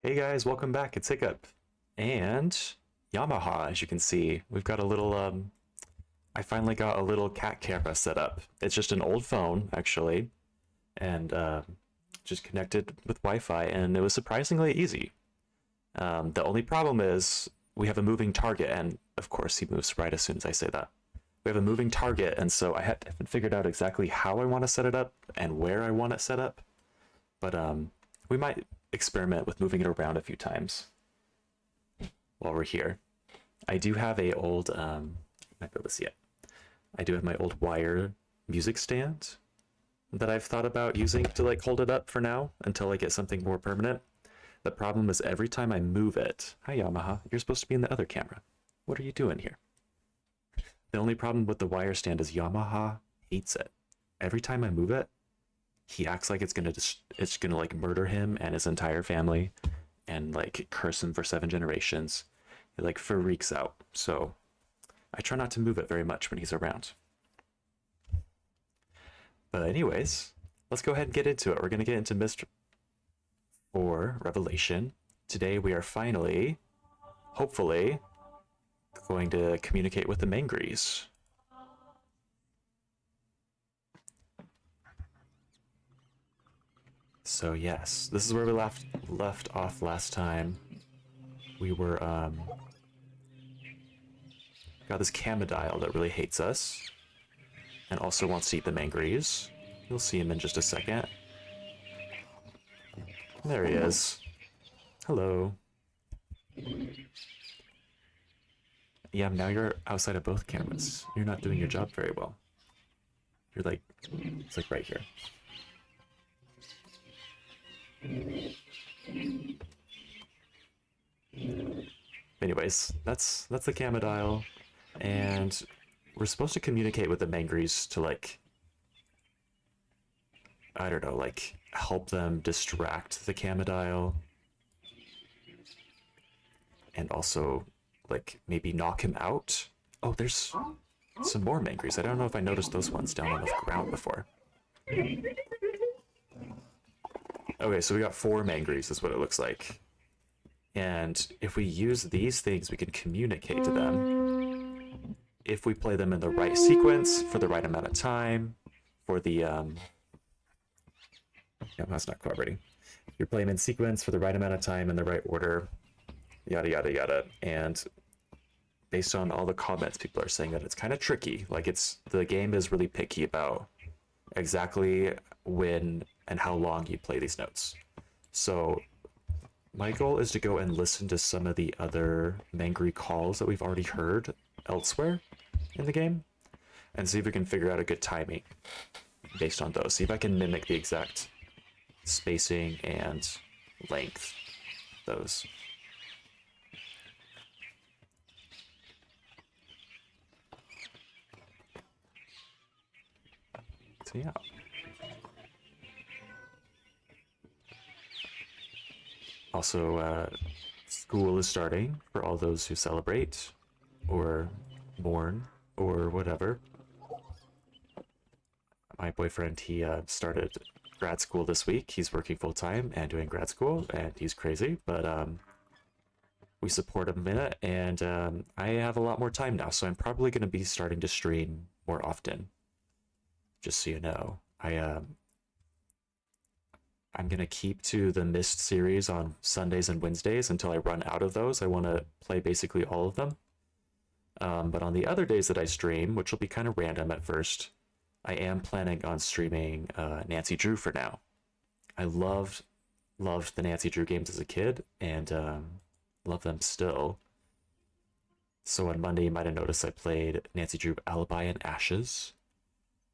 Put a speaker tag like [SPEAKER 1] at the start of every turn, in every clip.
[SPEAKER 1] Hey guys, welcome back. It's Hiccup and Yamaha. As you can see, we've got a little I finally got a little cat camera set up. It's just an old phone actually, and just connected with Wi-Fi, and it was surprisingly easy. The only problem is we have a moving target, and of course he moves right as soon as I say that. We have a moving target, and so I haven't figured out exactly how I want to set it up and where I want it set up, but we might experiment with moving it around a few times while we're here. I do have a old, might be able to see it. I do have my old wire music stand that I've thought about using to like hold it up for now until I get something more permanent. The problem is every time I move it, hi Yamaha, you're supposed to be in the other camera. What are you doing here? The only problem with the wire stand is Yamaha hates it. Every time I move it, he acts like it's gonna like murder him and his entire family and like curse him for 7 generations. He like freaks out. So I try not to move it very much when he's around. But anyways, let's go ahead and get into it. We're gonna get into Myst or Revelation. Today we are finally, hopefully, going to communicate with the Mangrees. So yes, this is where we left off last time. We were got this Camodile that really hates us and also wants to eat the Mangrees. You'll see him in just a second. There he is. Hello. Yeah, now you're outside of both cameras. You're not doing your job very well. You're like, it's like right here. Anyways, that's the Camodile, and we're supposed to communicate with the Mangrees to like, I don't know, like help them distract the Camodile, and also like maybe knock him out. Oh, there's some more Mangrees. I don't know if I noticed those ones down on the ground before. Okay, so we got 4 Mangrees is what it looks like. And if we use these things, we can communicate to them. If we play them in the right sequence for the right amount of time, for the yeah, that's not cooperating. You're playing in sequence for the right amount of time in the right order, yada yada yada. And based on all the comments, people are saying that it's kind of tricky. Like the game is really picky about exactly when and how long you play these notes. So my goal is to go and listen to some of the other Mangree calls that we've already heard elsewhere in the game and see if we can figure out a good timing based on those. See if I can mimic the exact spacing and length of those. So yeah. Also, school is starting for all those who celebrate or mourn or whatever. My boyfriend, he started grad school this week. He's working full time and doing grad school, and he's crazy, but we support him in it, and I have a lot more time now, so I'm probably going to be starting to stream more often. Just so you know, I'm gonna keep to the Myst series on Sundays and Wednesdays until I run out of those. I want to play basically all of them. But on the other days that I stream, which will be kind of random at first, I am planning on streaming Nancy Drew for now. I loved the Nancy Drew games as a kid, and love them still. So on Monday, you might have noticed I played Nancy Drew Alibi and Ashes.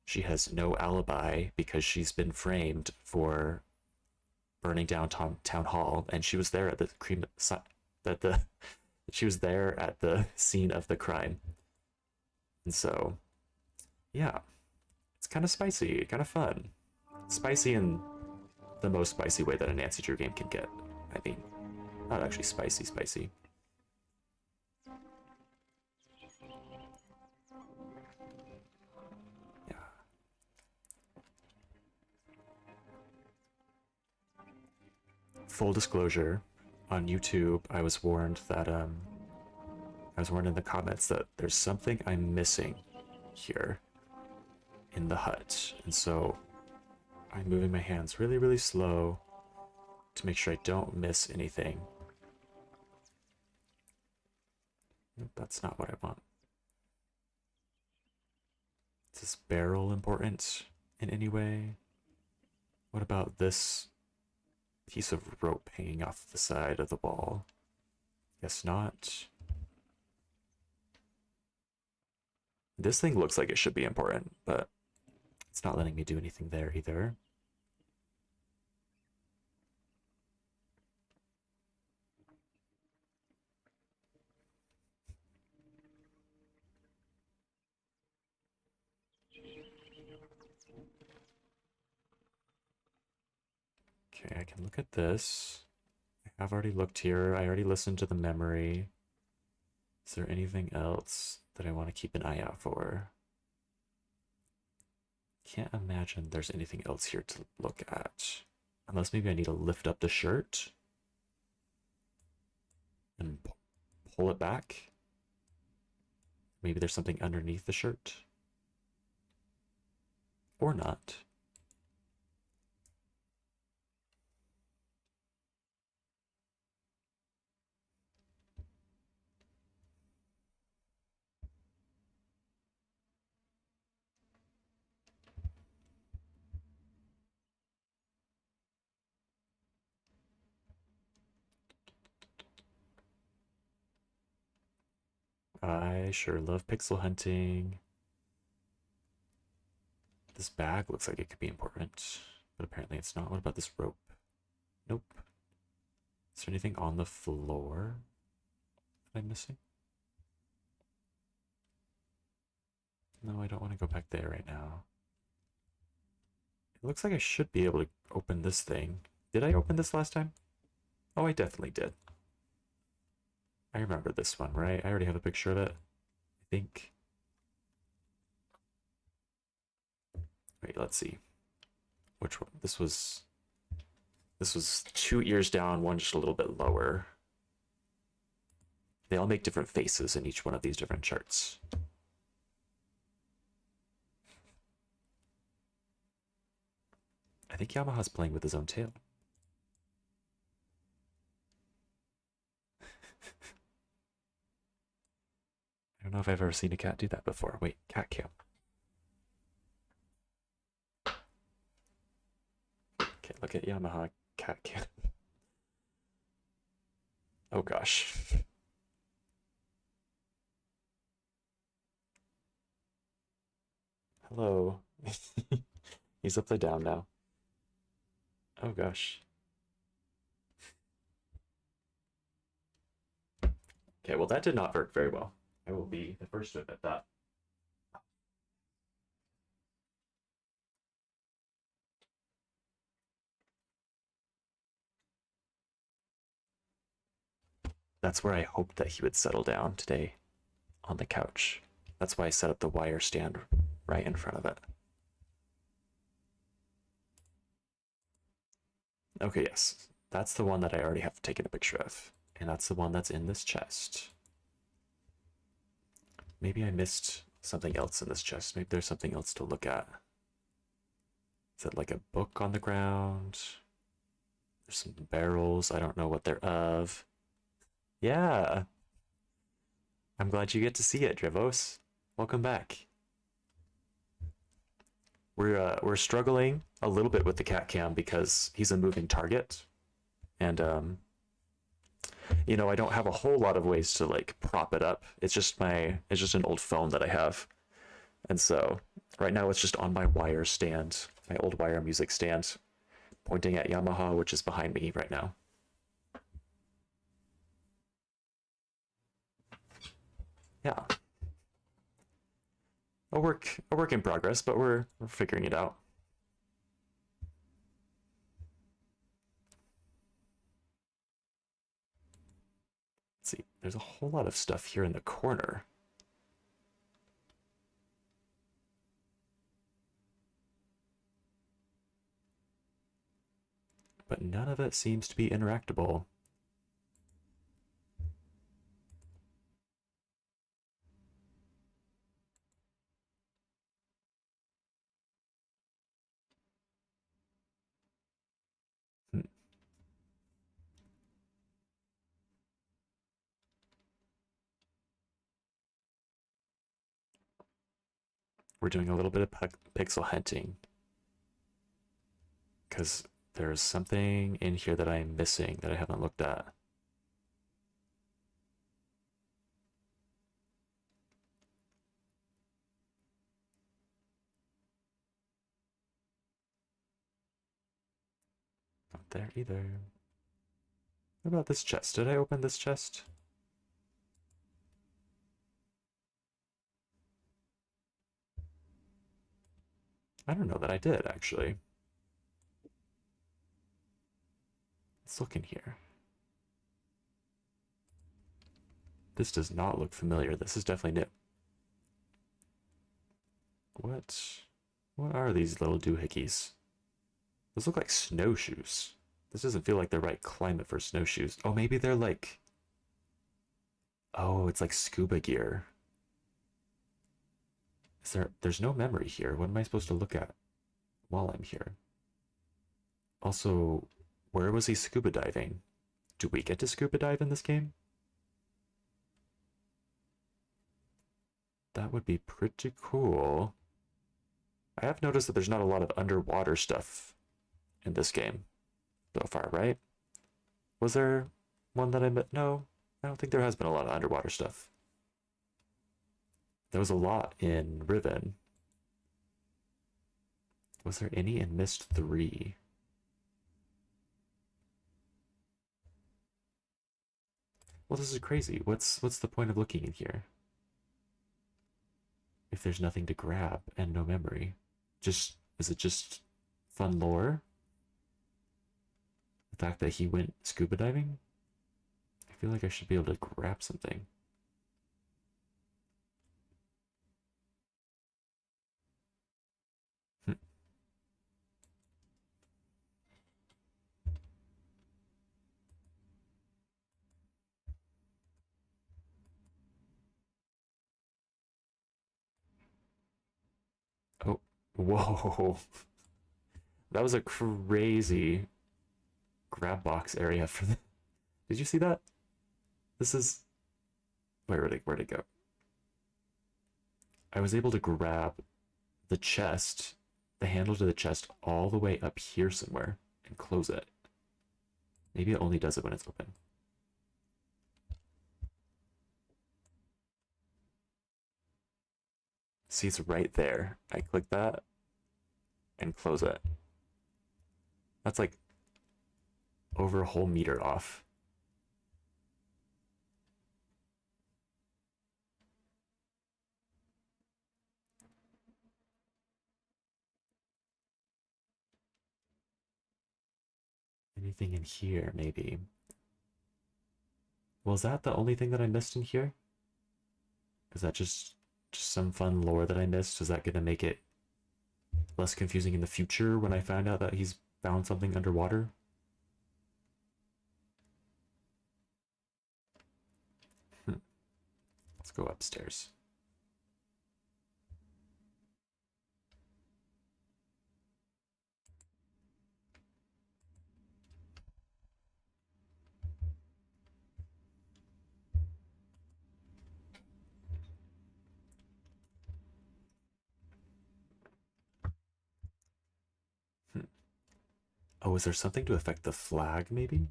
[SPEAKER 1] She has no alibi because she's been framed for burning down town hall, and she was there at the she was there at the scene of the crime. And so, yeah, it's kind of spicy, kind of fun, spicy in the most spicy way that a Nancy Drew game can get. I mean, not actually spicy. Yeah. Full disclosure, on YouTube, I was warned in the comments that there's something I'm missing here in the hut, and so I'm moving my hands really, really slow to make sure I don't miss anything. Nope, that's not what I want. Is this barrel important in any way? What about this piece of rope hanging off the side of the wall? Guess not. This thing looks like it should be important, but it's not letting me do anything there either. Okay, I can look at this. I've already looked here. I already listened to the memory. Is there anything else that I want to keep an eye out for? Can't imagine there's anything else here to look at. Unless maybe I need to lift up the shirt and pull it back. Maybe there's something underneath the shirt. Or not. I sure love pixel hunting. This bag looks like it could be important, but apparently it's not. What about this rope? Nope. Is there anything on the floor that I'm missing? No, I don't want to go back there right now. It looks like I should be able to open this thing. Did I open this last time? Oh, I definitely did. I remember this one, right? I already have a picture of it, I think. Wait, let's see. Which one? This was 2 ears down, one just a little bit lower. They all make different faces in each one of these different charts. I think Yamaha's playing with his own tail. I don't know if I've ever seen a cat do that before. Wait, cat cam. Okay, look at Yamaha cat cam. Oh gosh. Hello. He's upside down now. Oh gosh. Okay, well that did not work very well. I will be the first to admit that. That's where I hoped that he would settle down today on the couch. That's why I set up the wire stand right in front of it. Okay, yes. That's the one that I already have taken a picture of. And that's the one that's in this chest. Maybe I missed something else in this chest. Maybe there's something else to look at. Is it like a book on the ground? There's some barrels. I don't know what they're of. Yeah. I'm glad you get to see it, Drevos. Welcome back. We're struggling a little bit with the cat cam because he's a moving target, and you know, I don't have a whole lot of ways to like prop it up. It's just an old phone that I have, and so right now it's just on my wire stand, my old wire music stand, pointing at Yamaha, which is behind me right now. Yeah, a work in progress, but we're figuring it out. Let's see, there's a whole lot of stuff here in the corner. But none of it seems to be interactable. Hmm. We're doing a little bit of pixel hunting because there's something in here that I'm missing that I haven't looked at. Not there either. What about this chest? Did I open this chest? I don't know that I did, actually. Let's look in here. This does not look familiar. This is definitely new. What are these little doohickeys? Those look like snowshoes. This doesn't feel like the right climate for snowshoes. Oh, maybe they're like... Oh, it's like scuba gear. There's no memory here. What am I supposed to look at while I'm here? Also, where was he scuba diving? Do we get to scuba dive in this game? That would be pretty cool. I have noticed that there's not a lot of underwater stuff in this game so far, right? Was there one that I met? No, I don't think there has been a lot of underwater stuff. There was a lot in Riven. Was there any in Myst 3? Well, this is crazy. What's the point of looking in here? If there's nothing to grab and no memory. Is it just fun lore? The fact that he went scuba diving? I feel like I should be able to grab something. Hmm. Whoa. That was a crazy grab box area for the... Did you see that? This is... Where'd it go? I was able to grab the chest, the handle to the chest, all the way up here somewhere and close it. Maybe it only does it when it's open. See, it's right there. I click that and close it. That's like over a whole meter off. Anything in here, maybe? Well, is that the only thing that I missed in here? Is that just some fun lore that I missed? Is that going to make it less confusing in the future when I find out that he's found something underwater? Let's go upstairs. Oh, is there something to affect the flag, maybe?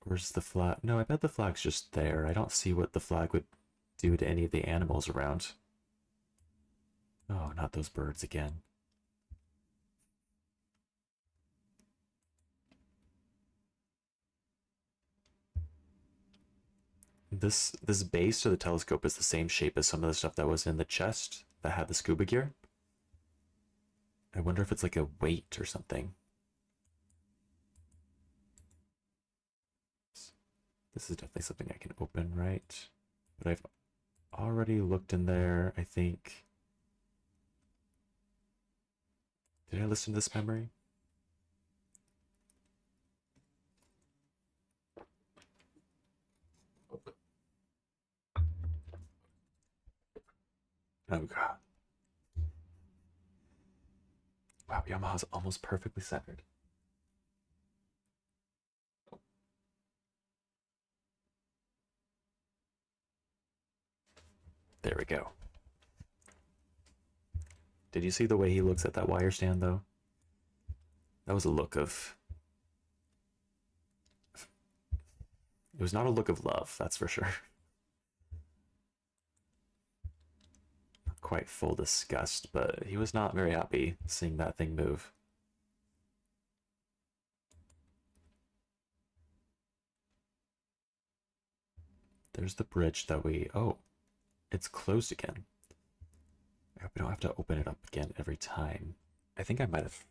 [SPEAKER 1] Where's the flag? No, I bet the flag's just there. I don't see what the flag would do to any of the animals around. Oh, not those birds again. This base to the telescope is the same shape as some of the stuff that was in the chest that had the scuba gear. I wonder if it's like a weight or something. This is definitely something I can open, right? But I've already looked in there, I think. Did I listen to this memory? Oh god. Wow, Yamaha's almost perfectly centered. There we go. Did you see the way he looks at that wire stand, though? That was a look of... It was not a look of love, that's for sure. Quite full disgust, but he was not very happy seeing that thing move. There's the bridge that we... Oh, it's closed again. I hope we don't have to open it up again every time. I think I might have...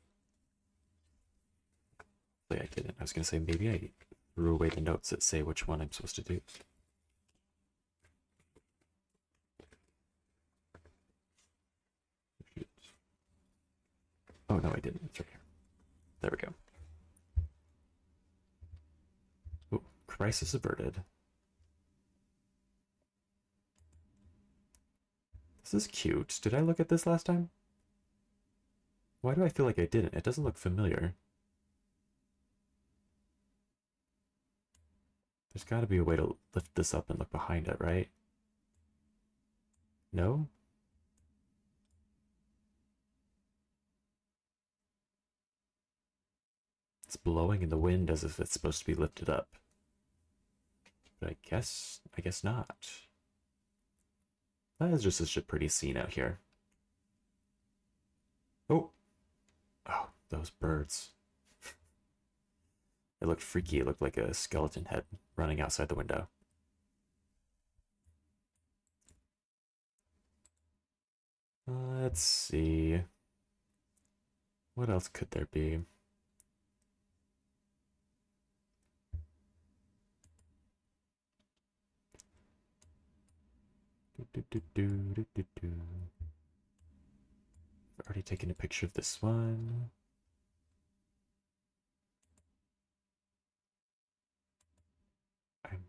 [SPEAKER 1] I didn't. I was going to say maybe I threw away the notes that say which one I'm supposed to do. Oh, no, I didn't. It's right here. There we go. Oh, crisis averted. This is cute. Did I look at this last time? Why do I feel like I didn't? It doesn't look familiar. There's got to be a way to lift this up and look behind it, right? No? It's blowing in the wind as if it's supposed to be lifted up. But I guess not. That is just such a pretty scene out here. Oh! Oh, those birds. It looked freaky. It looked like a skeleton head running outside the window. Let's see. What else could there be? I've already taken a picture of this one. I'm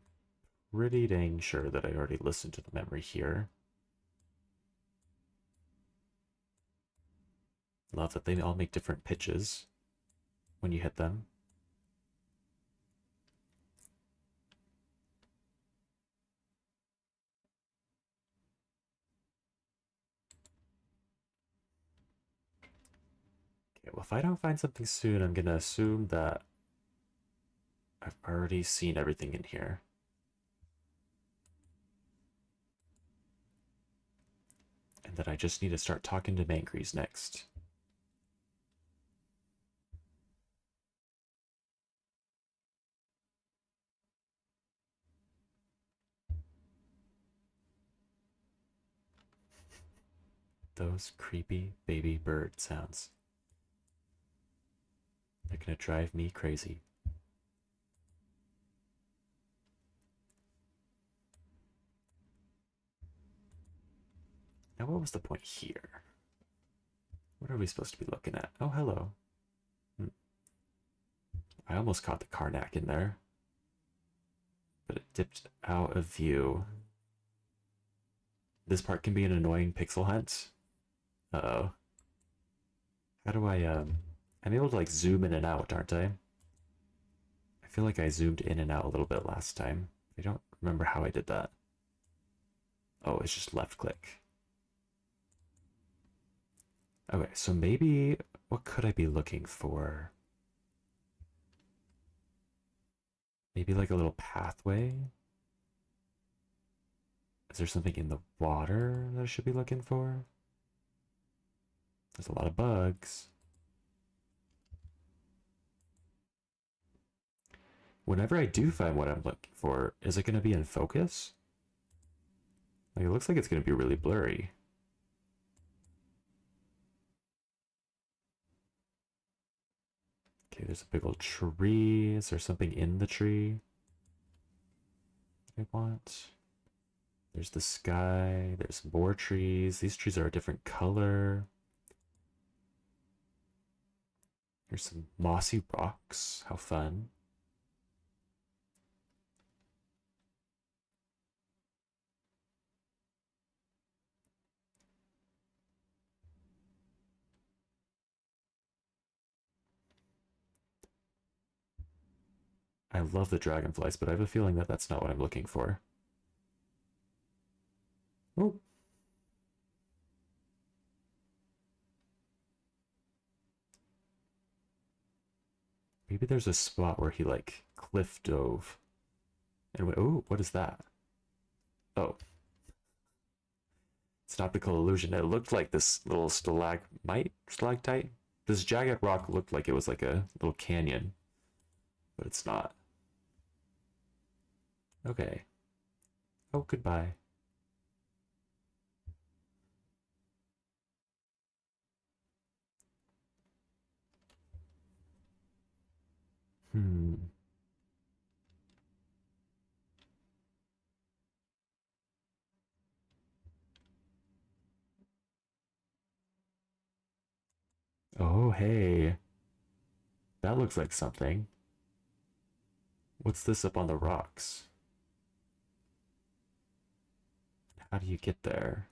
[SPEAKER 1] pretty dang sure that I already listened to the memory here. Love that they all make different pitches when you hit them. Okay, well, if I don't find something soon, I'm gonna assume that I've already seen everything in here. And that I just need to start talking to Mangrees next. Those creepy baby bird sounds. They're gonna drive me crazy. Now, what was the point here? What are we supposed to be looking at? Oh, hello. I almost caught the Karnak in there, but it dipped out of view. This part can be an annoying pixel hunt. Uh-oh. How do I'm able to like zoom in and out, aren't I? I feel like I zoomed in and out a little bit last time. I don't remember how I did that. Oh, it's just left click. Okay, so maybe, what could I be looking for? Maybe like a little pathway? Is there something in the water that I should be looking for? There's a lot of bugs. Whenever I do find what I'm looking for, is it going to be in focus? Like, it looks like it's going to be really blurry. Okay, there's a big old tree. Is there something in the tree I want? There's the sky. There's more trees. These trees are a different color. There's some mossy rocks. How fun. I love the dragonflies, but I have a feeling that that's not what I'm looking for. Oh. Maybe there's a spot where he like cliff dove and went, oh, what is that? Oh, it's an optical illusion. It looked like this little stalactite. This jagged rock looked like it was like a little canyon, but it's not. Okay. Oh, goodbye. Hmm. Oh, hey. That looks like something. What's this up on the rocks? How do you get there?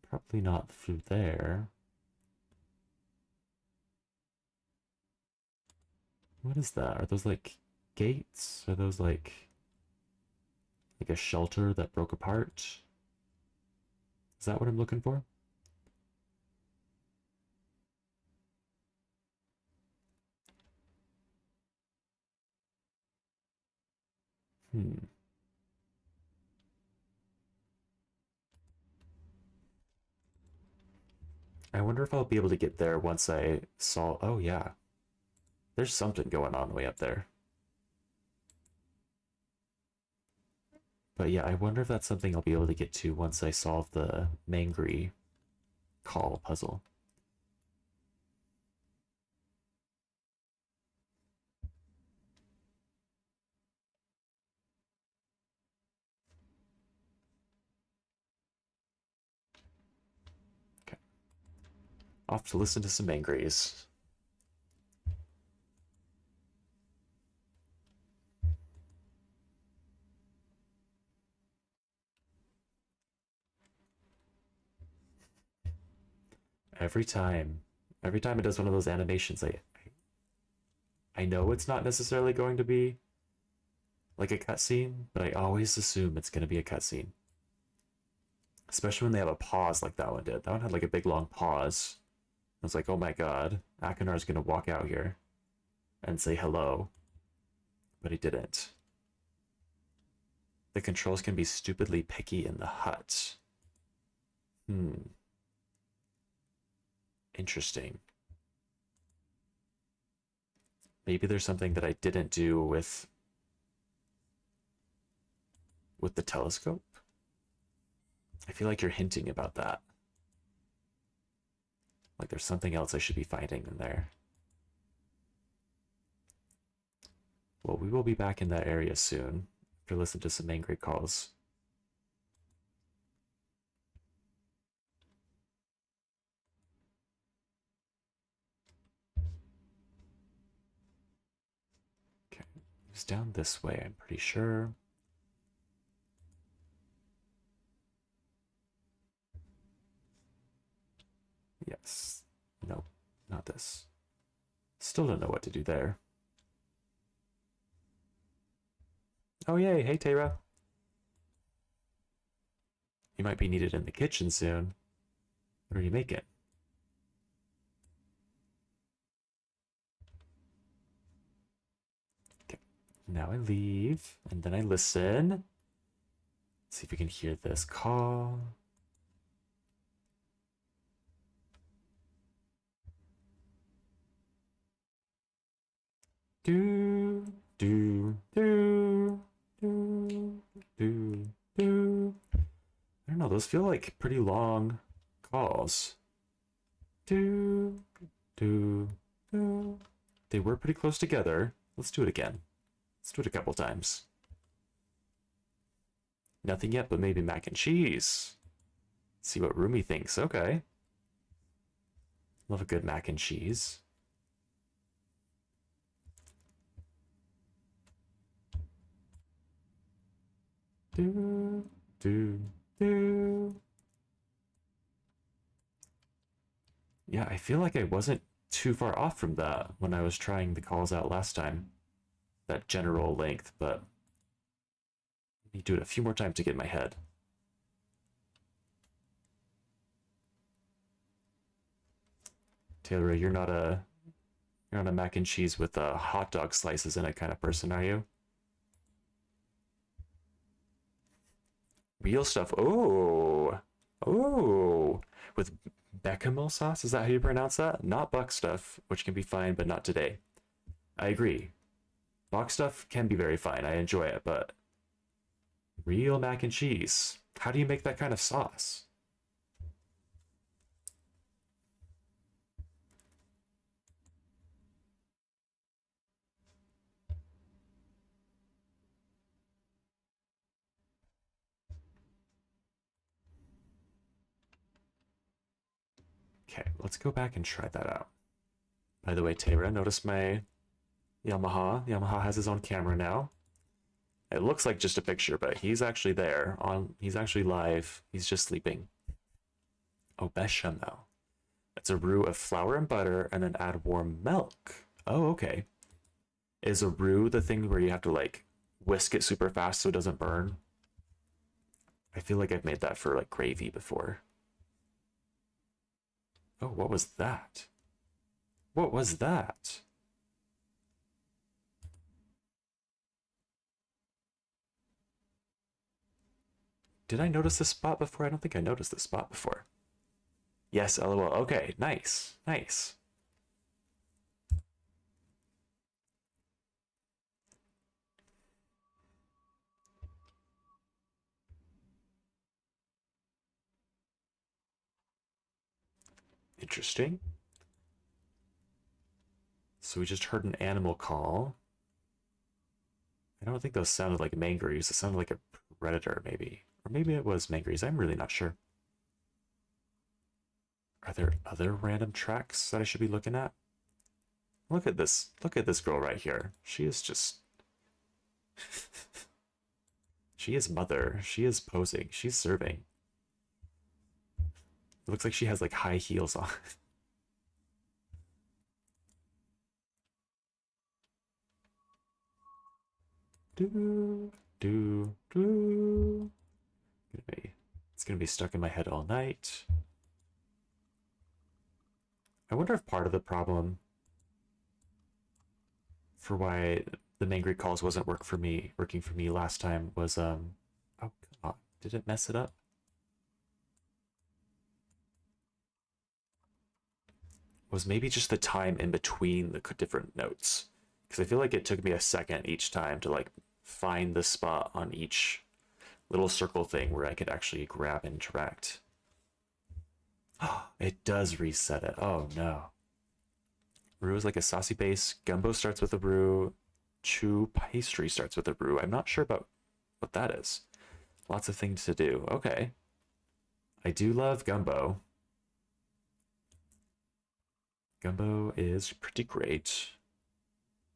[SPEAKER 1] Probably not through there. What is that? Are those like gates? Are those like a shelter that broke apart? Is that what I'm looking for? Hmm. I wonder if I'll be able to get there once I saw. Oh, yeah. There's something going on way up there. But yeah, I wonder if that's something I'll be able to get to once I solve the Mangree call puzzle. Okay. Off to listen to some Mangrees. Every time. Every time it does one of those animations, I know it's not necessarily going to be like a cutscene, but I always assume it's going to be a cutscene. Especially when they have a pause like that one did. That one had like a big long pause. I was like, oh my god, Akinar's going to walk out here and say hello. But he didn't. The controls can be stupidly picky in the hut. Interesting. Maybe there's something that I didn't do with the telescope. I feel like you're hinting about that. Like there's something else I should be finding in there. Well, we will be back in that area soon after listening to some Mangree calls. Okay, it's down this way, I'm pretty sure. Yes. Nope, not this. Still don't know what to do there. Oh yay, hey Tara. You might be needed in the kitchen soon. What are you making? Okay. Now I leave, and then I listen. See if we can hear this call. Do, do, do, do, do, do. I don't know, those feel like pretty long calls. Do, do, do. They were pretty close together. Let's do it again. Let's do it a couple times. Nothing yet, but maybe mac and cheese. See what Rumi thinks. Okay. Love a good mac and cheese. Do, do, do. Yeah, I feel like I wasn't too far off from that when I was trying the calls out last time. That general length, but I need to do it a few more times to get in my head. Taylor, you're not a mac and cheese with hot dog slices in it kind of person, are you? Real stuff. Oh, oh, with bechamel sauce. Is that how you pronounce that? Not buck stuff, which can be fine, but not today. I agree. Box stuff can be very fine. I enjoy it, but real mac and cheese. How do you make that kind of sauce? Okay, let's go back and try that out. By the way, Tara, notice my Yamaha. Yamaha has his own camera now. It looks like just a picture, but he's actually there. He's actually live. He's just sleeping. Oh, bechamel. It's a roux of flour and butter, and then add warm milk. Oh, okay. Is a roux the thing where you have to like whisk it super fast so it doesn't burn? I feel like I've made that for like gravy before. Oh, what was that? What was that? Did I notice this spot before? I don't think I noticed this spot before. Yes, lol. Okay, nice, nice. Interesting. So we just heard an animal call. I don't think those sounded like mangrees. It sounded like a predator, maybe. Or maybe it was mangrees. I'm really not sure. Are there other random tracks that I should be looking at? Look at this. Look at this girl right here. She is just... she is mother. She is posing. She's serving. It looks like she has like high heels on. do, do. It's gonna be stuck in my head all night. I wonder if part of the problem for why the Mangree calls wasn't working for me last time was oh come on, did it mess it up? Was maybe just the time in between the different notes, because I feel like it took me a second each time to like find the spot on each little circle thing where I could actually grab and interact. It does reset it. Oh no. Roux is like a saucy base. Gumbo starts with a roux. Chu pastry starts with a roux. I'm not sure about what that is. Lots of things to do. Okay. I do love gumbo. Gumbo is pretty great.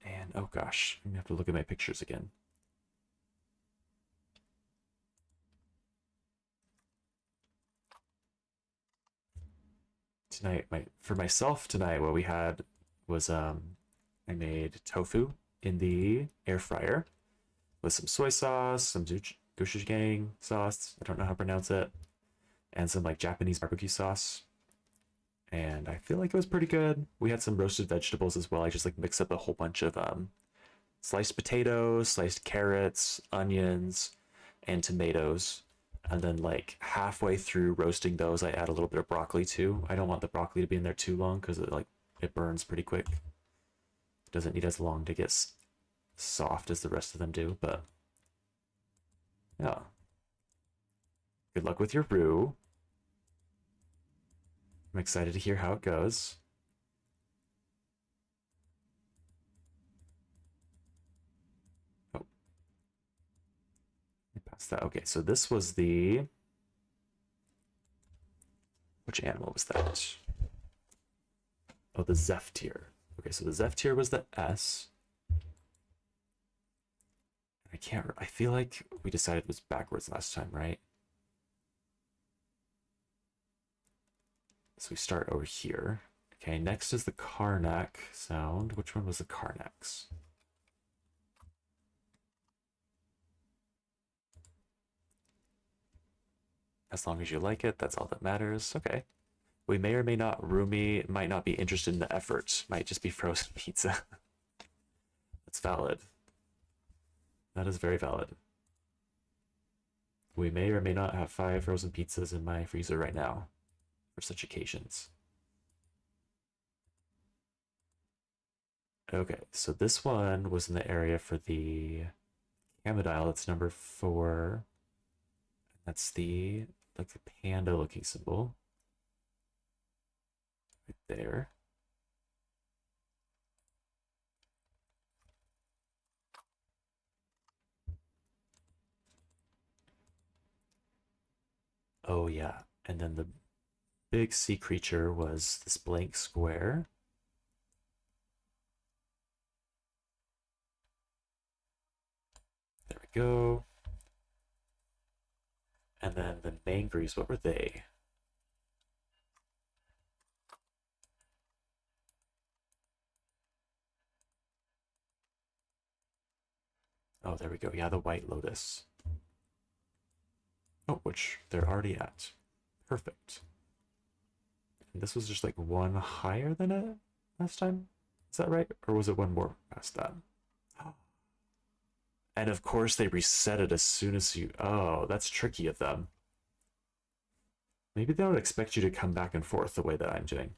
[SPEAKER 1] And oh gosh, I'm gonna have to look at my pictures again. Tonight, for myself tonight, what we had was I made tofu in the air fryer with some soy sauce, some gochujang sauce, I don't know how to pronounce it, and some like Japanese barbecue sauce. And I feel like it was pretty good. We had some roasted vegetables as well. I just like mixed up a whole bunch of sliced potatoes, sliced carrots, onions, and tomatoes. And then like halfway through roasting those, I add a little bit of broccoli too. I don't want the broccoli to be in there too long because it burns pretty quick. It doesn't need as long to get soft as the rest of them do, but yeah. Good luck with your roux. I'm excited to hear how it goes. Oh. Past that. Okay, so this was the... Which animal was that? Oh, the Zephyr. Okay, so the Zephyr was the S. I feel like we decided it was backwards last time, right? So we start over here. Okay, next is the Karnak sound. Which one was the Karnaks? As long as you like it, that's all that matters. Okay. We may or may not, Rumi might not be interested in the effort. Might just be frozen pizza. That's valid. That is very valid. We may or may not have 5 frozen pizzas in my freezer right now for such occasions. Okay, so this one was in the area for the Camodile. It's number 4. That's the like the panda looking symbol. Right there. Oh yeah, and then the big sea creature was this blank square. There we go. And then the Mangrees, what were they? Oh, there we go. Yeah, the White Lotus. Oh, which they're already at. Perfect. And this was just like one higher than it last time? Is that right? Or was it one more past that? And of course they reset it as soon as you... Oh, that's tricky of them. Maybe they don't expect you to come back and forth the way that I'm doing.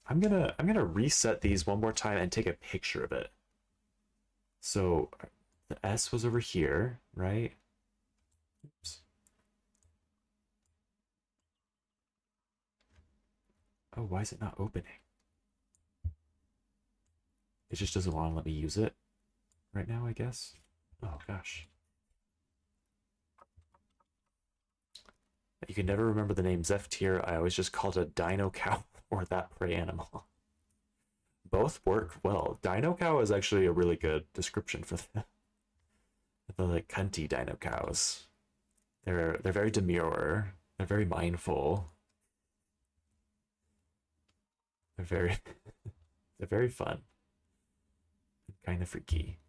[SPEAKER 1] I'm gonna reset these one more time and take a picture of it. So the S was over here, right? Oops. Oh, why is it not opening? It just doesn't want to let me use it right now, I guess. Oh gosh. You can never remember the name Zephyr. I always just called it a dino cow or that prey animal. Both work well. Dino cow is actually a really good description for the like cunty dino cows. They're very demure. They're very mindful. They're very, they're very fun, kind of freaky.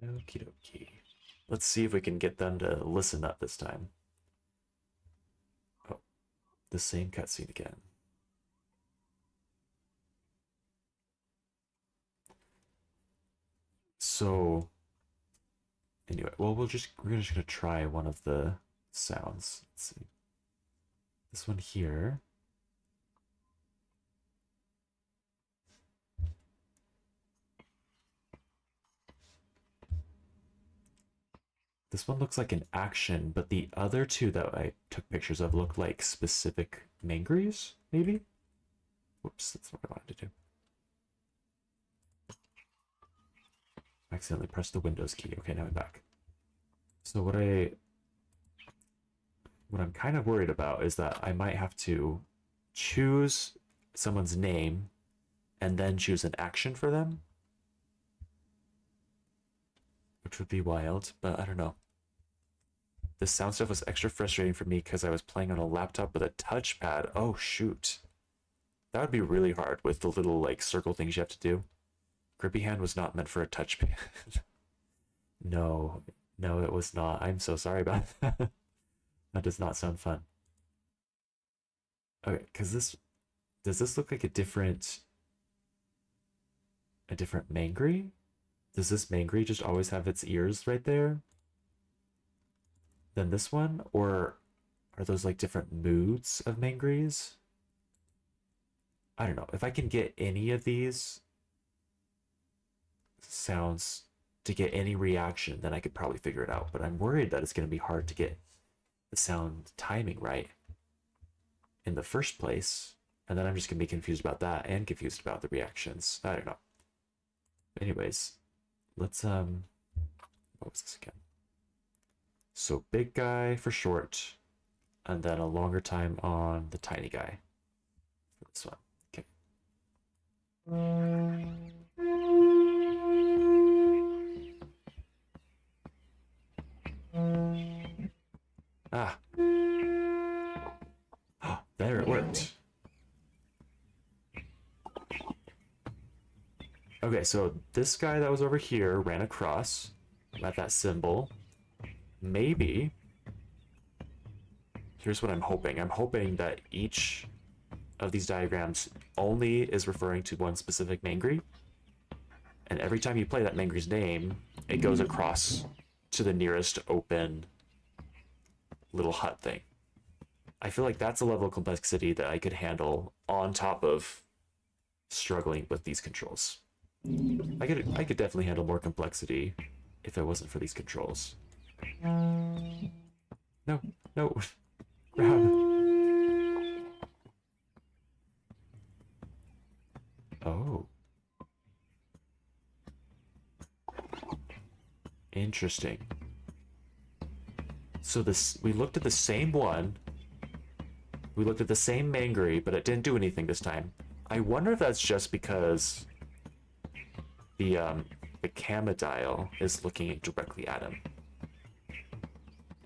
[SPEAKER 1] Okie dokie. Let's see if we can get them to listen up this time. Oh, the same cutscene again. So, anyway, well, we're just gonna try one of the sounds. Let's see. This one here. This one looks like an action, but the other two that I took pictures of look like specific mangrees, maybe? Whoops, that's what I wanted to do. Accidentally pressed the Windows key. Okay, now I'm back. So what I'm kind of worried about is that I might have to choose someone's name and then choose an action for them, which would be wild, but I don't know. This sound stuff was extra frustrating for me because I was playing on a laptop with a touchpad. Oh, shoot. That would be really hard with the little, like, circle things you have to do. Grippy hand was not meant for a touchpad. No, no, it was not. I'm so sorry about that. That does not sound fun. Okay, because does this look like a different Mangree? Does this Mangree just always have its ears right there? Than this one? Or are those like different moods of Mangrees? I don't know. If I can get any of these sounds to get any reaction, then I could probably figure it out. But I'm worried that it's going to be hard to get the sound timing right in the first place. And then I'm just going to be confused about that and confused about the reactions. I don't know. Anyways, let's, what was this again? So big guy for short, and then a longer time on the tiny guy for this one. Okay. Ah. Oh, there it worked. Okay, so this guy that was over here ran across at that symbol. Maybe. Here's what I'm hoping. I'm hoping that each of these diagrams only is referring to one specific Mangree. And every time you play that Mangree's name, it goes across to the nearest open little hut thing. I feel like that's a level of complexity that I could handle on top of struggling with these controls. I could definitely handle more complexity if it wasn't for these controls. No, no. Grab. Oh. Interesting. So we looked at the same one. We looked at the same Mangree, but it didn't do anything this time. I wonder if that's just because the camedial is looking directly at him.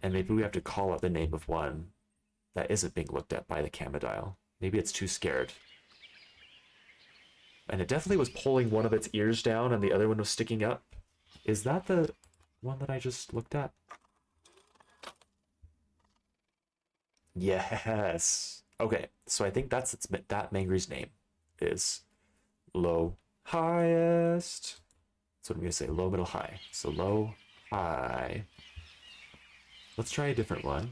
[SPEAKER 1] And maybe we have to call out the name of one that isn't being looked at by the camedial. Maybe it's too scared. And it definitely was pulling one of its ears down and the other one was sticking up. Is that the one that I just looked at? Yes. Okay, so I think that Mangree's name is low, highest. That's what I'm gonna say, low, middle, high. So low, high. Let's try a different one.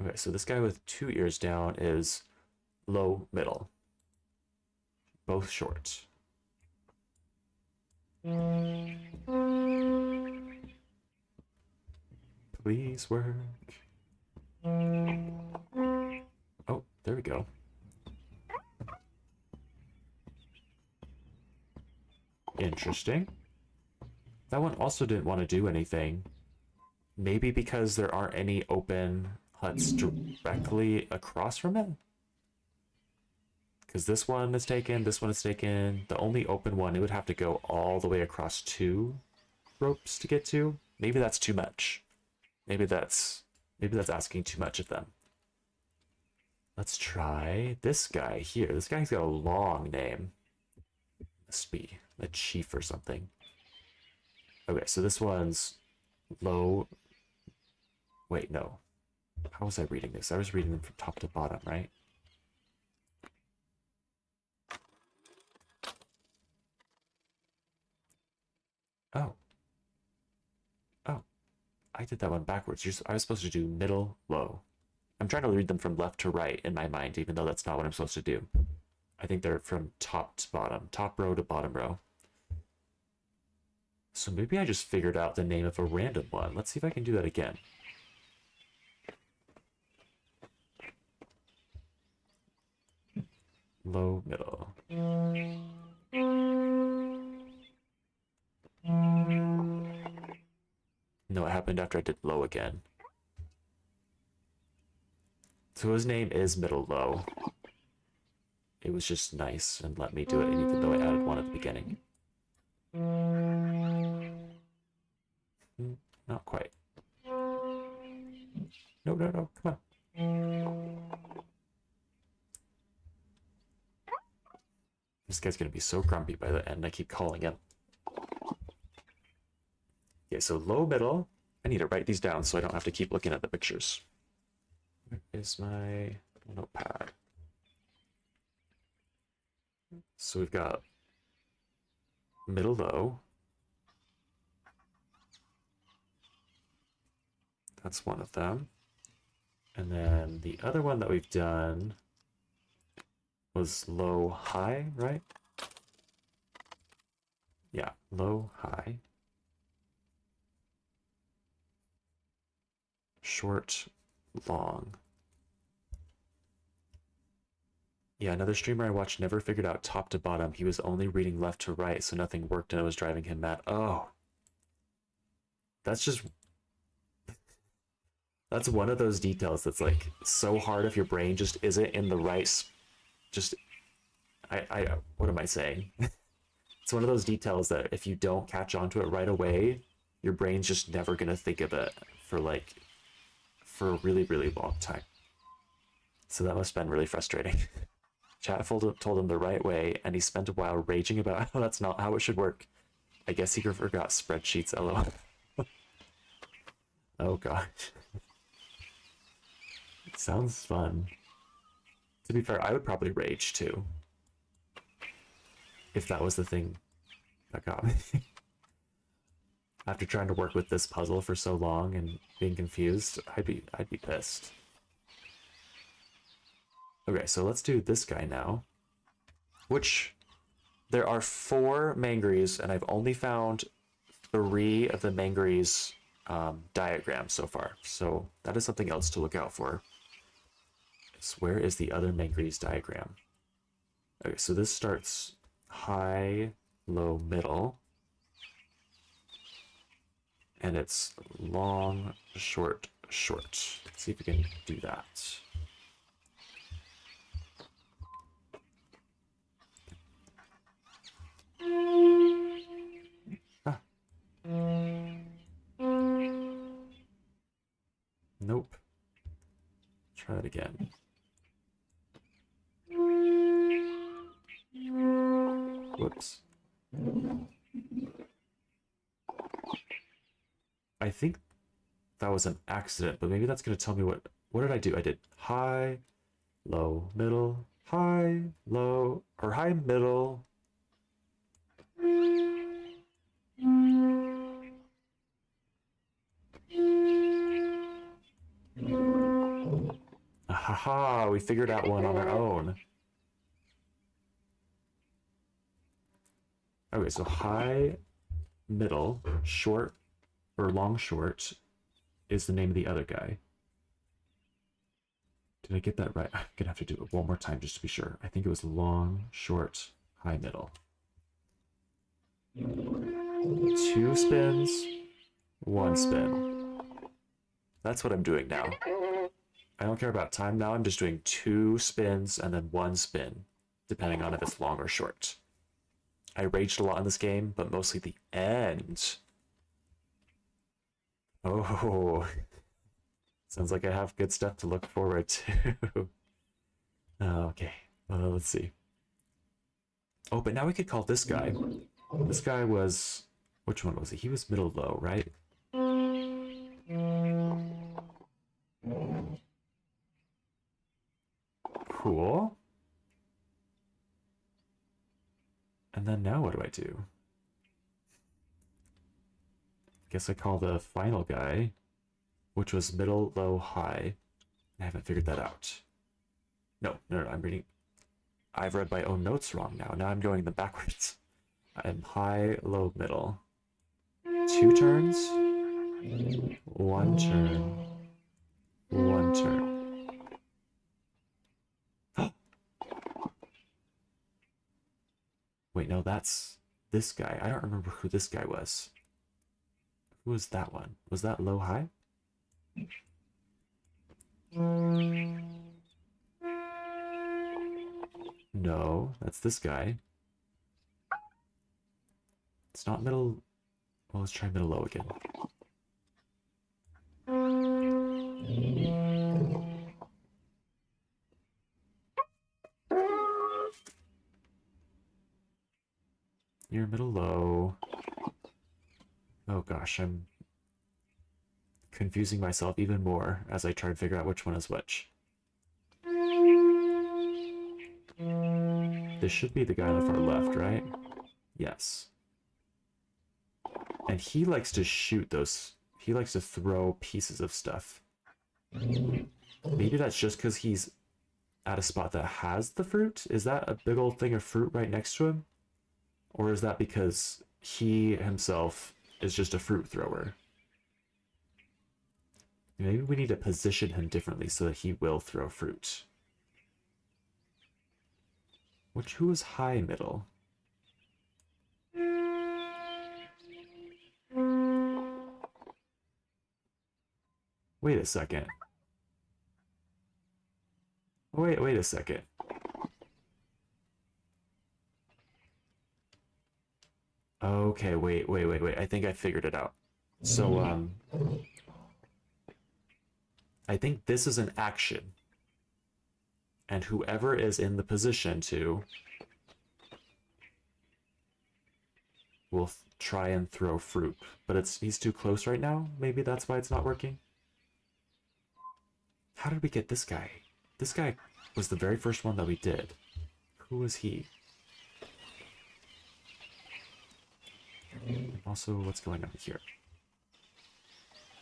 [SPEAKER 1] Okay, so this guy with two ears down is low, middle. Both short. Please work. go. Interesting. That one also didn't want to do anything. Maybe because there aren't any open huts directly across from it? Because this one is taken, this one is taken. The only open one, it would have to go all the way across 2 ropes to get to. Maybe that's too much. Maybe that's asking too much of them. Let's try this guy here. This guy's got a long name. Must be a chief or something. Okay, so this one's low. Wait, no. How was I reading this? I was reading them from top to bottom, right? Oh. Oh. I did that one backwards. I was supposed to do middle, low. I'm trying to read them from left to right in my mind, even though that's not what I'm supposed to do. I think they're from top to bottom, top row to bottom row. So maybe I just figured out the name of a random one. Let's see if I can do that again. Low, middle. No, it happened after I did low again. So his name is middle low. It was just nice and let me do it, even though I added one at the beginning. Not quite. No, no, no, come on. This guy's gonna be so grumpy by the end, I keep calling him. Okay, so low, middle. I need to write these down so I don't have to keep looking at the pictures. Where is my notepad? So we've got middle, low. That's one of them. And then the other one that we've done was low, high, right? Yeah, low, high. Short, long. Yeah, another streamer I watched never figured out top to bottom. He was only reading left to right, so nothing worked and it was driving him mad. Oh. That's just... That's one of those details that's like so hard if your brain just isn't in the right... What am I saying? It's one of those details that if you don't catch on to it right away, your brain's just never gonna think of it for a really, really long time. So that must have been really frustrating. Chat told him the right way, and he spent a while raging about how that's not how it should work. I guess he forgot spreadsheets, lol. Oh god. Sounds fun. To be fair, I would probably rage too. If that was the thing that got me. After trying to work with this puzzle for so long and being confused, I'd be pissed. Okay, so let's do this guy now. Which there are 4 Mangrees, and I've only found 3 of the Mangrees diagrams so far. So that is something else to look out for. So where is the other Mangrees diagram? Okay, so this starts high, low, middle. And it's long, short, short. Let's see if we can do that. Ah. Nope. Try it again. Whoops. I think that was an accident, but maybe that's going to tell me what did I do? I did high, low, middle, high, low, or high, middle. Haha, we figured out one on our own. Okay, so high, middle, short, or long short is the name of the other guy. Did I get that right? I'm gonna have to do it one more time just to be sure. I think it was long, short, high, middle. 2 spins, 1 spin. That's what I'm doing now. I don't care about time now. I'm just doing 2 spins and then 1 spin, depending on if it's long or short. I raged a lot in this game, but mostly the end. Oh, sounds like I have good stuff to look forward to. Okay, let's see. Oh, but now we could call this guy. This guy was... Which one was he? He was middle low, right? Cool. And then now what do I do? Guess I call the final guy, which was middle, low, high. I haven't figured that out. No, I'm reading... I've read my own notes wrong now. Now I'm going them backwards. I'm high, low, middle. 2 turns? 1 turn. 1 turn. Wait, no, that's this guy. I don't remember who this guy was. Who was that one? Was that low, high? No, that's this guy. It's not middle... Well, let's try middle, low again. You're middle, low. Oh gosh, I'm confusing myself even more as I try to figure out which one is which. This should be the guy on the far left, right? Yes. And he likes to shoot those... He likes to throw pieces of stuff. Maybe that's just because he's at a spot that has the fruit? Is that a big old thing of fruit right next to him? Or is that because he himself is just a fruit thrower? Maybe we need to position him differently so that he will throw fruit. Who is high middle? Wait a second. Wait a second. Okay, wait. I think I figured it out. So, I think this is an action. And whoever is in the position to will try and throw fruit. But he's too close right now? Maybe that's why it's not working? How did we get this guy? This guy was the very first one that we did. Who was he? And also, what's going on here?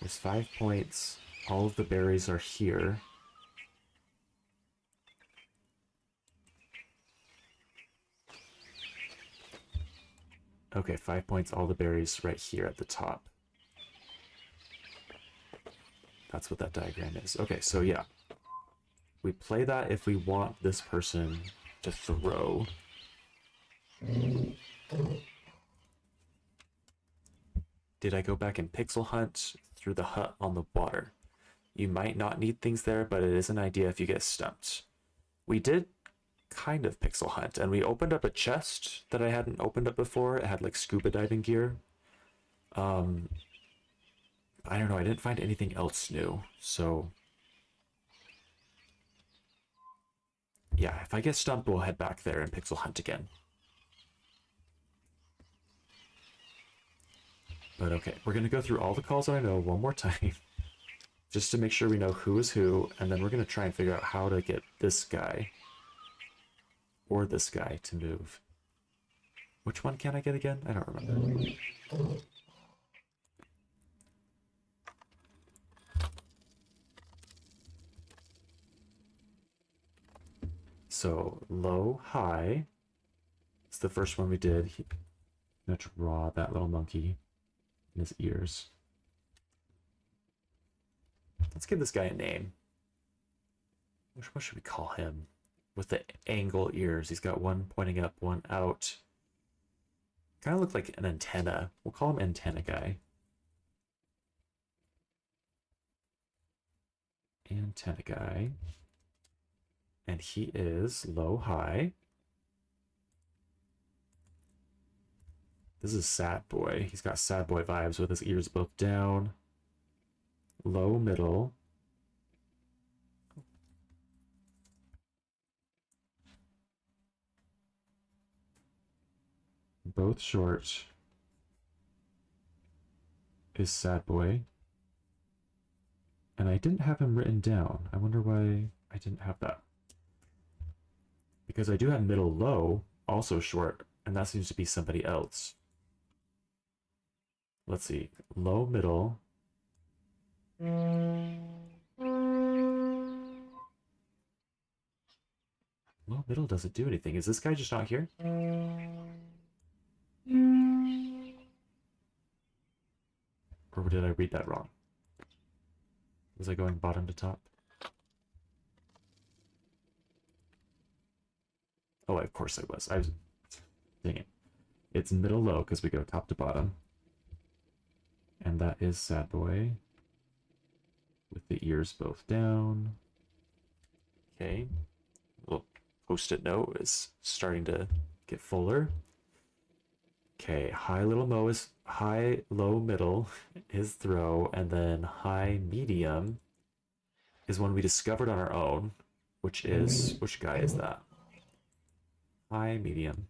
[SPEAKER 1] There's 5 points. All of the berries are here. Okay, 5 points, all the berries right here at the top. That's what that diagram is. Okay, so yeah. We play that if we want this person to throw. Did I go back and pixel hunt through the hut on the water? You might not need things there, but it is an idea if you get stumped. We did kind of pixel hunt, and we opened up a chest that I hadn't opened up before. It had like scuba diving gear. I don't know, I didn't find anything else new, so yeah, if I get stumped, we'll head back there and pixel hunt again. But okay, we're gonna go through all the calls that I know one more time, just to make sure we know who is who, and then we're gonna try and figure out how to get this guy or this guy to move. Which one can I get again? I don't remember. So low, high. It's the first one we did. I'm gonna draw that little monkey in his ears. Let's give this guy a name. What should we call him? With the angle ears. He's got one pointing up, one out. Kind of look like an antenna. We'll call him Antenna Guy. Antenna Guy. And he is low, high. This is Sad Boy. He's got Sad Boy vibes with his ears both down. Low, middle. Both short. Is Sad Boy. And I didn't have him written down. I wonder why I didn't have that. Because I do have middle low, also short, and that seems to be somebody else. Let's see. Low, middle. Low, middle doesn't do anything. Is this guy just not here? Or did I read that wrong? Was I going bottom to top? Oh, of course I was. Dang it. It's middle low because we go top to bottom. And that is Sad Boy. With the ears both down. Okay. Little post-it note is starting to get fuller. Okay, high little mo is high, low, middle is throw, and then high, medium is one we discovered on our own, which guy is that? High, medium.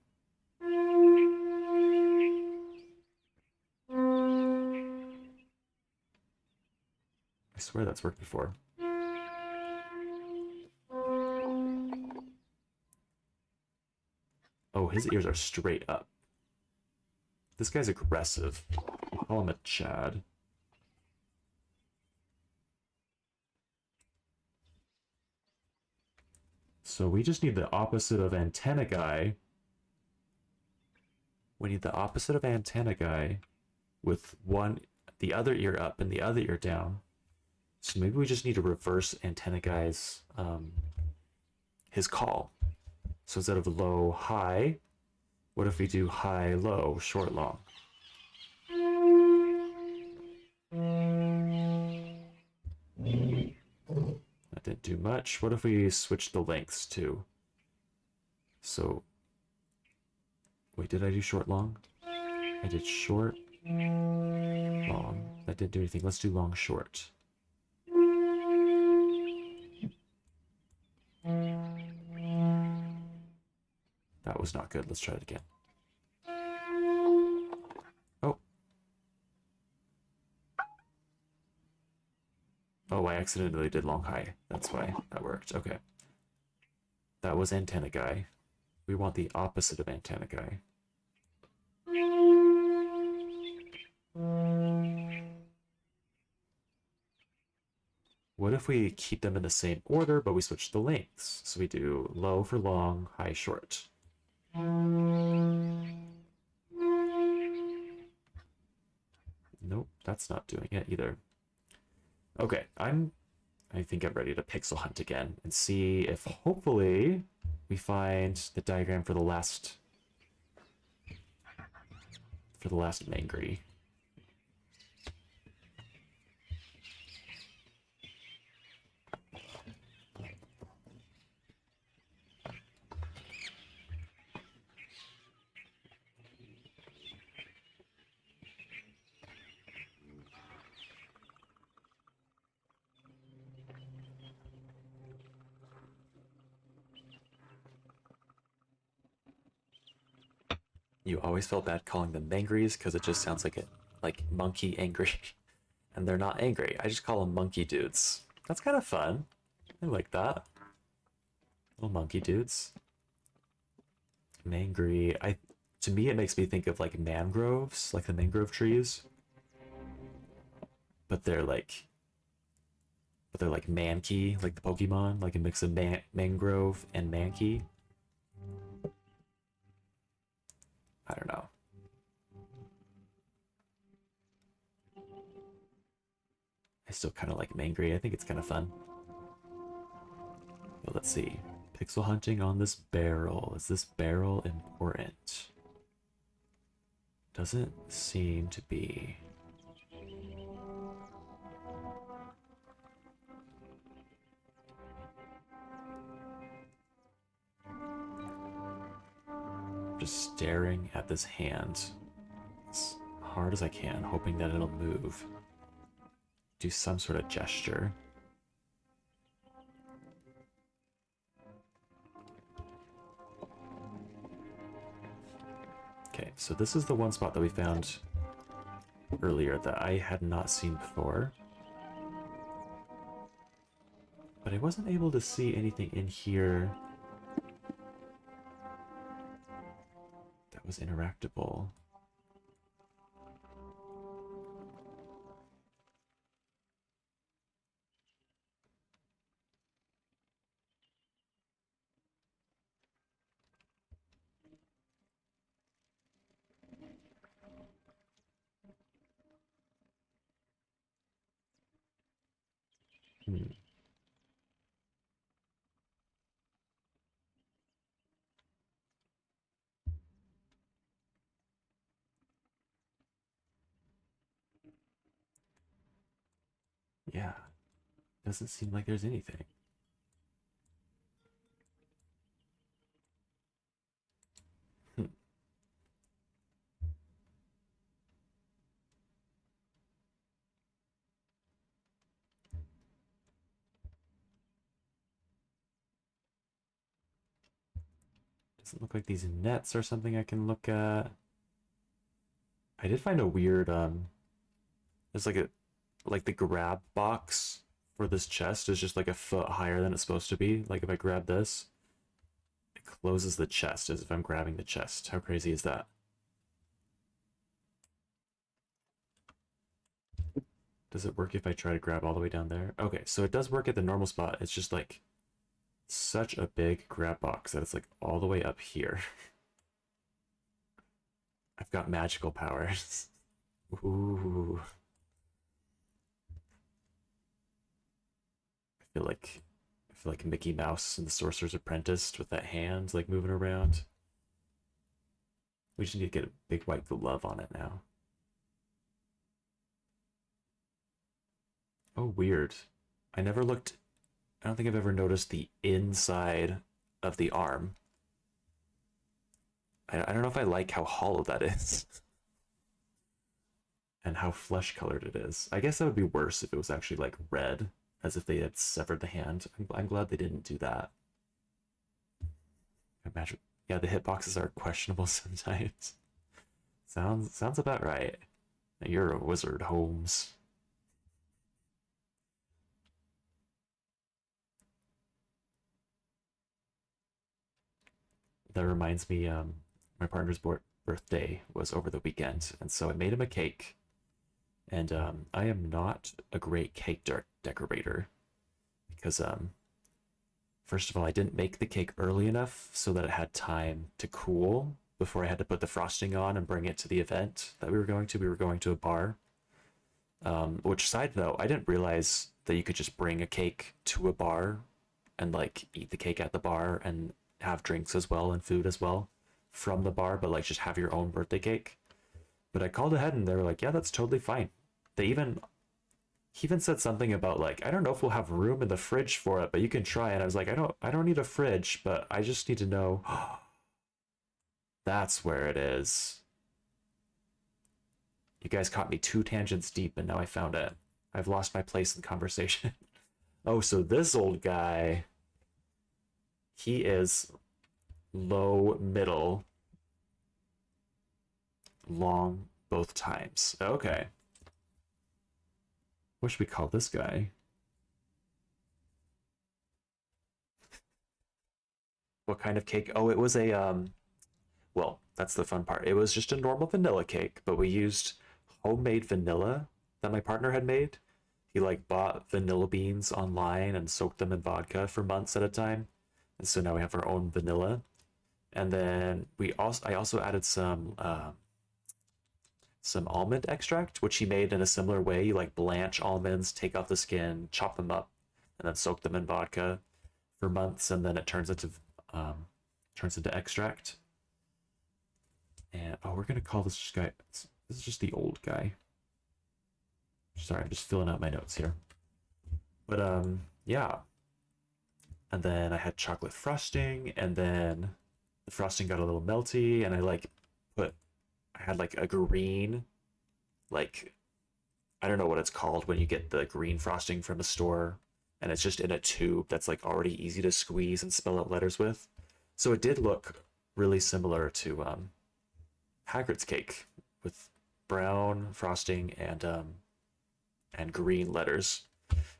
[SPEAKER 1] I swear that's worked before. Oh, his ears are straight up. This guy's aggressive. We'll call him a Chad. So we just need the opposite of Antenna Guy. We need the opposite of Antenna Guy with the other ear up and the other ear down. So maybe we just need to reverse Antenna Guy's his call. So instead of low, high, what if we do high, low, short, long? That didn't do much. What if we switch the lengths too? So, wait, did I do short, long? I did short, long. That didn't do anything. Let's do long, short. That was not good. Let's try it again. Oh. Oh, I accidentally did long, high. That's why that worked. Okay. That was Antenna Guy. We want the opposite of Antenna Guy. What if we keep them in the same order, but we switch the lengths? So we do low for long, high, short. Nope, that's not doing it either. Okay, I think I'm ready to pixel hunt again and see if hopefully we find the diagram for the last Mangree. You always felt bad calling them Mangrees because it just sounds like it, like monkey angry, and they're not angry. I just call them monkey dudes. That's kind of fun. I like that. Little monkey dudes. Mangree. To me, it makes me think of like mangroves, like the mangrove trees. But they're like Mankey, like the Pokemon, like a mix of mangrove and Mankey. I don't know. I still kind of like Mangree. I think it's kind of fun. let's see. Pixel hunting on this barrel. Is this barrel important? Doesn't seem to be. Just staring at this hand as hard as I can, hoping that it'll move. Do some sort of gesture. Okay, so this is the one spot that we found earlier that I had not seen before. But I wasn't able to see anything in here that was interactable. Yeah, doesn't seem like there's anything. Doesn't look like these nets are something I can look at. I did find a weird, there's like the grab box for this chest is just like a foot higher than it's supposed to be. Like if I grab this, it closes the chest as if I'm grabbing the chest. How crazy is that? Does it work if I try to grab all the way down there? Okay, so it does work at the normal spot. It's just like such a big grab box that it's like all the way up here. I've got magical powers. Ooh. I feel like Mickey Mouse and the Sorcerer's Apprentice with that hand like moving around. We just need to get a big white glove on it now. Oh, weird. I never looked. I don't think I've ever noticed the inside of the arm. I don't know if I like how hollow that is. And how flesh colored it is. I guess that would be worse if it was actually like red, as if they had severed the hand. I'm glad they didn't do that. Imagine, yeah, the hitboxes are questionable sometimes. Sounds about right. You're a wizard, Holmes. That reminds me, my partner's birthday was over the weekend, and so I made him a cake. And I am not a great cake decorator because, first of all, I didn't make the cake early enough so that it had time to cool before I had to put the frosting on and bring it to the event that we were going to. We were going to a bar. Which, side note, I didn't realize that you could just bring a cake to a bar and like eat the cake at the bar and have drinks as well and food as well from the bar, but like just have your own birthday cake. But I called ahead and they were like, yeah, that's totally fine. He even said something about like, I don't know if we'll have room in the fridge for it, but you can try. And I was like, I don't need a fridge, but I just need to know. That's where it is. You guys caught me 2 tangents deep and now I found it. I've lost my place in conversation. Oh, so this old guy, he is low, middle, long both times. Okay. What should we call this guy? What kind of cake? Oh, it was a well, that's the fun part. It was just a normal vanilla cake, but we used homemade vanilla that my partner had made. He like bought vanilla beans online and soaked them in vodka for months at a time. And so now we have our own vanilla. And then I also added some almond extract, which he made in a similar way. You like blanch almonds, take off the skin, chop them up, and then soak them in vodka for months, and then it turns into extract. And oh, we're gonna call this guy. This is just the old guy. Sorry, I'm just filling out my notes here. But yeah. And then I had chocolate frosting, and then the frosting got a little melty, and I had like a green, like I don't know what it's called when you get the green frosting from a store, and it's just in a tube that's like already easy to squeeze and spell out letters with. So it did look really similar to Hagrid's cake with brown frosting and green letters,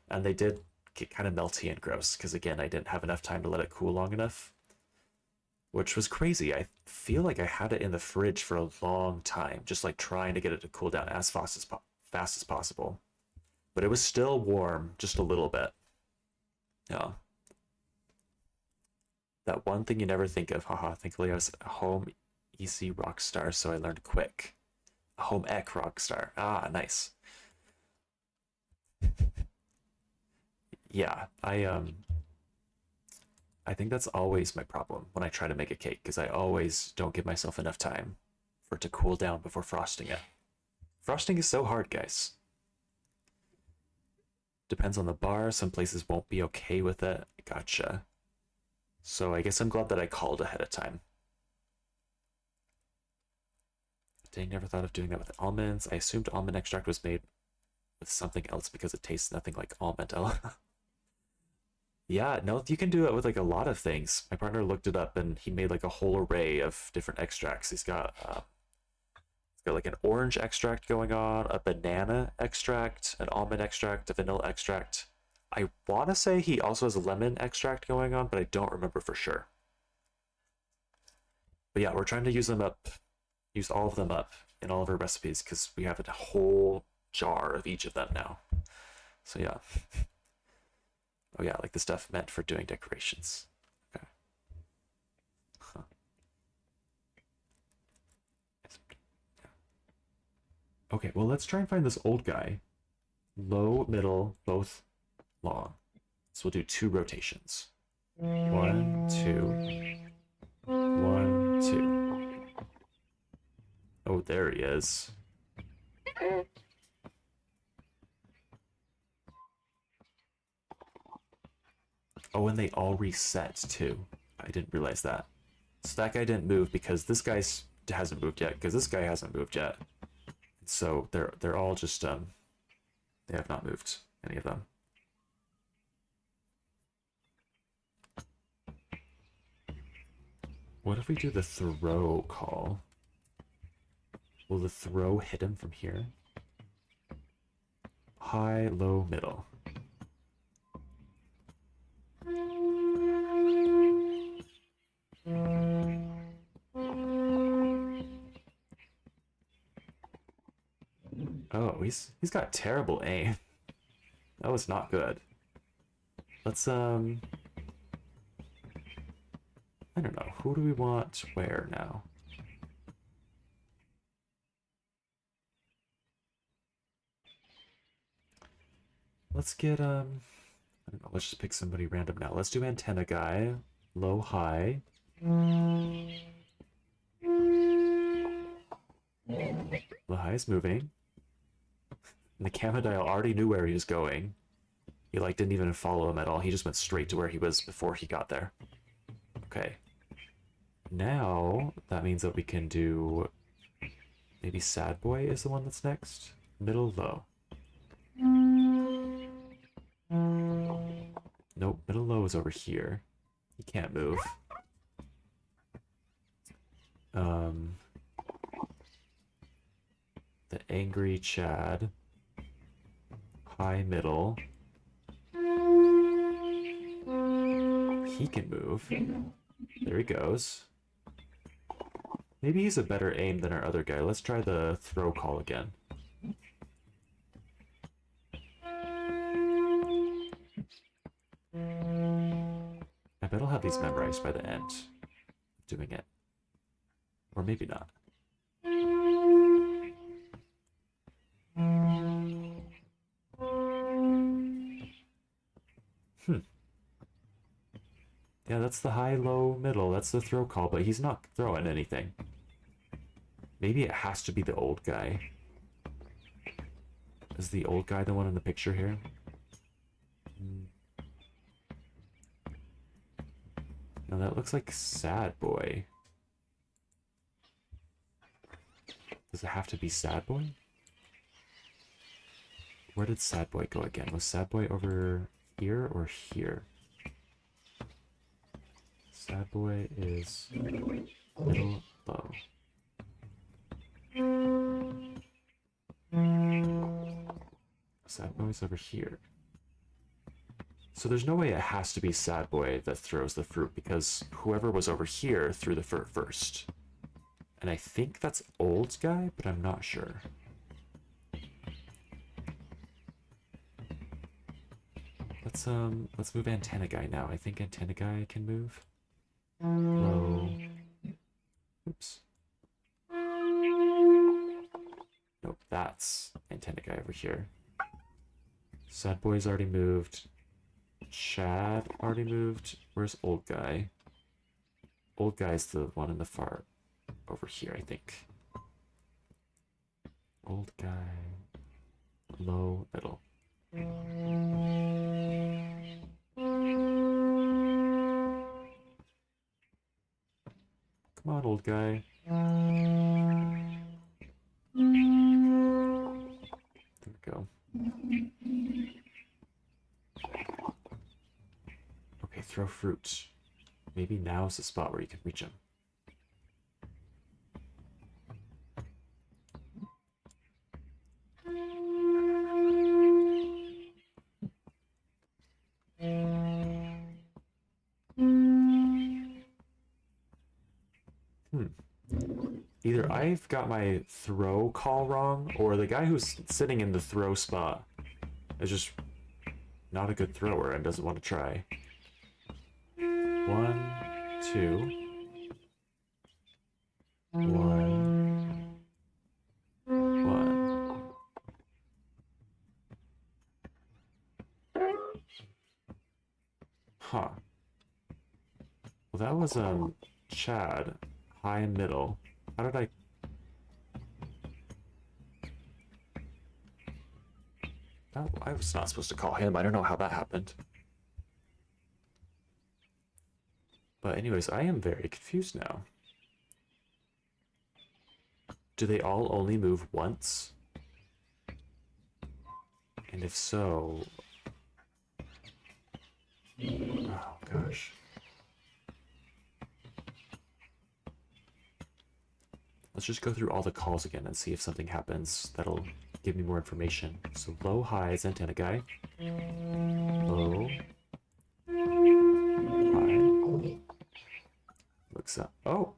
[SPEAKER 1] and they did get kind of melty and gross because again I didn't have enough time to let it cool long enough, which was crazy. I feel like I had it in the fridge for a long time, just like trying to get it to cool down as fast as possible, but it was still warm just a little bit. Yeah, that one thing you never think of. Haha, thankfully I was a home EC rock star, so I learned quick. A home ec rock star. Ah, nice. Yeah, I think that's always my problem when I try to make a cake, because I always don't give myself enough time for it to cool down before frosting it. Frosting is so hard, guys. Depends on the bar. Some places won't be okay with it. Gotcha. So I guess I'm glad that I called ahead of time. Dang, never thought of doing that with almonds. I assumed almond extract was made with something else because it tastes nothing like almond. Yeah, no, you can do it with like a lot of things. My partner looked it up and he made like a whole array of different extracts. He's got like an orange extract going on, a banana extract, an almond extract, a vanilla extract. I want to say he also has a lemon extract going on, but I don't remember for sure. But yeah, we're trying to use all of them up in all of our recipes because we have a whole jar of each of them now. So yeah. Oh yeah, like the stuff meant for doing decorations. Okay. Huh. Okay, well let's try and find this old guy. Low, middle, both long. So we'll do 2 rotations. 1, 2. 1, 2. Oh, there he is. Oh, and they all reset too. I didn't realize that. So that guy didn't move because this guy hasn't moved yet, because this guy hasn't moved yet. So they're all just they have not moved, any of them. What if we do the throw call? Will the throw hit him from here? High, low, middle. Oh, he's got terrible aim. That was not good. Let's I don't know. Who do we want where now? Let's get I don't know, let's just pick somebody random now. Let's do antenna guy. Low, high. The high is moving. And the camera dial already knew where he was going. He like didn't even follow him at all. He just went straight to where he was before he got there. Okay. Now that means that we can do maybe sad boy is the one that's next. Middle, low. Nope, middle low is over here. He can't move. The angry Chad. High, middle. He can move. There he goes. Maybe he's a better aim than our other guy. Let's try the throw call again. I bet I'll have these memorized by the end of doing it. Or maybe not. Yeah, that's the high, low, middle. That's the throw call, but he's not throwing anything. Maybe it has to be the old guy. Is the old guy the one in the picture here? No, that looks like Sad Boy. Does it have to be Sad Boy? Where did Sad Boy go again? Was Sad Boy over here or here? Sad Boy is middle, low. Sad Boy's over here. So there's no way it has to be Sad Boy that throws the fruit, because whoever was over here threw the fruit first. And I think that's old guy, but I'm not sure. Let's move antenna guy now. I think antenna guy can move. Low. Oops. Nope, that's antenna guy over here. Sad Boy's already moved. Chad already moved. Where's old guy? Old guy's the one in the far over here, I think. Old guy. Low, middle. Come on, old guy. There we go. Okay, throw fruit. Maybe now's the spot where you can reach him. Either I've got my throw call wrong, or the guy who's sitting in the throw spot is just not a good thrower and doesn't want to try. 1, 2. 1. 1. Huh. Well, that was Chad, high and middle. How did I was not supposed to call him. I don't know how that happened. But anyways, I am very confused now. Do they all only move once? And if so... Oh, gosh. Let's just go through all the calls again and see if something happens that'll give me more information. So low, high is antenna guy. Low. High. Looks up. Oh!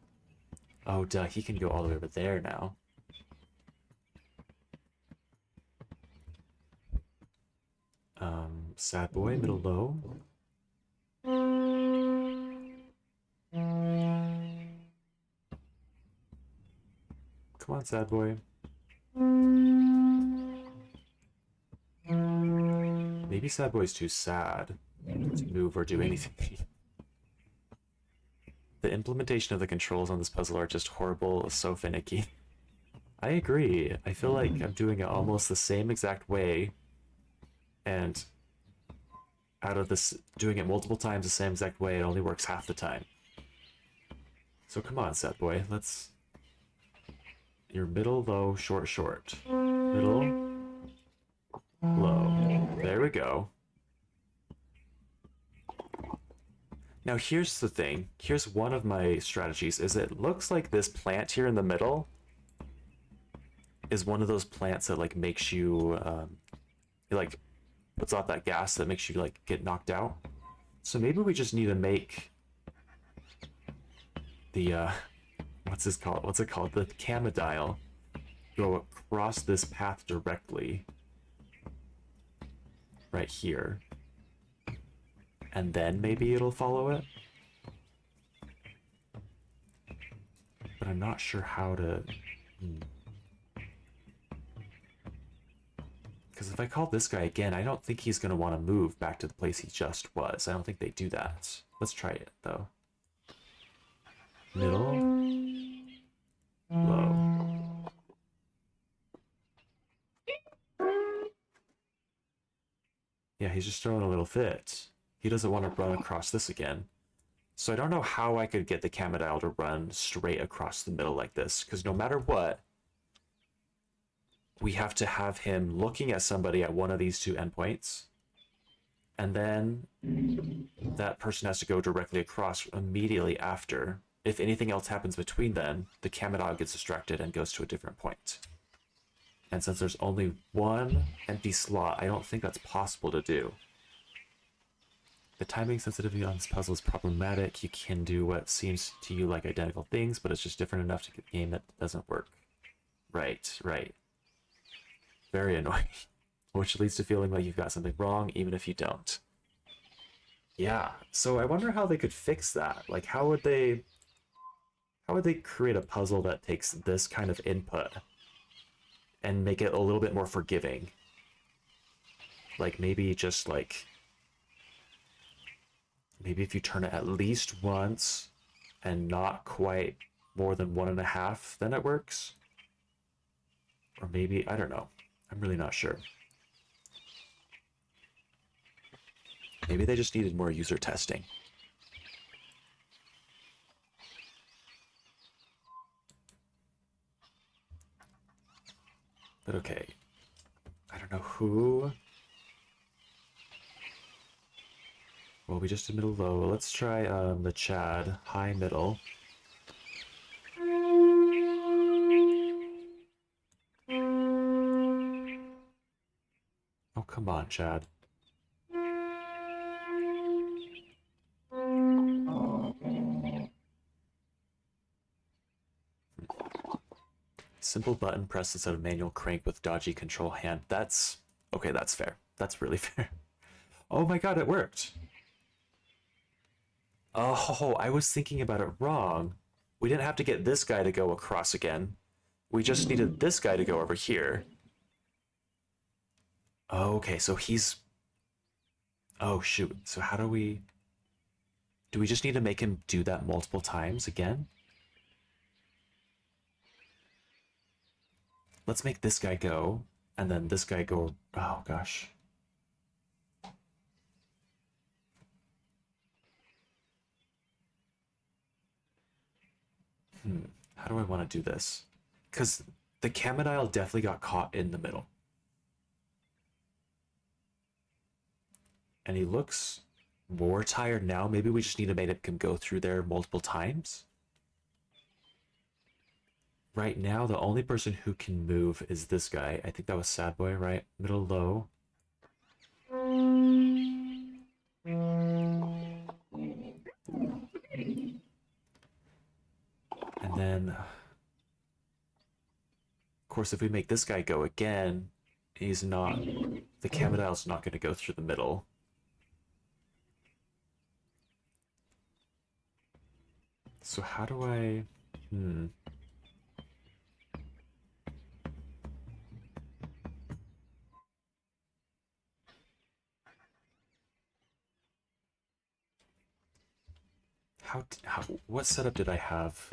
[SPEAKER 1] Oh, duh, he can go all the way over there now. Sad boy, middle, low. Come on, sad boy. Maybe sad boy's too sad to move or do anything. The implementation of the controls on this puzzle are just horrible, so finicky. I agree. I feel like I'm doing it almost the same exact way, and out of this, doing it multiple times the same exact way, it only works half the time. So come on, sad boy, let's... Your middle, low, short, short. Middle, low. There we go. Now here's the thing. Here's one of my strategies, is it looks like this plant here in the middle is one of those plants that like makes you, it like puts off that gas that makes you like get knocked out. So maybe we just need to make the, what's this called? What's it called? The Camodile go across this path directly right here. And then maybe it'll follow it. But I'm not sure how to... Because if I call this guy again, I don't think he's going to want to move back to the place he just was. I don't think they do that. Let's try it, though. Middle. Low. Yeah, he's just throwing a little fit. He doesn't want to run across this again. So I don't know how I could get the Camodile to run straight across the middle like this, because no matter what, we have to have him looking at somebody at one of these two endpoints, and then that person has to go directly across immediately after. If anything else happens between then, the Camodile gets distracted and goes to a different point. And since there's only one empty slot, I don't think that's possible to do. The timing sensitivity on this puzzle is problematic. You can do what seems to you like identical things, but it's just different enough to get a game that doesn't work. Right, right. Very annoying. Which leads to feeling like you've got something wrong, even if you don't. Yeah, so I wonder how they could fix that. Like, how would they create a puzzle that takes this kind of input and make it a little bit more forgiving? Like, maybe just like, maybe if you turn it at least once and not quite more than 1.5, then it works. Or maybe, I don't know. I'm really not sure. Maybe they just needed more user testing. But okay. I don't know who. Well, we just did middle low. Let's try the Chad. High middle. Oh, come on, Chad. Simple button press instead of manual crank with dodgy control hand. That's... okay, that's fair. That's really fair. Oh my god, it worked! Oh, I was thinking about it wrong. We didn't have to get this guy to go across again. We just needed this guy to go over here. Okay, so he's... oh, shoot. So how do we... do we just need to make him do that multiple times again? Let's make this guy go, and then this guy go... oh, gosh. How do I want to do this? Because the Camodile definitely got caught in the middle. And he looks more tired now. Maybe we just need to make him go through there multiple times. Right now, the only person who can move is this guy. I think that was Sad Boy, right? Middle low. And then, of course, if we make this guy go again, he's not... the Camodile's not going to go through the middle. So how do I... what setup did I have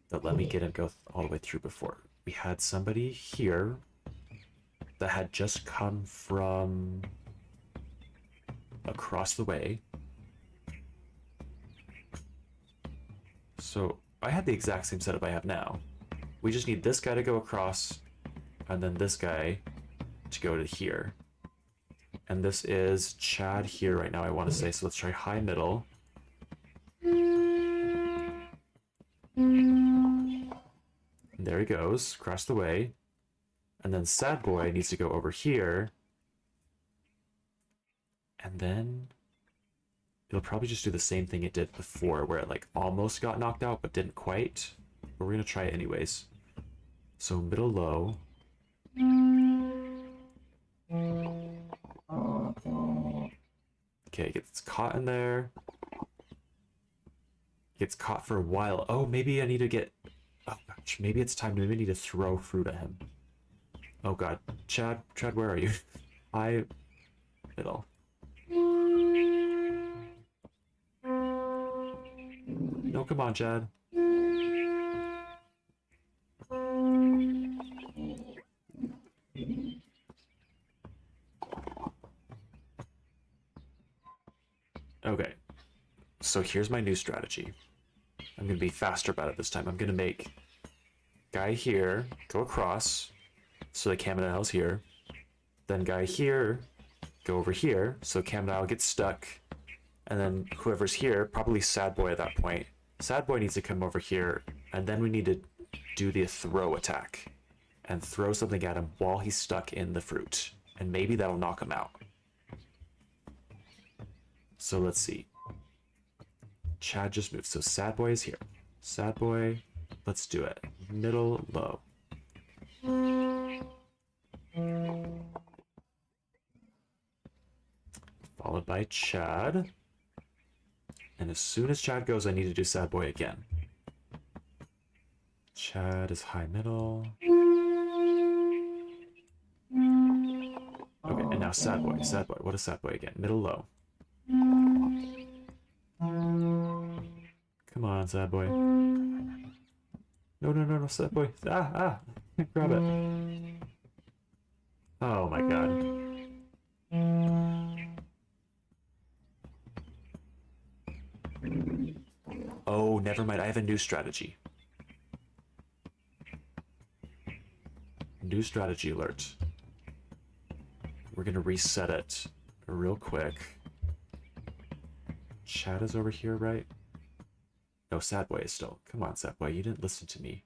[SPEAKER 1] that let me get him go all the way through before? We had somebody here that had just come from across the way. So I had the exact same setup I have now. We just need this guy to go across, and then this guy to go to here. And this is Chad here right now, I want to say. So let's try high middle. And there he goes, across the way. And then Sad Boy needs to go over here. And then it'll probably just do the same thing it did before, where it like almost got knocked out but didn't quite. But we're gonna try it anyways. So middle low. Okay, gets caught in there. Gets caught for a while. Oh, maybe I need to get... oh gosh, maybe it's time to... maybe I need to throw fruit at him. Oh god. Chad, where are you? High, middle. No, come on, Chad. Okay, so here's my new strategy. I'm gonna be faster about it this time. I'm gonna make guy here go across, so the Camadile's here. Then guy here go over here, so Camadile gets stuck. And then whoever's here, probably Sad Boy at that point. Sad Boy needs to come over here, and then we need to do the throw attack and throw something at him while he's stuck in the fruit. And maybe that'll knock him out. So let's see. Chad just moved. So Sad Boy is here. Sad Boy, let's do it. Middle, low. Followed by Chad. And as soon as Chad goes, I need to do Sad Boy again. Chad is high, middle. Okay, and now Sad Boy. Sad Boy. What is Sad Boy again? Middle, low. Come on, Sad Boy. No, no, no, no, Sad Boy. Ah, grab it. Oh my god. Oh, never mind. I have a new strategy. New strategy alert. We're gonna reset it real quick. Chad is over here, right? No, Sad Boy is still. Come on, Sad Boy. You didn't listen to me.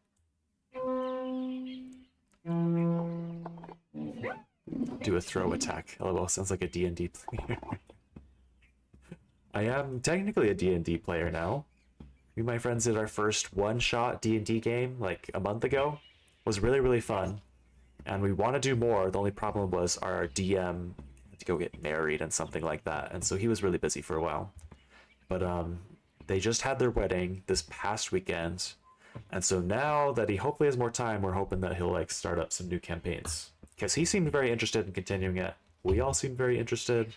[SPEAKER 1] Do a throw attack. LOL, sounds like a D&D player. I am technically a D&D player now. Me and my friends did our first one-shot D&D game like a month ago. It was really, really fun. And we want to do more. The only problem was our DM had to go get married and something like that. And so he was really busy for a while. But they just had their wedding this past weekend. And so now that he hopefully has more time, we're hoping that he'll like start up some new campaigns. Because he seemed very interested in continuing it. We all seem very interested.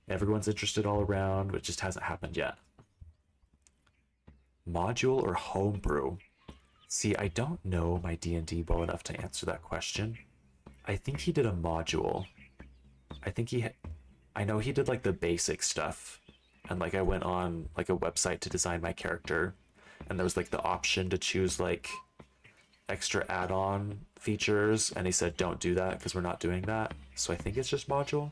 [SPEAKER 1] Everyone's interested all around, but it just hasn't happened yet. Module or homebrew? See, I don't know my D&D well enough to answer that question. I think he did a module. I know he did like the basic stuff. And like I went on like a website to design my character. And there was like the option to choose like extra add-on features. And he said, don't do that because we're not doing that. So I think it's just module.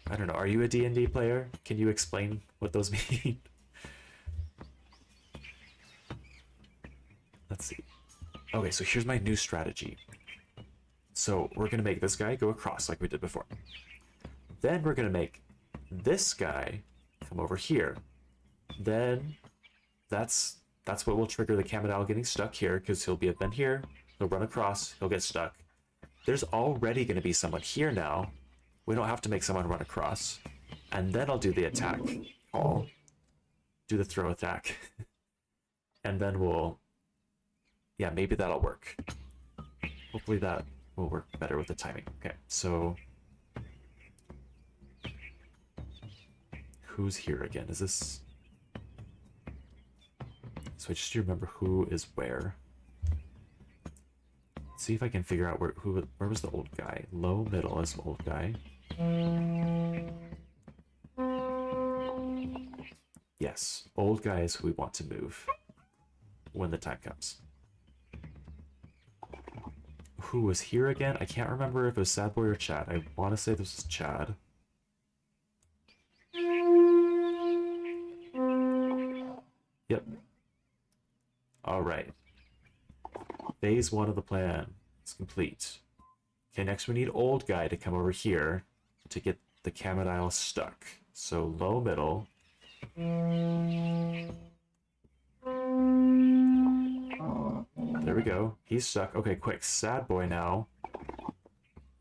[SPEAKER 1] I don't know. Are you a D&D player? Can you explain what those mean? Let's see. Okay, so here's my new strategy. So we're going to make this guy go across like we did before. Then we're going to make this guy come over here. Then that's what will trigger the Camadile getting stuck here because he'll be then here. He'll run across. He'll get stuck. There's already going to be someone here now. We don't have to make someone run across. And then I'll do the attack. I'll do the throw attack. And then we'll... Yeah, maybe that'll work. Hopefully that will work better with the timing. Okay, so... Who's here again? Is this... So I just remember who is where. Let's see if I can figure out where was the old guy. Low, middle is the old guy. Yes, old guy is who we want to move when the time comes. Who was here again? I can't remember if it was Sad Boy or Chad. I want to say this was Chad. Yep. Alright. Phase 1 of the plan is complete. Okay, next we need old guy to come over here to get the Camadile stuck. So low, middle. There we go. He's stuck. Okay, quick. Sad Boy now.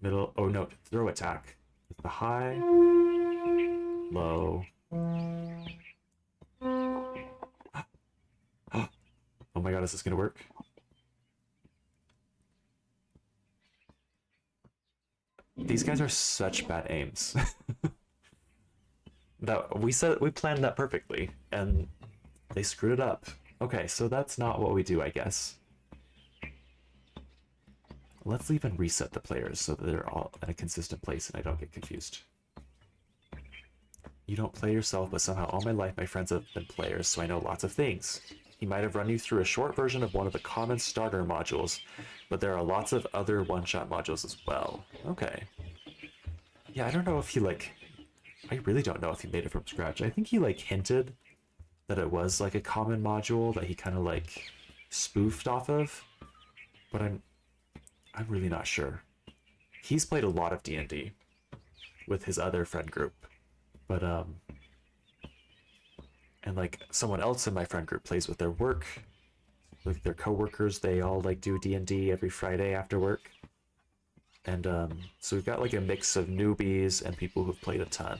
[SPEAKER 1] Middle. Oh no, throw attack. With the high. Low. Oh my god, is this gonna work? These guys are such bad aims. That we planned that perfectly, and they screwed it up. Okay, so that's not what we do, I guess. Let's leave and reset the players so that they're all in a consistent place and I don't get confused. You don't play yourself, but somehow all my life my friends have been players, so I know lots of things. He might have run you through a short version of one of the common starter modules, but there are lots of other one-shot modules as well. Okay. Yeah, I don't know if he, like... I really don't know if he made it from scratch. I think he, like, hinted that it was, like, a common module that he kind of, like, spoofed off of, but I'm really not sure. He's played a lot of D&D with his other friend group, but, and, like, someone else in my friend group plays with their work, like, their coworkers, they all, like, do D&D every Friday after work. And, so we've got, like, a mix of newbies and people who've played a ton.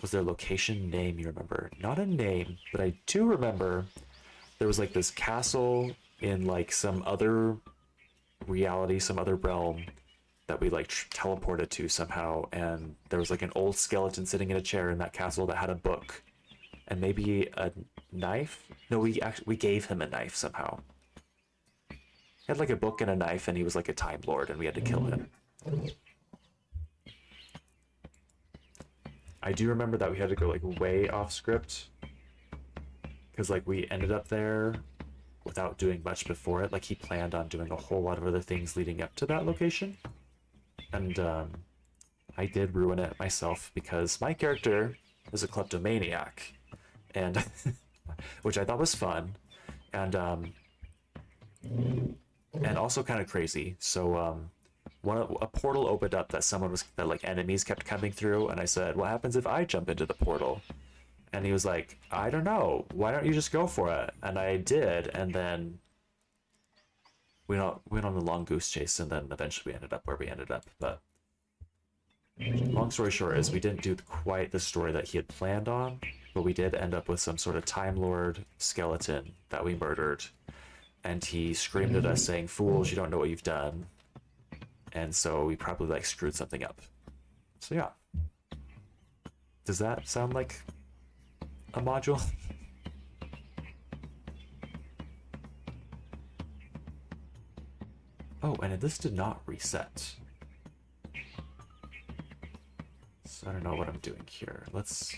[SPEAKER 1] Was there location name you remember? Not a name, but I do remember there was, like, this castle in, like, some other reality, some other realm that we, like, teleported to somehow, and there was, like, an old skeleton sitting in a chair in that castle that had a book and maybe a knife. No, we gave him a knife somehow. He had, like, a book and a knife, and he was, like, a time lord, and we had to kill him. I do remember that we had to go, like, way off script because, like, we ended up there without doing much before it. Like, he planned on doing a whole lot of other things leading up to that location, and I did ruin it myself because my character is a kleptomaniac, and which I thought was fun, and also kind of crazy. So a portal opened up that like enemies kept coming through, and I said, "What happens if I jump into the portal?" And he was like, "I don't know. Why don't you just go for it?" And I did, and then we went on a long goose chase, and then eventually we ended up where we ended up. But long story short is we didn't do quite the story that he had planned on, but we did end up with some sort of Time Lord skeleton that we murdered, and he screamed at us saying, "Fools, you don't know what you've done." And so we probably, like, screwed something up. So yeah. Does that sound like a module? Oh, and this did not reset. So I don't know what I'm doing here. Let's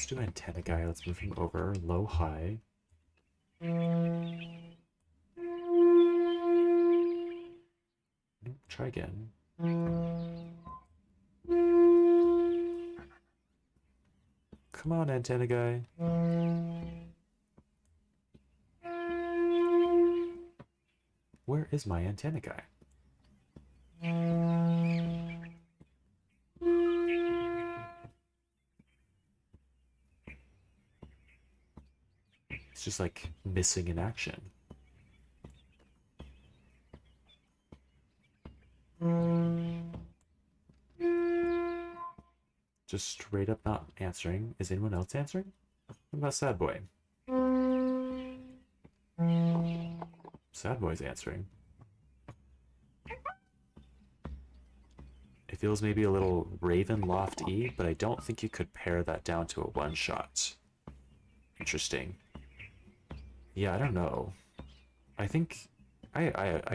[SPEAKER 1] do antenna guy. Let's move him over. Low, high. Try again. Come on, antenna guy. Where is my antenna guy? It's just, like, missing in action. Just straight up not answering. Is anyone else answering? What about Sad Boy? Sad Boy's answering. It feels maybe a little Ravenloft-y, but I don't think you could pare that down to a one-shot. Interesting. Yeah, I don't know. I think... I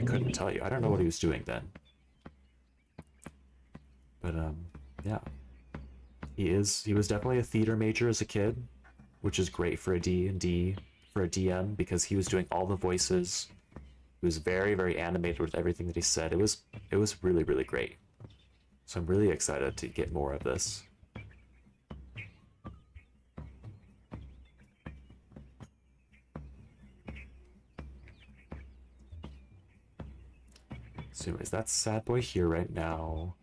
[SPEAKER 1] couldn't tell you. I don't know what he was doing then. But, yeah. He was definitely a theater major as a kid, which is great for a D&D, for a DM, because he was doing all the voices. He was very, very animated with everything that he said. It was really, really great. So I'm really excited to get more of this. So anyways, that's Sad Boy here right now.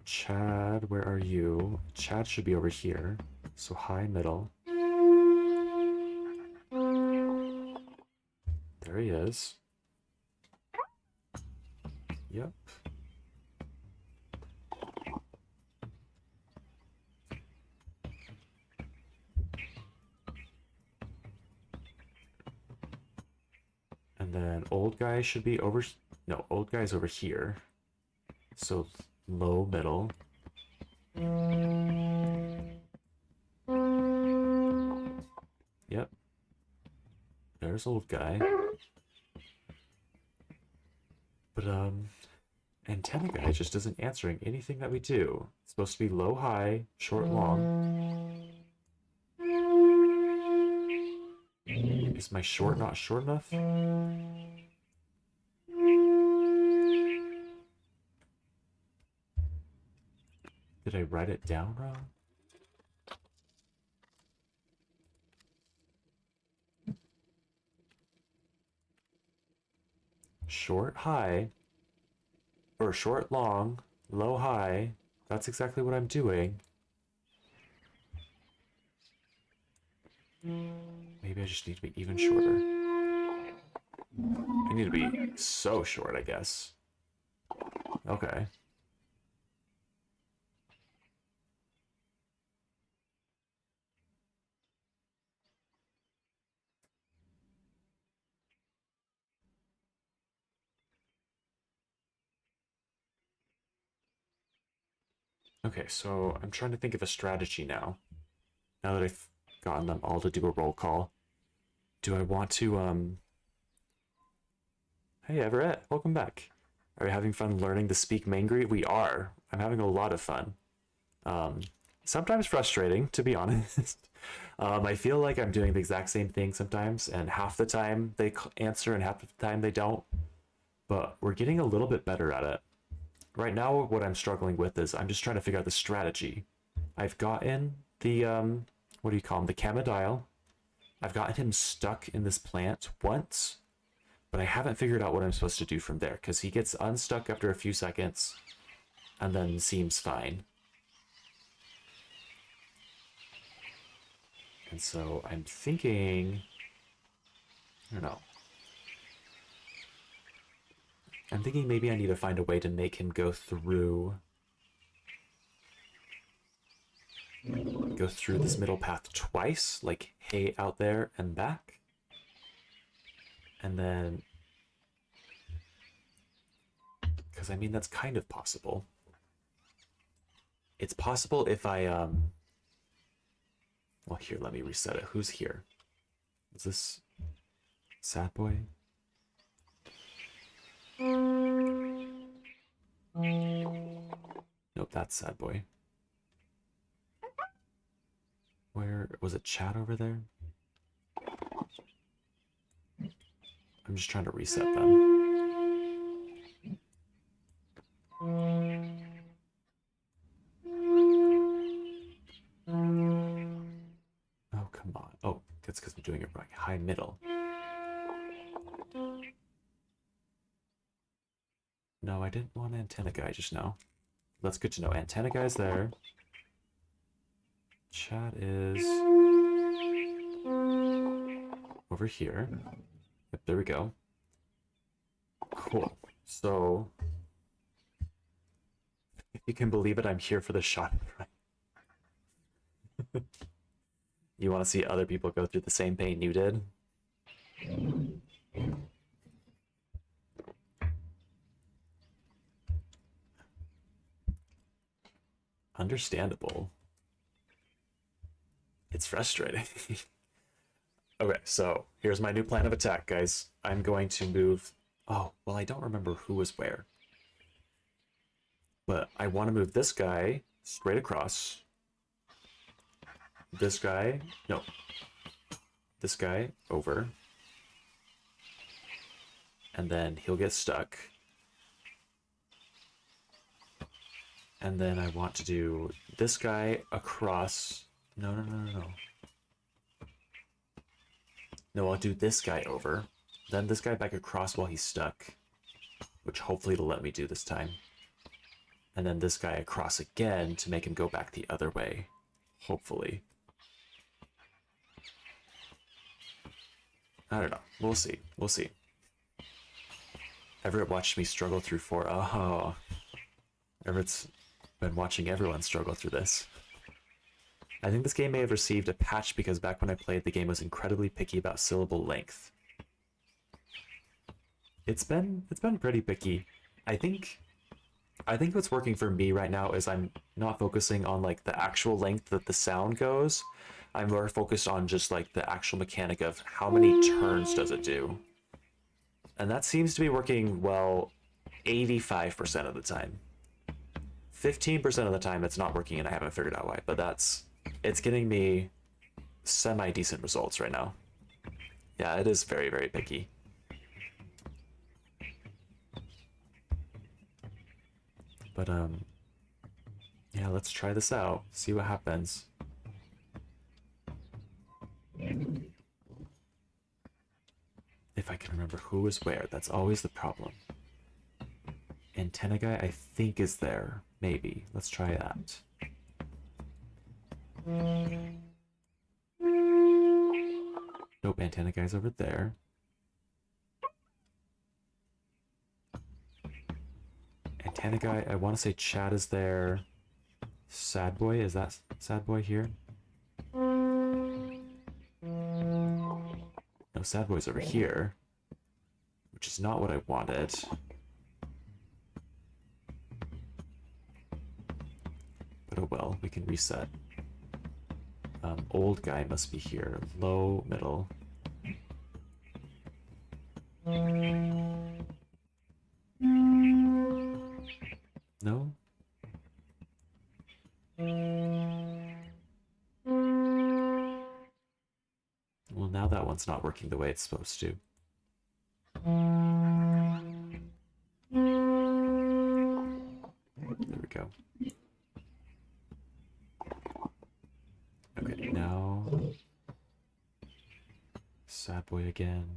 [SPEAKER 1] Chad, where are you? Chad should be over here. So high, middle. There he is. Yep. And then old guy should be over... No, old guy's over here. So low, middle. Yep. There's old guy. But antenna guy just isn't answering anything that we do. It's supposed to be low, high, short, long. Is my short not short enough? Did I write it down wrong? Short, high, or short, long, low, high. That's exactly what I'm doing. Maybe I just need to be even shorter. I need to be so short, I guess. Okay. Okay, so I'm trying to think of a strategy now. Now that I've gotten them all to do a roll call. Do I want to, Hey Everett, welcome back. Are you having fun learning to speak Mangree? We are. I'm having a lot of fun. Um, Sometimes frustrating, to be honest. I feel like I'm doing the exact same thing sometimes, and half the time they answer and half the time they don't. But we're getting a little bit better at it. Right now, what I'm struggling with is I'm just trying to figure out the strategy. I've gotten the, what do you call him? The Camadial. I've gotten him stuck in this plant once, but I haven't figured out what I'm supposed to do from there because he gets unstuck after a few seconds and then seems fine. And so I'm thinking, I don't know. I'm thinking maybe I need to find a way to make him go through this middle path twice, like hey out there and back. And then, because I mean that's kind of possible. It's possible if I well, here, let me reset it. Who's here? Is this Sad Boy? Nope, that's Sad Boy. Where was it? Chat over there? I'm just trying to reset them. Oh, come on. Oh, that's because I'm doing it right. High middle. No, I didn't want antenna guy just now. That's good to know. Antenna guy's there. Chat is over here. Yep, there we go. Cool. So, if you can believe it, I'm here for the shot. You want to see other people go through the same pain you did? Understandable. It's frustrating. Okay, so here's my new plan of attack, guys. I'm going to move... Oh, well, I don't remember who was where. But I want to move this guy straight across. This guy... No. This guy over. And then he'll get stuck. And then I want to do this guy across... No. No, I'll do this guy over. Then this guy back across while he's stuck. Which hopefully it'll let me do this time. And then this guy across again to make him go back the other way. Hopefully. I don't know. We'll see. We'll see. Everett watched me struggle through 4. Oh. Everett's been watching everyone struggle through this. I think this game may have received a patch because back when I played, the game was incredibly picky about syllable length. It's been pretty picky. I think I think what's working for me right now is I'm not focusing on like the actual length that the sound goes. I'm more focused on just like the actual mechanic of how many turns does it do. And that seems to be working well 85% of the time. 15% of the time it's not working and I haven't figured out why, but it's getting me semi-decent results right now. Yeah, it is very, very picky. But yeah, let's try this out, see what happens. If I can remember who is where, that's always the problem. Antenna guy, I think, is there. Maybe. Let's try that. Nope, antenna guy's over there. Antenna guy, I want to say Chad is there. Sad boy, is that sad boy here? No, sad boy's over here, which is not what I wanted. But oh well, we can reset. Old guy must be here. Low, middle. No? Well, now that one's not working the way it's supposed to. There we go. Okay, now... Sad boy again.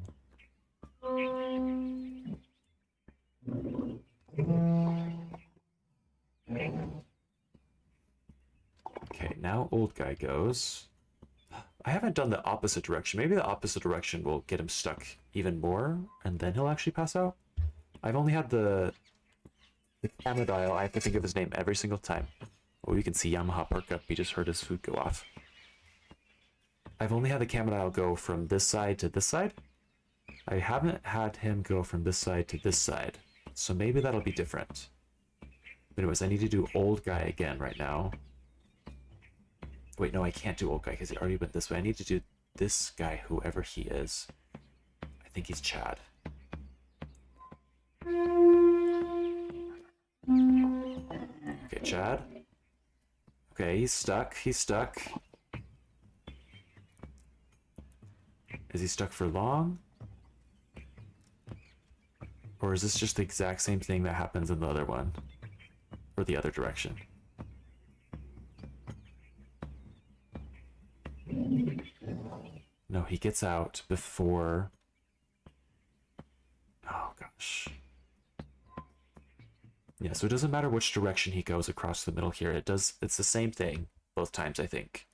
[SPEAKER 1] Okay, now old guy goes. I haven't done the opposite direction. Maybe the opposite direction will get him stuck even more, and then he'll actually pass out. I've only had the camera dial. I have to think of his name every single time. Oh, you can see Yamaha perk up. He just heard his food go off. I've only had the camera dial go from this side to this side. I haven't had him go from this side to this side. So maybe that'll be different. But anyways, I need to do old guy again right now. Wait, no, I can't do old guy because he already went this way. I need to do this guy, whoever he is. I think he's Chad. Okay, Chad. Okay, he's stuck. He's stuck. Is he stuck for long? Or is this just the exact same thing that happens in the other one? Or the other direction? No, he gets out before... Oh, gosh. Yeah, so it doesn't matter which direction he goes across the middle here. It's the same thing both times, I think.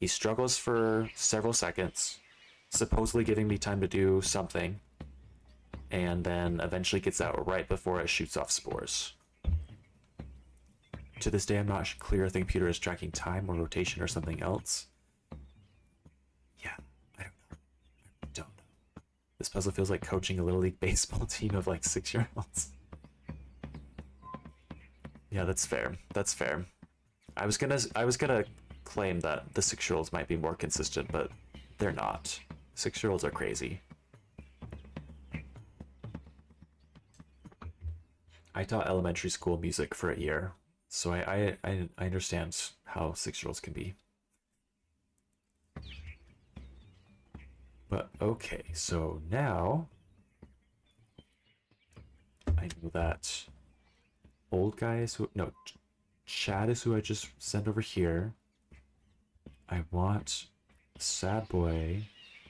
[SPEAKER 1] He struggles for several seconds, supposedly giving me time to do something, and then eventually gets out right before it shoots off spores. To this day, I'm not clear if the computer is tracking time or rotation or something else. Yeah, I don't know. This puzzle feels like coaching a Little League baseball team of like 6-year-olds. Yeah, that's fair. That's fair. I was gonna claim that the 6-year-olds might be more consistent, but they're not. 6-year-olds are crazy. I taught elementary school music for a year, so I understand how 6-year-olds can be. But okay, so now I know that old guy is who, no, Chad is who I just sent over here. I want sad boy,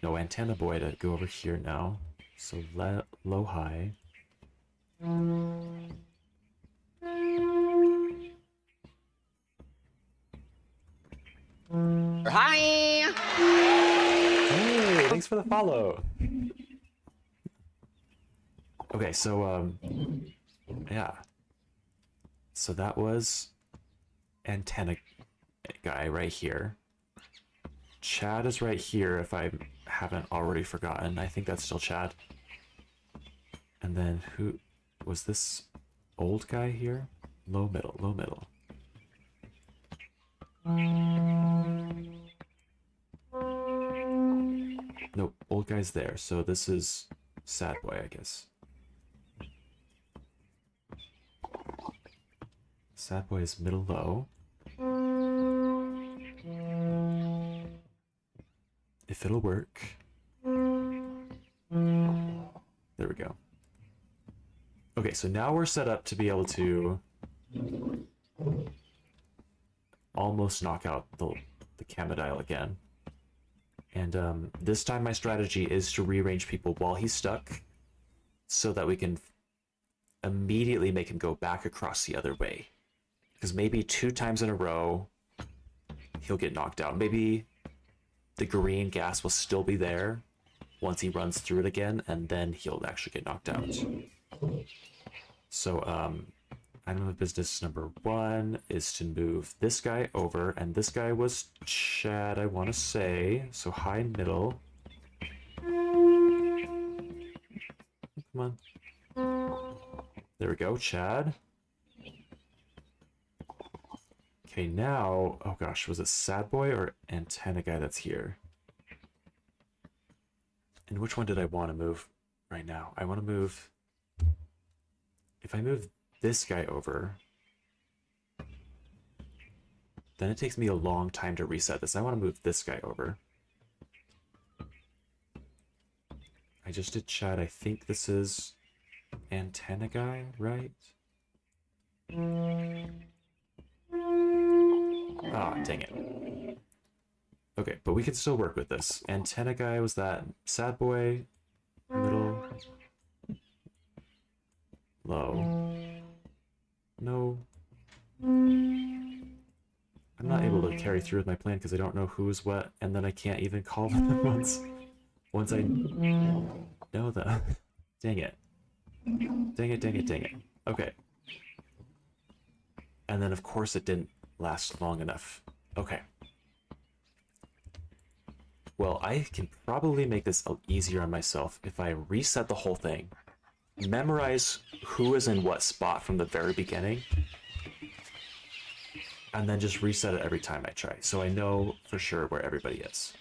[SPEAKER 1] no, antenna boy to go over here now. So low high.
[SPEAKER 2] Hi!
[SPEAKER 1] Hey, thanks for the follow. Okay, so yeah. So that was antenna guy right here. Chad is right here if I haven't already forgotten. I think that's still Chad. And then who was this old guy here? Low, middle, low, middle. Nope, old guy's there, so this is sad boy, I guess. Sad boy is middle, low. If it'll work. There we go. Okay, so now we're set up to be able to almost knock out the Camodile again. And this time my strategy is to rearrange people while he's stuck so that we can immediately make him go back across the other way. Because maybe 2 times in a row, he'll get knocked out. Maybe the green gas will still be there once he runs through it again, and then he'll actually get knocked out. So, item of business number 1 is to move this guy over, and this guy was Chad, I want to say. So high, middle. Come on. There we go, Chad. Okay, now, oh gosh, was it Sad Boy or Antenna Guy that's here? And which one did I want to move right now? I want to move, if I move this guy over, then it takes me a long time to reset this. I want to move this guy over. I just did Chad. I think this is Antenna Guy, right? Ah, dang it. Okay, but we can still work with this. Antenna Guy was that Sad Boy, middle, low. No. I'm not able to carry through with my plan because I don't know who's what, and then I can't even call them once I know them. Dang it. Dang it, dang it, dang it. Okay. And then of course it didn't last long enough. Okay. Well, I can probably make this easier on myself if I reset the whole thing, memorize who is in what spot from the very beginning, and then just reset it every time I try, so I know for sure where everybody is.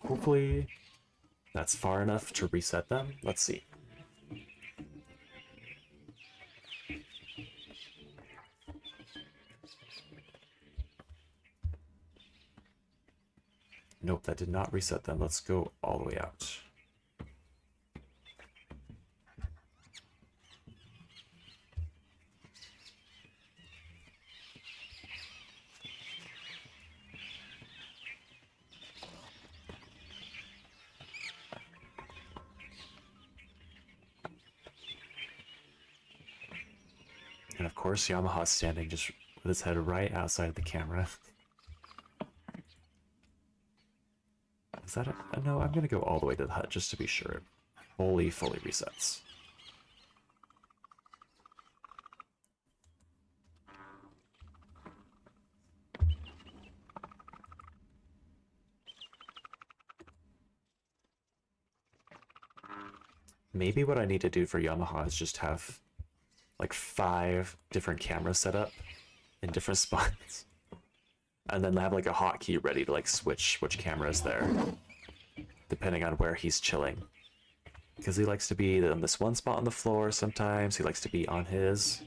[SPEAKER 1] Hopefully that's far enough to reset them. Let's see. Nope, that did not reset them. Let's go all the way out. And of course, Yamaha's standing just with his head right outside of the camera. Is that a no? I'm gonna go all the way to the hut just to be sure it fully resets. Maybe what I need to do for Yamaha is just have like 5 different cameras set up in different spots. And then have like a hotkey ready to like switch which camera is there, depending on where he's chilling. Because he likes to be on this one spot on the floor sometimes, he likes to be on his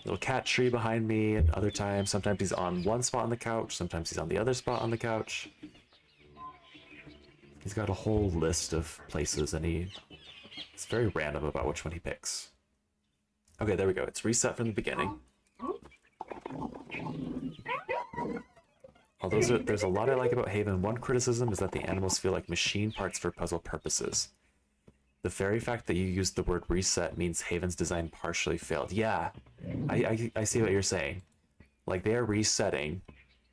[SPEAKER 1] little cat tree behind me, and other times, sometimes he's on one spot on the couch, sometimes he's on the other spot on the couch. He's got a whole list of places, and it's very random about which one he picks. Okay, there we go. It's reset from the beginning. Although there's a lot I like about Haven, one criticism is that the animals feel like machine parts for puzzle purposes. The very fact that you used the word reset means Haven's design partially failed. Yeah, I see what you're saying. Like, they are resetting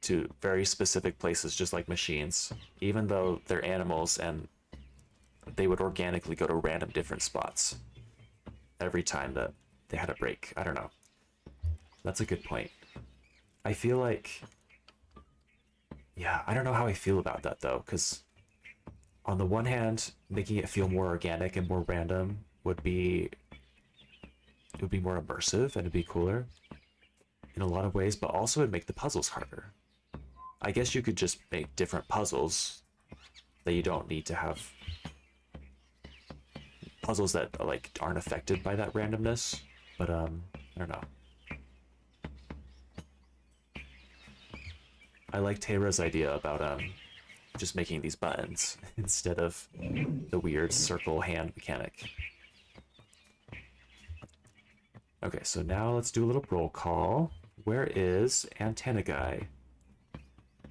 [SPEAKER 1] to very specific places, just like machines, even though they're animals and they would organically go to random different spots every time that they had a break. I don't know. That's a good point. I feel like... yeah, I don't know how I feel about that, though, because on the one hand, making it feel more organic and more random would be would be more immersive and it'd be cooler in a lot of ways, but also it'd make the puzzles harder. I guess you could just make different puzzles that you don't need to have puzzles that like aren't affected by that randomness, but I don't know. I like Tayra's idea about just making these buttons instead of the weird circle hand mechanic. Okay, so now let's do a little roll call. Where is Antenna Guy?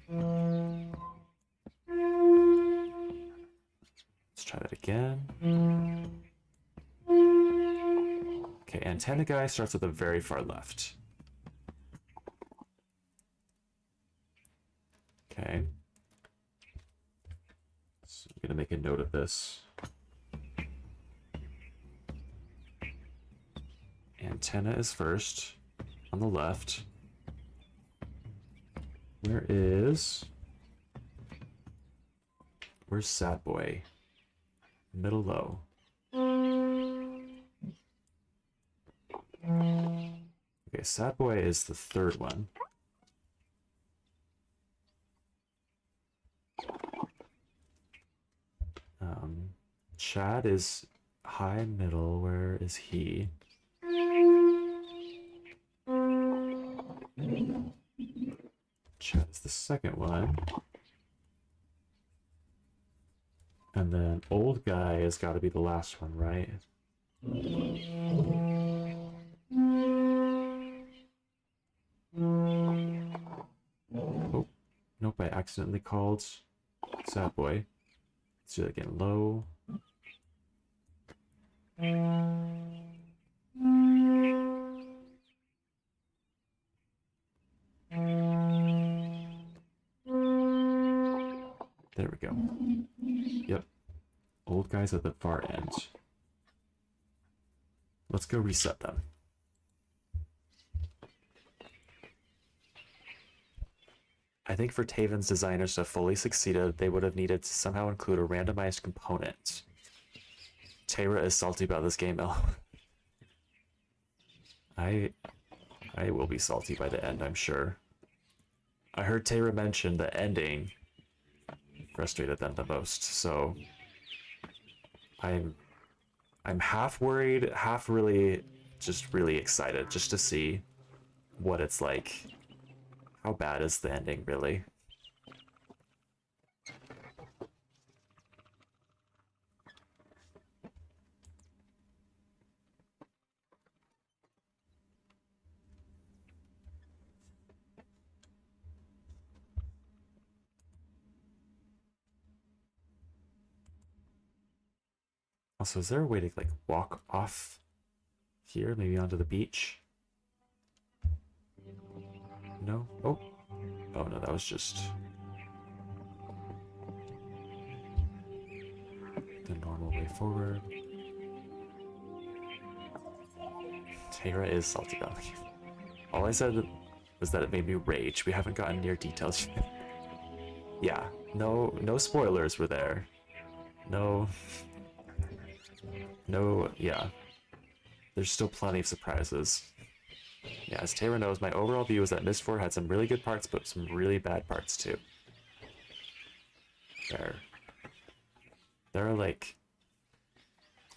[SPEAKER 1] Let's try that again. Okay, Antenna Guy starts at the very far left. Okay. So I'm gonna make a note of this. Antenna is first on the left. Where's Sad Boy? Middle low. Okay, Sad Boy is the third one. Chad is high middle. Where is he? Chad is the second one. And then old guy has got to be the last one, right? Oh, nope, I accidentally called Sad Boy. Let's do that again. Low. There we go. Yep. Old guys at the far end. Let's go reset them. I think for Taven's designers to have fully succeeded, they would have needed to somehow include a randomized component. Tayra is salty about this game, El. I will be salty by the end, I'm sure. I heard Tayra mention the ending frustrated them the most, so I'm half worried, half really excited just to see what it's like. How bad is the ending, really? Also, is there a way to like walk off here, maybe onto the beach? No? Oh. Oh no, that was just the normal way forward. Tayra is salty about the game. All I said was that it made me rage. We haven't gotten near details yet. Yeah, no spoilers were there. No, yeah. There's still plenty of surprises. Yeah, as Tayra knows, my overall view is that Myst 4 had some really good parts, but some really bad parts too. There are like...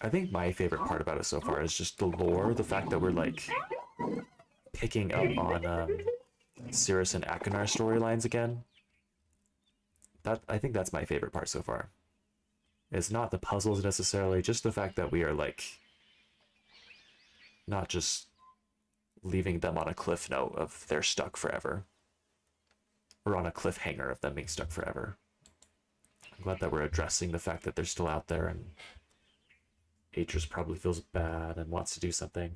[SPEAKER 1] I think my favorite part about it so far is just the lore, the fact that we're like picking up on Cirrus and Akinar storylines again. I think that's my favorite part so far. It's not the puzzles necessarily, just the fact that we are like not just leaving them on a cliff note of they're stuck forever. Or on a cliffhanger of them being stuck forever. I'm glad that we're addressing the fact that they're still out there and Atris probably feels bad and wants to do something.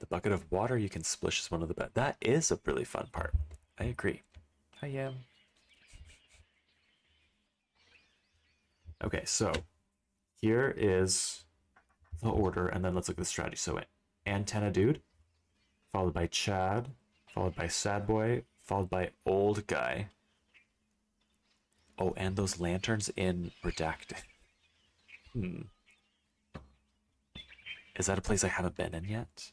[SPEAKER 1] The bucket of water you can splish is one of the best. That is a really fun part. I agree. I am. Okay, so here is the order, and then let's look at the strategy. So Antenna Dude, followed by Chad, followed by Sad Boy, followed by Old Guy. Oh, and those lanterns in Redacted. Is that a place I haven't been in yet?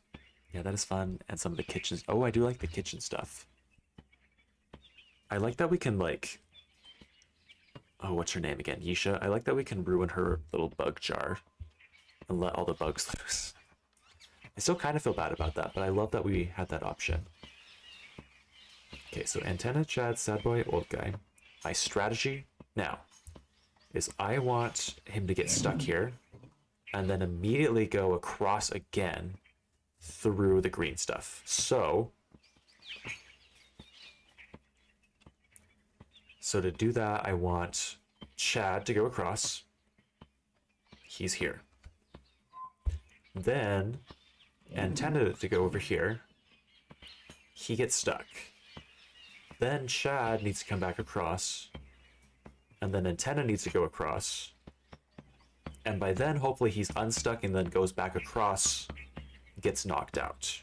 [SPEAKER 1] Yeah, that is fun. And some of the kitchens. Oh, I do like the kitchen stuff. I like that we can, like... Oh, what's her name again? Yisha? I like that we can ruin her little bug jar and let all the bugs loose. I still kind of feel bad about that, but I love that we had that option. Okay, so antenna, Chad, sad boy, old guy. My strategy now is I want him to get stuck here and then immediately go across again through the green stuff. So to do that, I want Chad to go across. He's here. Then antenna to go over here. He gets stuck. Then Chad needs to come back across. And then antenna needs to go across. And by then, hopefully he's unstuck and then goes back across, gets knocked out.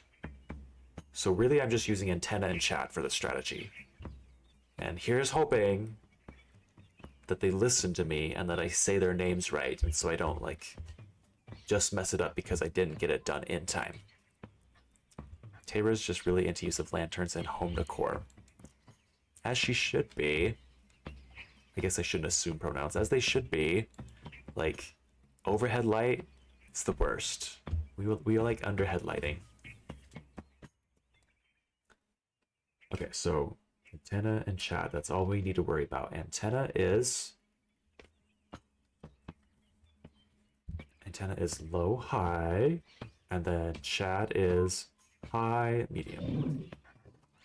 [SPEAKER 1] So really, I'm just using antenna and Chad for the strategy. And here's hoping that they listen to me and that I say their names right, and so I don't, like, just mess it up because I didn't get it done in time. Tayra's just really into use of lanterns and home decor. As she should be. I guess I shouldn't assume pronouns. As they should be. Like, overhead light, it's the worst. We like underhead lighting. Okay, so antenna and Chad, that's all we need to worry about. Antenna is low, high, and then Chad is high, medium.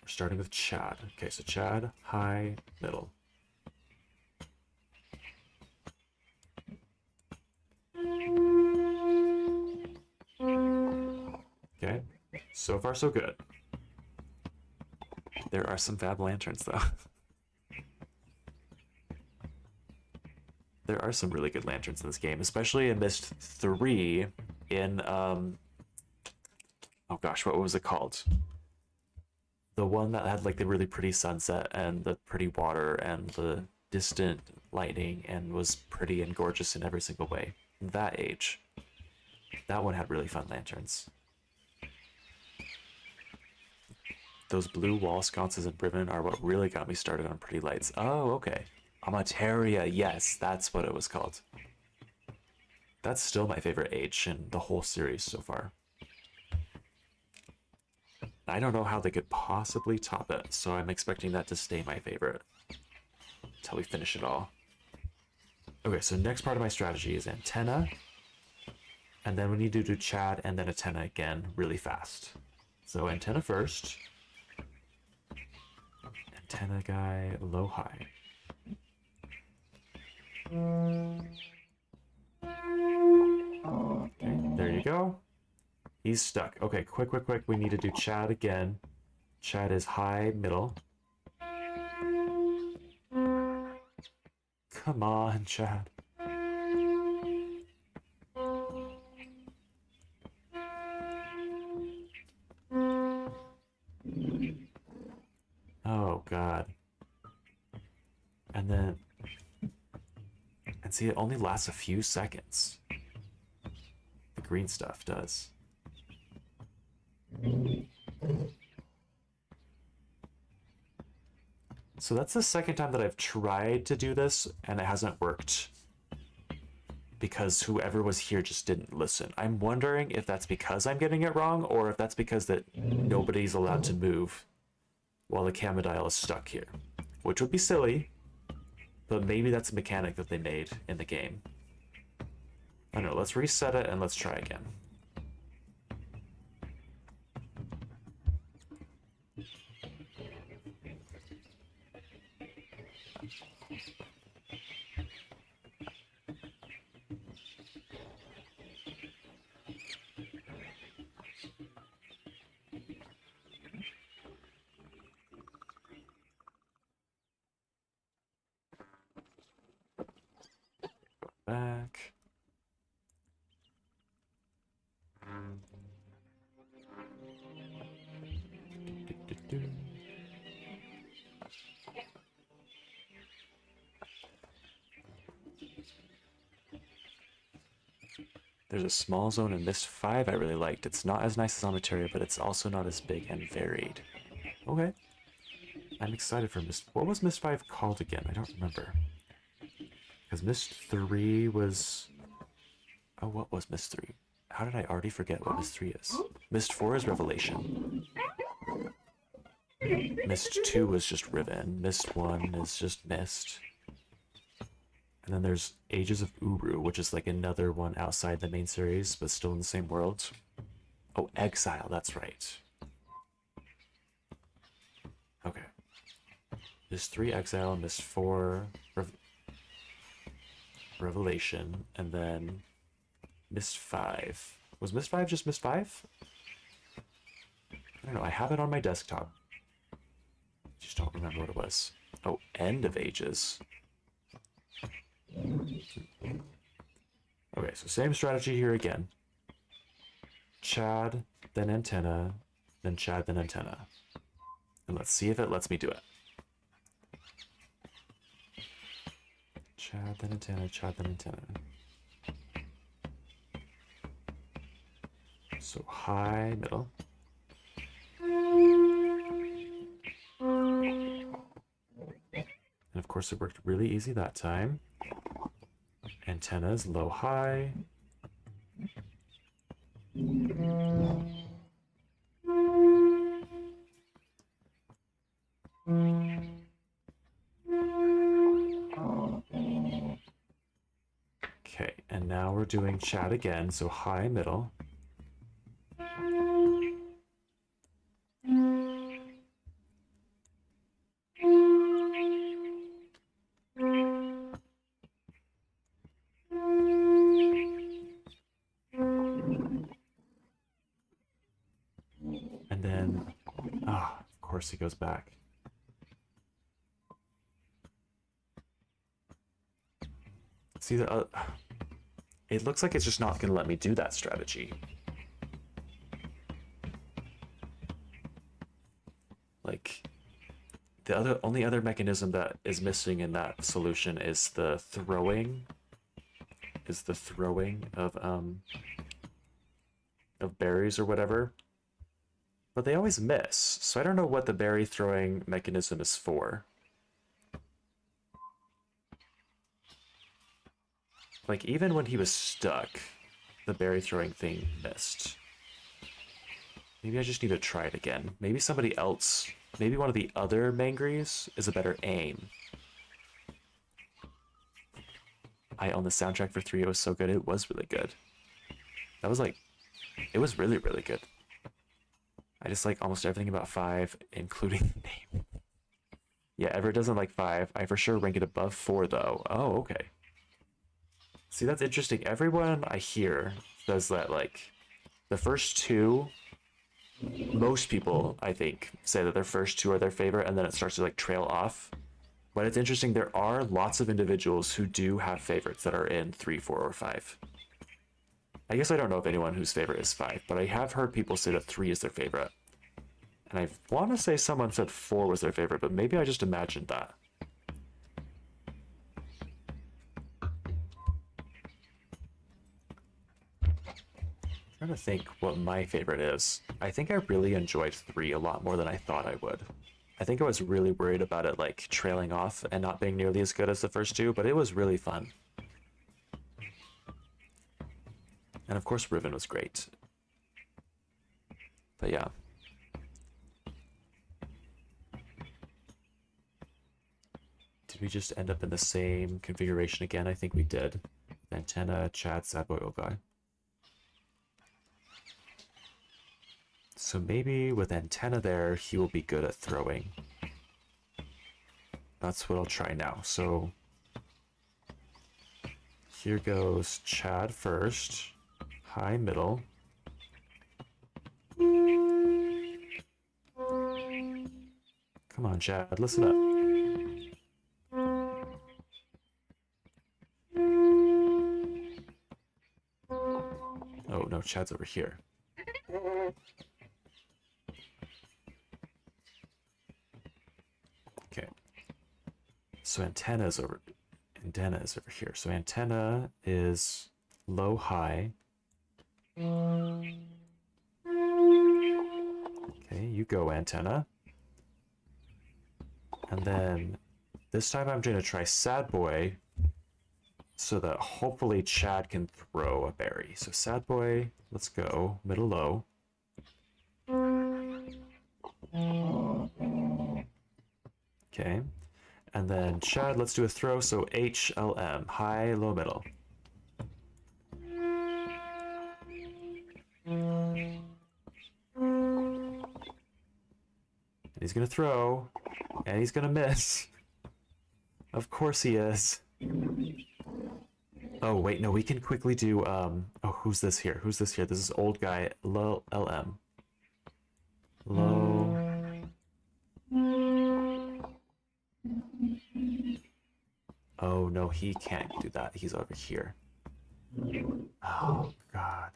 [SPEAKER 1] We're starting with Chad. Okay, so Chad, high, middle. Okay, so far so good. There are some fab lanterns though. There are some really good lanterns in this game, especially in Myst 3 in, oh gosh, what was it called? The one that had like the really pretty sunset and the pretty water and the distant lightning and was pretty and gorgeous in every single way. That age. That one had really fun lanterns. Those blue wall sconces and ribbon are what really got me started on pretty lights. Oh, okay. Amateria, yes, that's what it was called. That's still my favorite age in the whole series so far. I don't know how they could possibly top it, so I'm expecting that to stay my favorite until we finish it all. Okay, so next part of my strategy is antenna, and then we need to do Chad and then antenna again really fast. So antenna first. Antenna guy, low, high. Okay, there you go. He's stuck. Okay, quick. We need to do Chad again. Chad is high, middle. Come on, Chad. Oh, God. And then... And see, it only lasts a few seconds. The green stuff does. So that's the second time that I've tried to do this, and it hasn't worked. Because whoever was here just didn't listen. I'm wondering if that's because I'm getting it wrong, or if that's because that nobody's allowed to move while the Camodile is stuck here. Which would be silly, but maybe that's a mechanic that they made in the game. I don't know, let's reset it and let's try again. Back. There's a small zone in Myst 5 I really liked. It's not as nice as on Materia, but it's also not as big and varied. Okay. I'm excited for Myst. What was Myst 5 called again? I don't remember. Because Myst 3 was... Oh, what was Myst 3? How did I already forget what Myst 3 is? Myst 4 is Revelation. Myst 2 was just Riven. Myst 1 is just Myst. And then there's Ages of Uru, which is like another one outside the main series, but still in the same world. Oh, Exile, that's right. Okay. Myst 3 Exile, Myst 4 Revelation, and then Myst 5. Was Myst 5 just Myst 5? I don't know, I have it on my desktop. Just don't remember what it was. Oh, End of Ages. Okay, so same strategy here again. Chad, then Antenna, then Chad, then Antenna. And let's see if it lets me do it. Chad, then Antenna, Chad, then Antenna. So high, middle. And of course it worked really easy that time. Antennas, low, high. Okay, and now we're doing chat again, so high, middle. And then, of course he goes back. See, it looks like it's just not going to let me do that strategy. Like, the only other mechanism that is missing in that solution is the throwing. Of berries or whatever. But they always miss, so I don't know what the berry throwing mechanism is for. Like, even when he was stuck, the berry throwing thing missed. Maybe I just need to try it again. Maybe somebody else, maybe one of the other Mangrees is a better aim. I own the soundtrack for 3. It was so good. It was really good. That was like, it was really, really good. I just like almost everything about 5, including name. Yeah, Everett doesn't like 5. I for sure rank it above 4, though. Oh, okay. See, that's interesting. Everyone I hear says that, like, the first 2, most people, I think, say that their first 2 are their favorite, and then it starts to, like, trail off. But it's interesting, there are lots of individuals who do have favorites that are in 3, 4, or 5. I guess I don't know of anyone whose favorite is 5, but I have heard people say that 3 is their favorite. And I want to say someone said 4 was their favorite, but maybe I just imagined that. I'm trying to think what my favorite is. I think I really enjoyed 3 a lot more than I thought I would. I think I was really worried about it, like, trailing off and not being nearly as good as the first 2, but it was really fun. And of course, Riven was great. But yeah. Did we just end up in the same configuration again? I think we did. Antenna, Chad, Sad Boy, Old Guy. So maybe with Antenna there, he will be good at throwing. That's what I'll try now. So here goes Chad first. High, middle. Come on, Chad, listen up. Oh, no, Chad's over here. Okay. So Antenna is over here. So Antenna is low, high. Okay, you go, antenna. And then this time I'm going to try Sad Boy so that hopefully Chad can throw a berry. So Sad Boy, let's go. Middle low. Okay. And then Chad, let's do a throw. So HLM, high, low, middle. And he's going to throw. And he's going to miss. Of course he is. Oh, wait, no, we can quickly do, oh, who's this here? Who's this here? This is old guy, low, LM. Low. Oh, no, he can't do that. He's over here. Oh, God.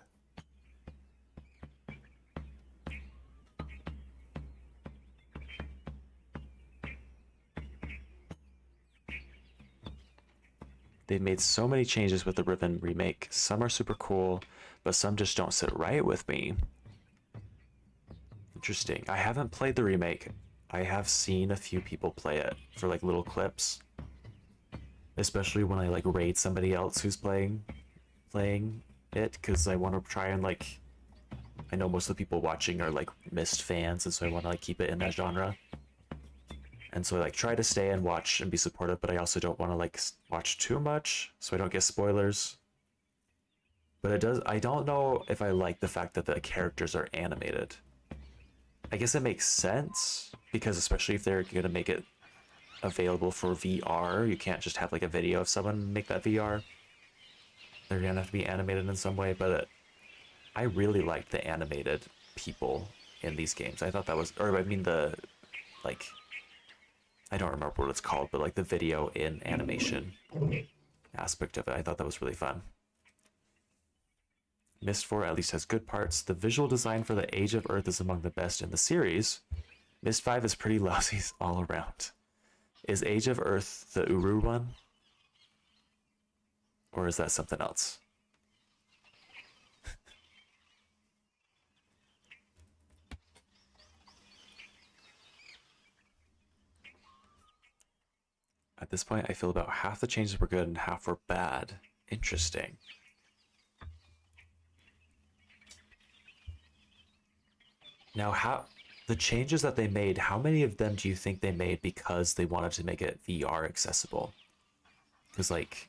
[SPEAKER 1] They've made so many changes with the Riven remake. Some are super cool, but some just don't sit right with me. Interesting. I haven't played the remake. I have seen a few people play it for like little clips. Especially when I like raid somebody else who's playing it, because I want to try and like, I know most of the people watching are like Myst fans, and so I want to like keep it in that genre. And so I like try to stay and watch and be supportive, but I also don't want to like watch too much so I don't get spoilers. But it does, I don't know if I like the fact that the characters are animated. I guess it makes sense because especially if they're gonna make it available for VR, you can't just have like a video of someone make that VR. They're gonna have to be animated in some way, but I really liked the animated people in these games. I thought that was, or I mean the, like, I don't remember what it's called, but like the video in animation aspect of it. I thought that was really fun. Myst 4 at least has good parts. The visual design for the Age of Earth is among the best in the series. Myst 5 is pretty lousy all around. Is Age of Earth the Uru one? Or is that something else? At this point, I feel about half the changes were good and half were bad. Interesting. Now, how the changes that they made, how many of them do you think they made because they wanted to make it VR accessible? Because like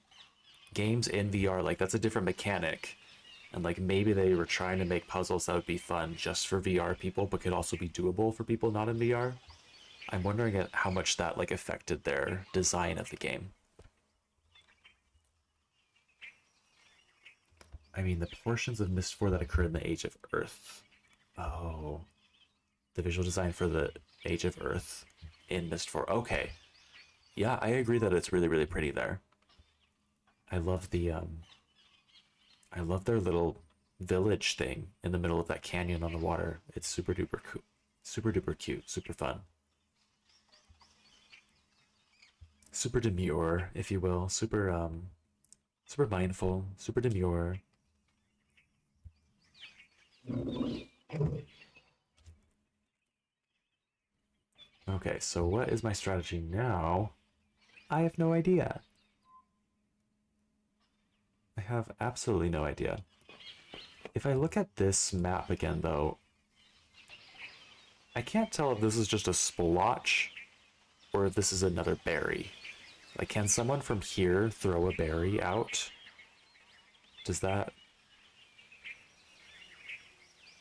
[SPEAKER 1] games in VR, like that's a different mechanic. And like maybe they were trying to make puzzles that would be fun just for VR people, but could also be doable for people not in VR. I'm wondering at how much that like affected their design of the game. I mean, the portions of Myst 4 that occurred in the Age of Earth. Oh, the visual design for the Age of Earth in Myst 4. Okay. Yeah, I agree that it's really, really pretty there. I love the I love their little village thing in the middle of that canyon on the water. It's super duper cool. Super duper cute, super fun. Super demure, if you will. Super mindful, super demure. Okay, so what is my strategy now? I have no idea. I have absolutely no idea. If I look at this map again, though, I can't tell if this is just a splotch or if this is another berry. Like, can someone from here throw a berry out? Does that...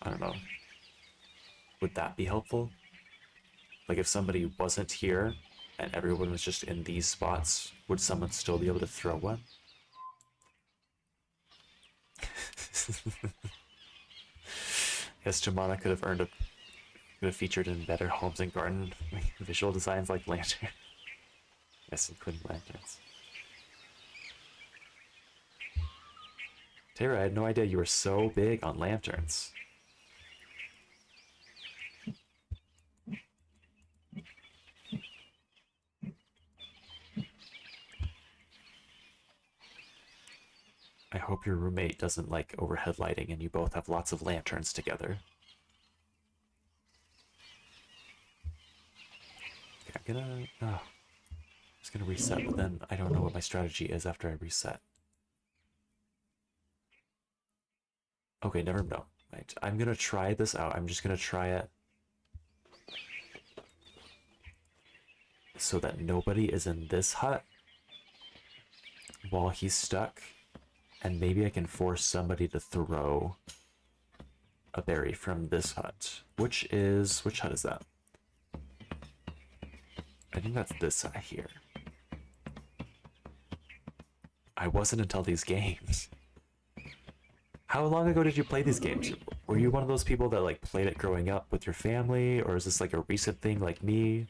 [SPEAKER 1] I don't know. Would that be helpful? Like, if somebody wasn't here and everyone was just in these spots, would someone still be able to throw one? Yes, Jemana could have featured in better homes and garden visual designs like lantern. Yes, including lanterns. Tara, I had no idea you were so big on lanterns. I hope your roommate doesn't like overhead lighting and you both have lots of lanterns together. Okay, just gonna reset, but then I don't know what my strategy is after I reset. Okay, never know. Right, I'm gonna try this out. I'm just gonna try it so that nobody is in this hut while he's stuck, and maybe I can force somebody to throw a berry from this hut. Which hut is that? I think that's this hut here. I wasn't until these games. How long ago did you play these games? Were you one of those people that like played it growing up with your family, or is this like a recent thing like me?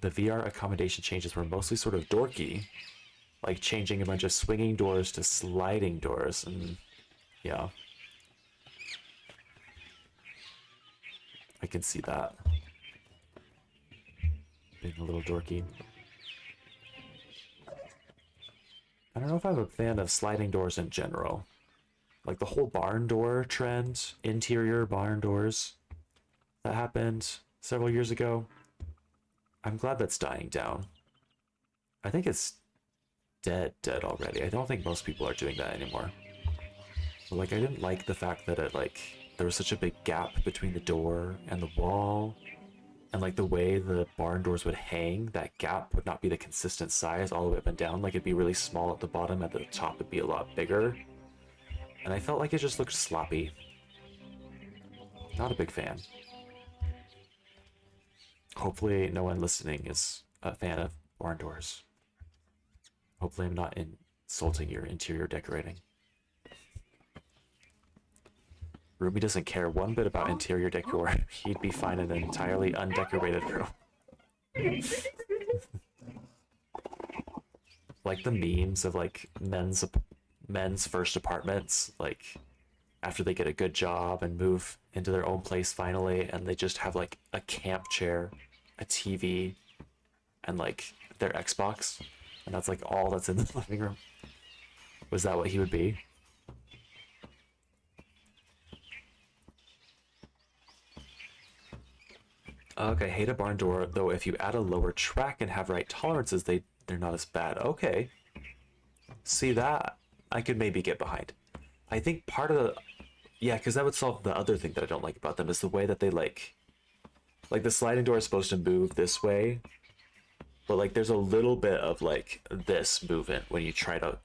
[SPEAKER 1] The VR accommodation changes were mostly sort of dorky, like changing a bunch of swinging doors to sliding doors, and yeah. I can see that. Being a little dorky. I don't know if I'm a fan of sliding doors in general. Like the whole barn door trend, interior barn doors, that happened several years ago. I'm glad that's dying down. I think it's dead already. I don't think most people are doing that anymore. But like, I didn't like the fact that there was such a big gap between the door and the wall. And like the way the barn doors would hang, that gap would not be the consistent size all the way up and down. Like it'd be really small at the bottom, at the top it'd be a lot bigger. And I felt like it just looked sloppy. Not a big fan. Hopefully no one listening is a fan of barn doors. Hopefully I'm not insulting your interior decorating. Ruby doesn't care one bit about interior decor. He'd be fine in an entirely undecorated room. Like the memes of like men's first apartments, like after they get a good job and move into their own place finally, and they just have like a camp chair, a TV, and like their Xbox, and that's like all that's in the living room. Was that what he would be? Okay, hate a barn door, though if you add a lower track and have right tolerances, they're not as bad. Okay. See that? I could maybe get behind. I think part of the yeah, because that would solve the other thing that I don't like about them is the way that they like the sliding door is supposed to move this way, but like there's a little bit of like this movement when you try to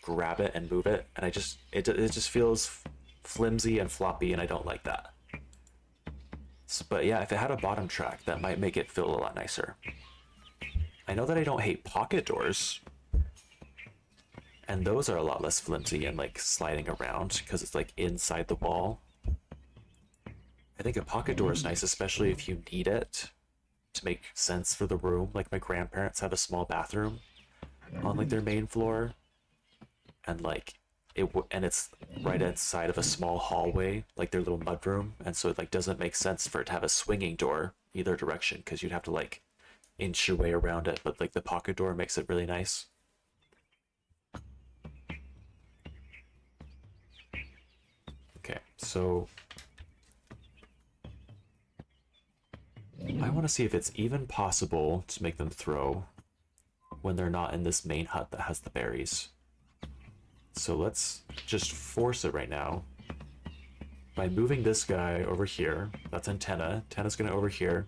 [SPEAKER 1] grab it and move it, and it just feels flimsy and floppy, and I don't like that. But yeah, if it had a bottom track, that might make it feel a lot nicer. I know that I don't hate pocket doors, and those are a lot less flimsy and like sliding around because it's like inside the wall. I think a pocket door is nice, especially if you need it to make sense for the room. Like my grandparents have a small bathroom on like their main floor, and like and it's right inside of a small hallway, like their little mudroom, and so it like doesn't make sense for it to have a swinging door either direction because you'd have to like inch your way around it. But like the pocket door makes it really nice. Okay, so I want to see if it's even possible to make them throw when they're not in this main hut that has the berries. So let's just force it right now by moving this guy over here. That's antenna. Antenna's gonna over here,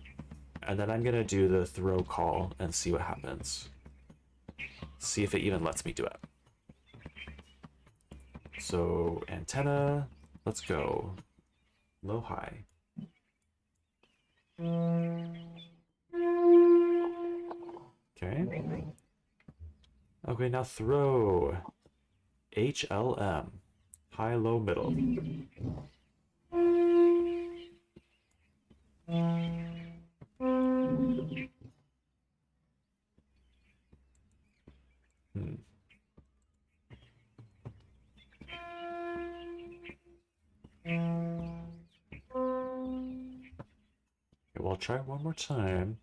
[SPEAKER 1] and then I'm gonna do the throw call and see what happens. See if it even lets me do it. So antenna, let's go. Low high. Okay. Okay, now throw. HLM. High, low, middle. Hmm. Okay, well, I'll try one more time,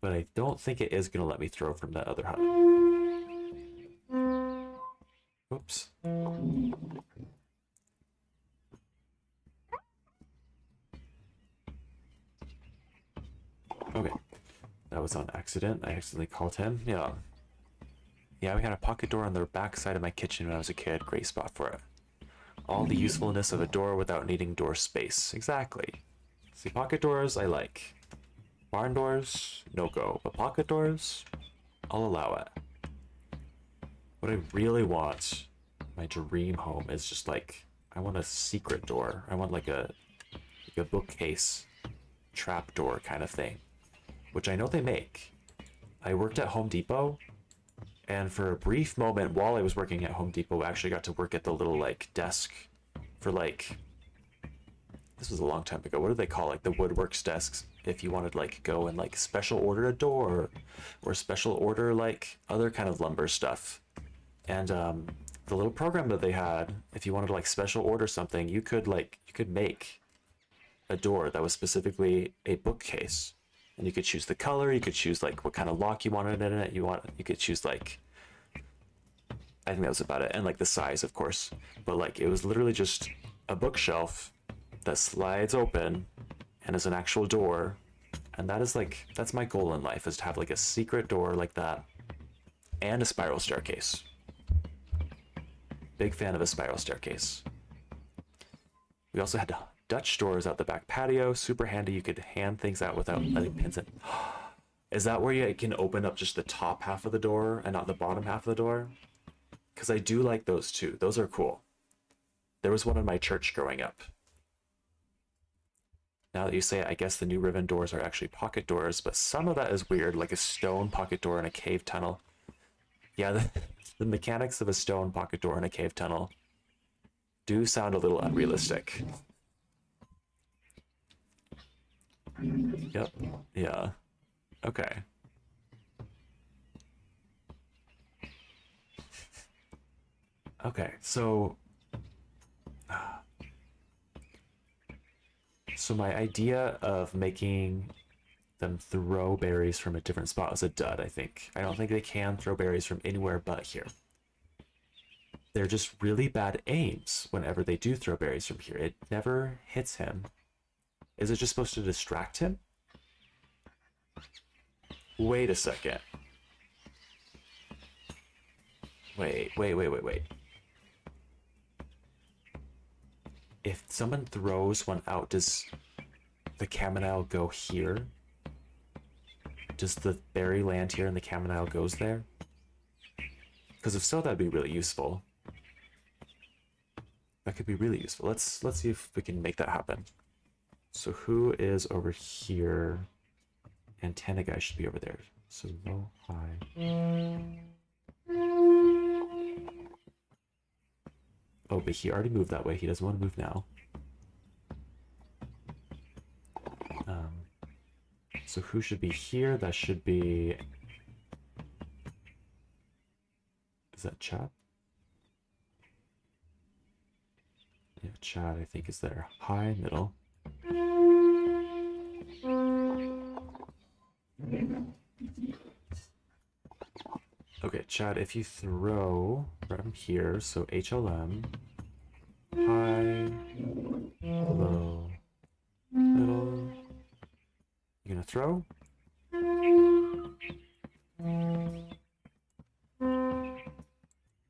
[SPEAKER 1] but I don't think it is going to let me throw from that other hut. Whoops. Okay. That was on accident. I accidentally called him. Yeah. Yeah, we had a pocket door on the back side of my kitchen when I was a kid. Great spot for it. All the usefulness of a door without needing door space. Exactly. See, pocket doors, I like. Barn doors, no go. But pocket doors, I'll allow it. What I really want, my dream home, is just like, I want a secret door. I want like a bookcase trap door kind of thing, which I know they make. I worked at Home Depot, and for a brief moment while I was working at Home Depot, I actually got to work at the little like desk for like, this was a long time ago. What do they call like the woodworks desks? If you wanted like go and like special order a door or special order like other kind of lumber stuff. And the little program that they had, if you wanted to like special order something, you could make a door that was specifically a bookcase. And you could choose the color, you could choose like what kind of lock you wanted in it. You could choose like, I think that was about it. And like the size, of course. But like it was literally just a bookshelf that slides open and is an actual door. And that is like, that's my goal in life, is to have like a secret door like that and a spiral staircase. Big fan of a spiral staircase. We also had Dutch doors out the back patio. Super handy. You could hand things out without letting pins in. Is that where you can open up just the top half of the door and not the bottom half of the door? Because I do like those too. Those are cool. There was one in my church growing up. Now that you say it, I guess the new ribbon doors are actually pocket doors, but some of that is weird, like a stone pocket door in a cave tunnel. Yeah, the mechanics of a stone pocket door in a cave tunnel do sound a little unrealistic. Yep. Yeah. Okay. Okay, so my idea of making them throw berries from a different spot was a dud, I think. I don't think they can throw berries from anywhere but here. They're just really bad aims whenever they do throw berries from here. It never hits him. Is it just supposed to distract him? Wait a second. Wait. If someone throws one out, does the Caminile go here? Does the berry land here and the Caminile goes there? Because if so, that'd be really useful. That could be really useful. Let's see if we can make that happen. So who is over here? Antenna guy should be over there. So low, high. Oh, but he already moved that way. He doesn't want to move now. So who should be here? That should be... Is that Chad? Yeah, Chad, I think, is there. High, middle. Okay, Chad, if you throw from here, so HLM, high, low, middle, you're gonna throw?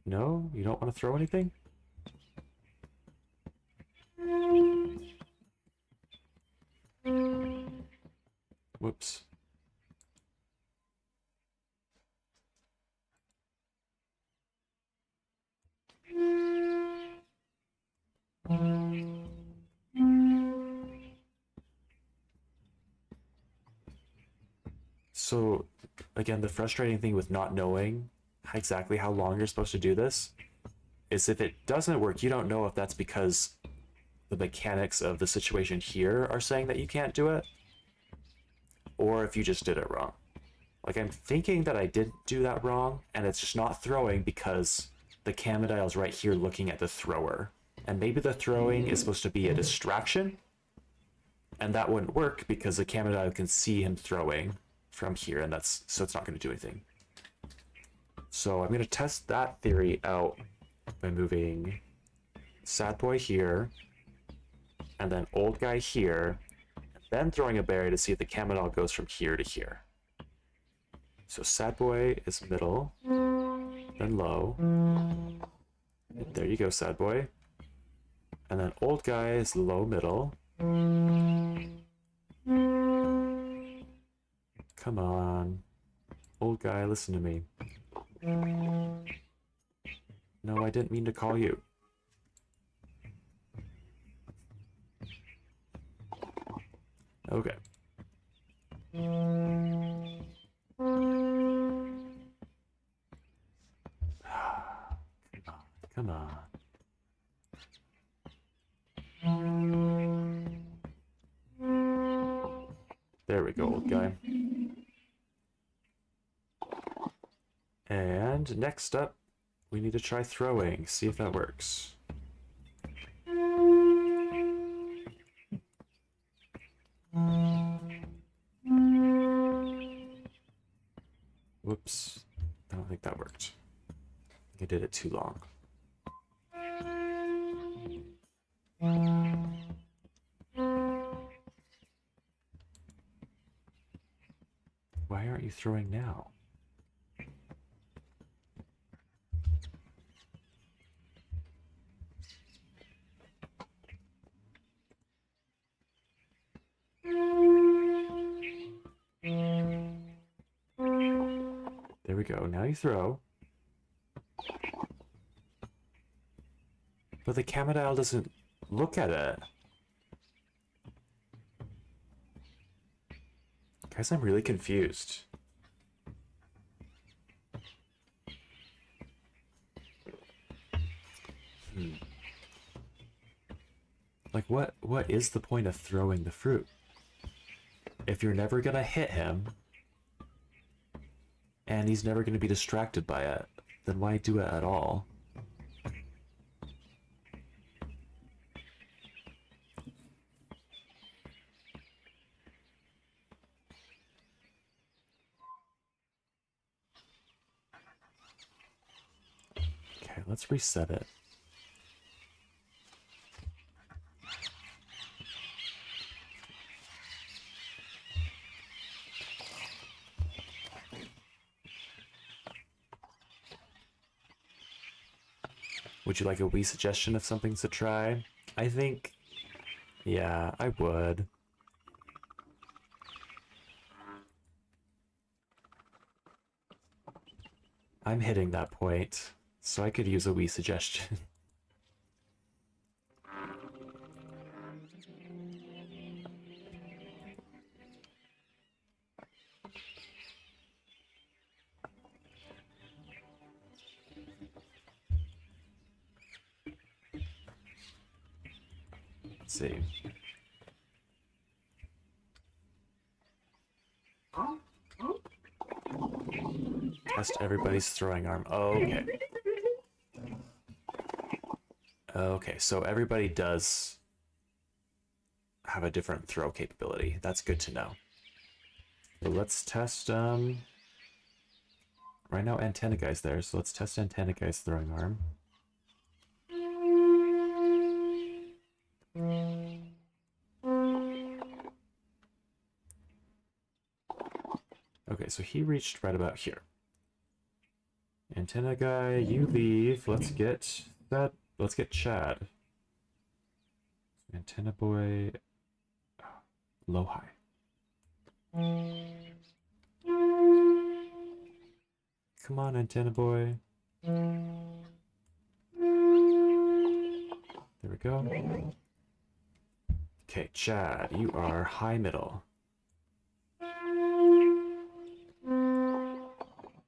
[SPEAKER 1] No? You don't want to throw anything? Whoops. So, again, the frustrating thing with not knowing exactly how long you're supposed to do this is if it doesn't work, you don't know if that's because the mechanics of the situation here are saying that you can't do it, or if you just did it wrong. Like, I'm thinking that I didn't do that wrong, and it's just not throwing because the Camidile's right here looking at the thrower. And maybe the throwing is supposed to be a distraction, and that wouldn't work because the Camidile can see him throwing from here, and so it's not going to do anything. So I'm going to test that theory out by moving sad boy here, and then old guy here, and then throwing a berry to see if the Kamado goes from here to here. So sad boy is middle, then low. There you go, sad boy. And then old guy is low middle. Come on. Old guy, listen to me. No, I didn't mean to call you. Okay. Come on. There we go, old guy. And next up, we need to try throwing, see if that works. Whoops. I don't think that worked. I think I did it too long. Why aren't you throwing now? There we go. Now you throw. But the Kamado doesn't look at it. Guys, I'm really confused. Like, what is the point of throwing the fruit? If you're never gonna hit him, and he's never gonna be distracted by it, then why do it at all? Okay, let's reset it. Would you like a wee suggestion of something to try? I think, yeah, I would. I'm hitting that point, so I could use a wee suggestion. Let's see. Test everybody's throwing arm. Okay. Okay, so everybody does have a different throw capability. That's good to know. So let's test, right now Antenna Guy's there, so let's test Antenna Guy's throwing arm. Okay, so he reached right about here. Antenna Guy, you leave. Let's get that. Let's get Chad. Antenna Boy, low high. Come on, Antenna Boy. There we go. Okay, Chad, you are high middle.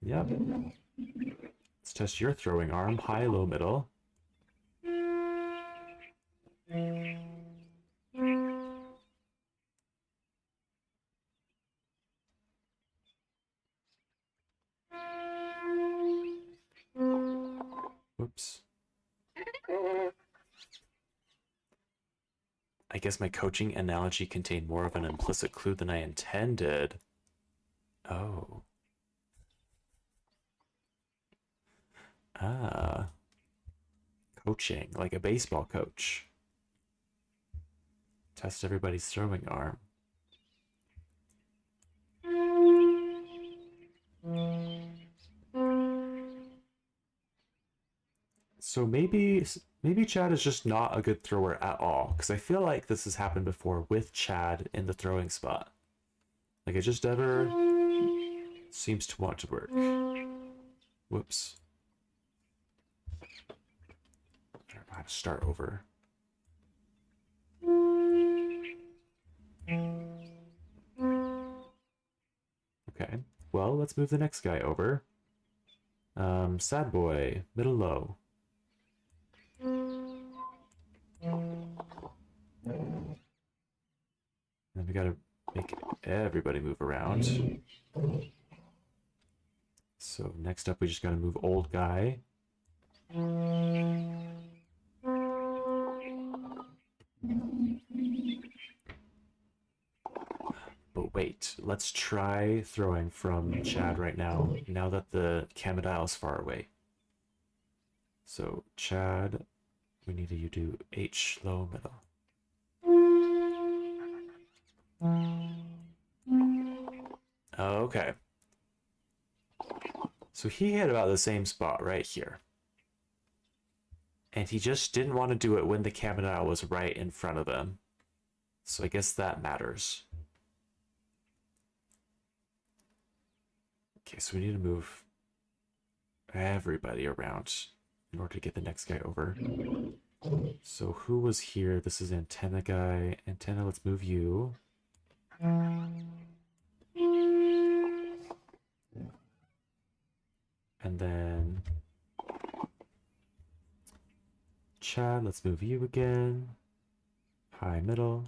[SPEAKER 1] Yep. Let's test your throwing arm. High, low, middle. Whoops. I guess my coaching analogy contained more of an implicit clue than I intended. Oh. Ah. Coaching, like a baseball coach. Test everybody's throwing arm. So maybe Chad is just not a good thrower at all, because I feel like this has happened before with Chad in the throwing spot. Like it just never seems to want to work. Whoops. I don't know how to start over. Okay, well, let's move the next guy over. Sad boy, middle low. And we gotta make everybody move around. So next up, we just gotta move old guy. But wait, let's try throwing from Chad right now, now that the Camadile's far away. So Chad, we need you to do H low middle. Okay. So he hit about the same spot right here. And he just didn't want to do it when the Caminile was right in front of him. So I guess that matters. Okay, so we need to move everybody around in order to get the next guy over. So who was here? This is antenna guy. Antenna, let's move you. And then Chad, let's move you again. High, middle.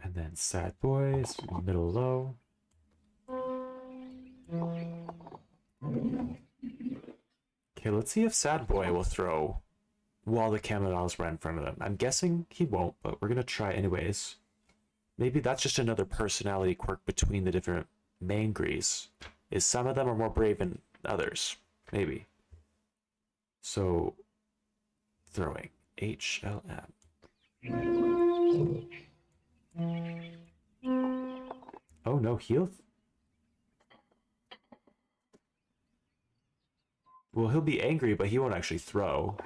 [SPEAKER 1] And then sad boys, middle low. Okay, let's see if sad boy will throw while the Camadile's right in front of them. I'm guessing he won't, but we're gonna try anyways. Maybe that's just another personality quirk between the different Mangrees. Is some of them are more brave than others. Maybe. So, throwing. HLM. Oh no, he'll... Well, he'll be angry, but he won't actually throw.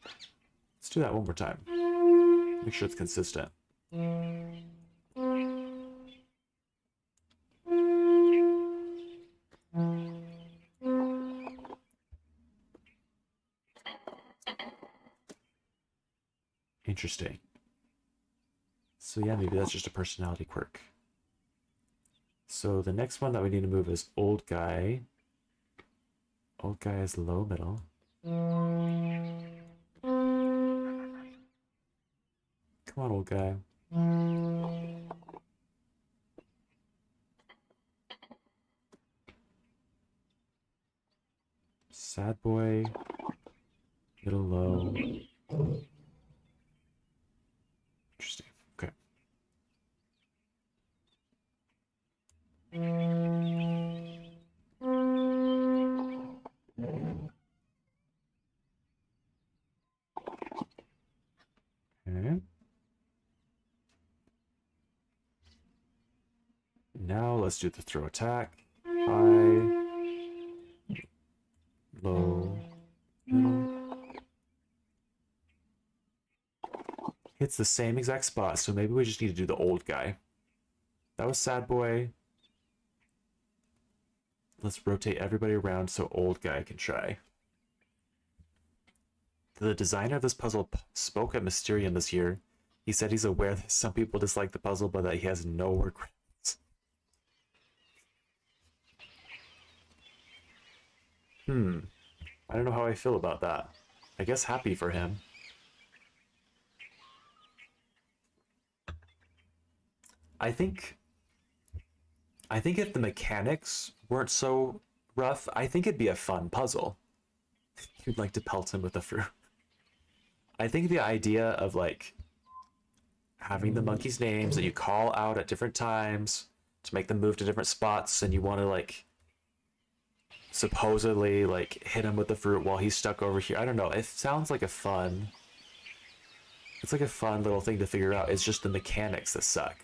[SPEAKER 1] Let's do that one more time. Make sure it's consistent. Interesting. So yeah, maybe that's just a personality quirk. So the next one that we need to move is old guy. Old guy is low middle. Come on, old guy. Sad boy. Middle low. Interesting. Okay. Okay. Now let's do the throw attack. High. Low. Middle. Hits the same exact spot, so maybe we just need to do the old guy. That was sad boy. Let's rotate everybody around so old guy can try. The designer of this puzzle spoke at Mysterium this year. He said he's aware that some people dislike the puzzle, but that he has no regrets. I don't know how I feel about that. I guess happy for him. I think if the mechanics weren't so rough, I think it'd be a fun puzzle. You'd like to pelt him with a fruit. I think the idea of like having the monkeys' names that you call out at different times to make them move to different spots, and you want to like supposedly like hit him with the fruit while he's stuck over here. I don't know. It sounds like a fun. It's like a fun little thing to figure out. It's just the mechanics that suck.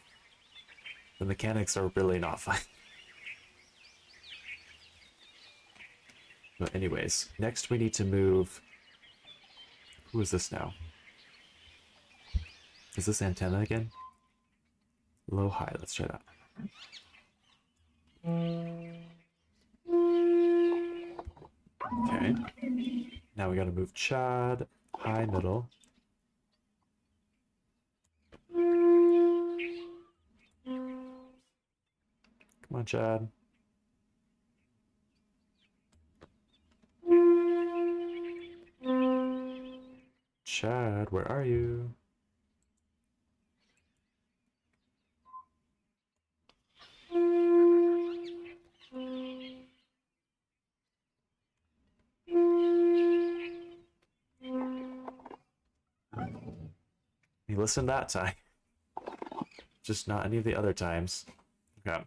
[SPEAKER 1] The mechanics are really not fun. But anyways, next we need to move. Who is this now? Is this antenna again? Low, high. Let's try that. Okay. Now we gotta move Chad. High, middle. Come on, Chad. Chad, where are you? He listened that time. Just not any of the other times. Okay.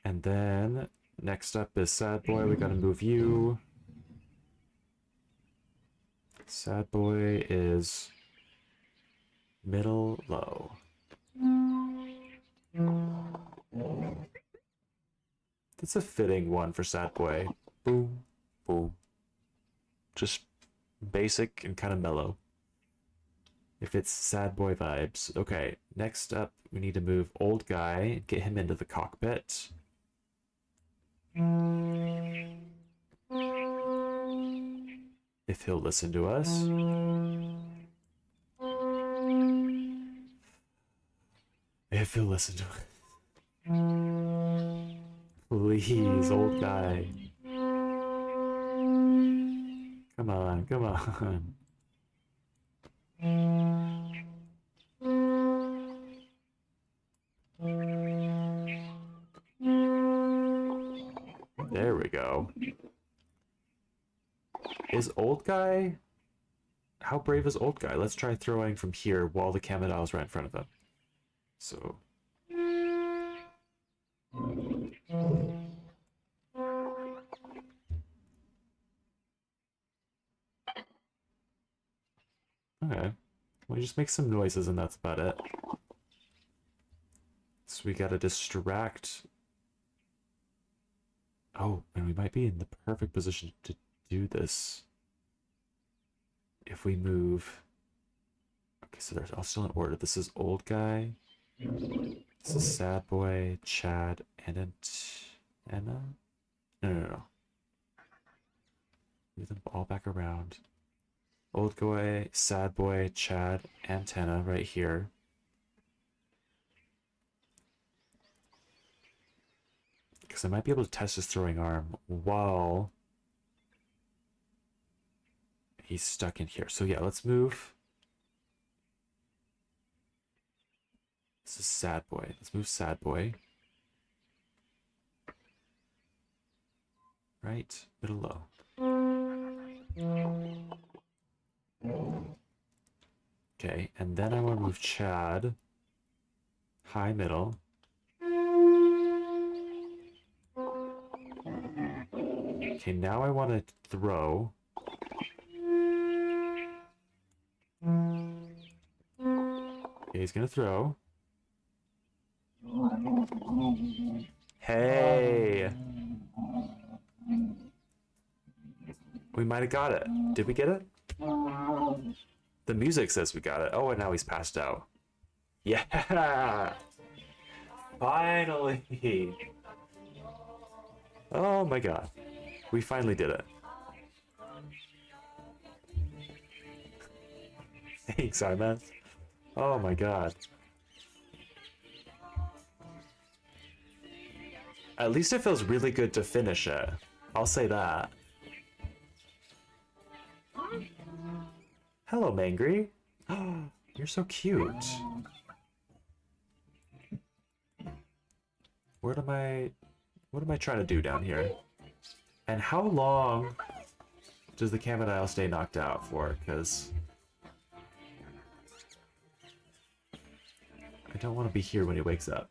[SPEAKER 1] And then next up is Sad Boy. We gotta move you. Sad Boy is middle, low. That's a fitting one for Sad Boy. Boom, boom. Just basic and kind of mellow. If it's Sad Boy vibes. Okay, next up, we need to move Old Guy and get him into the cockpit. If he'll listen to us. If he'll listen to us. Please, Old Guy. Come on, come on. There we go. Is Old Guy... How brave is Old Guy? Let's try throwing from here while the Camadile's right in front of him. So... Okay. Well, just make some noises and that's about it. So we gotta distract... Oh, and we might be in the perfect position to do this. If we move... Okay, so they're all still in order. This is Old Guy. This is Sad Boy, Chad, and Anna? No. Move them all back around. Old Guy, Sad Boy, Chad, Antenna right here. Because I might be able to test his throwing arm while he's stuck in here. So yeah, let's move. This is Sad Boy. Let's move Sad Boy. Right, middle, low. Okay, and then I want to move Chad. High, middle. Okay, now I want to throw. Okay, he's gonna throw. Hey! We might have got it. Did we get it? The music says we got it. Oh, and now he's passed out. Yeah! Finally! Oh my god. We finally did it. Thanks, Arman. Oh my god. At least it feels really good to finish it. I'll say that. Hello, Mangree. Oh, you're so cute. What am I trying to do down here? And how long does the Camodile stay knocked out for? Because I don't want to be here when he wakes up.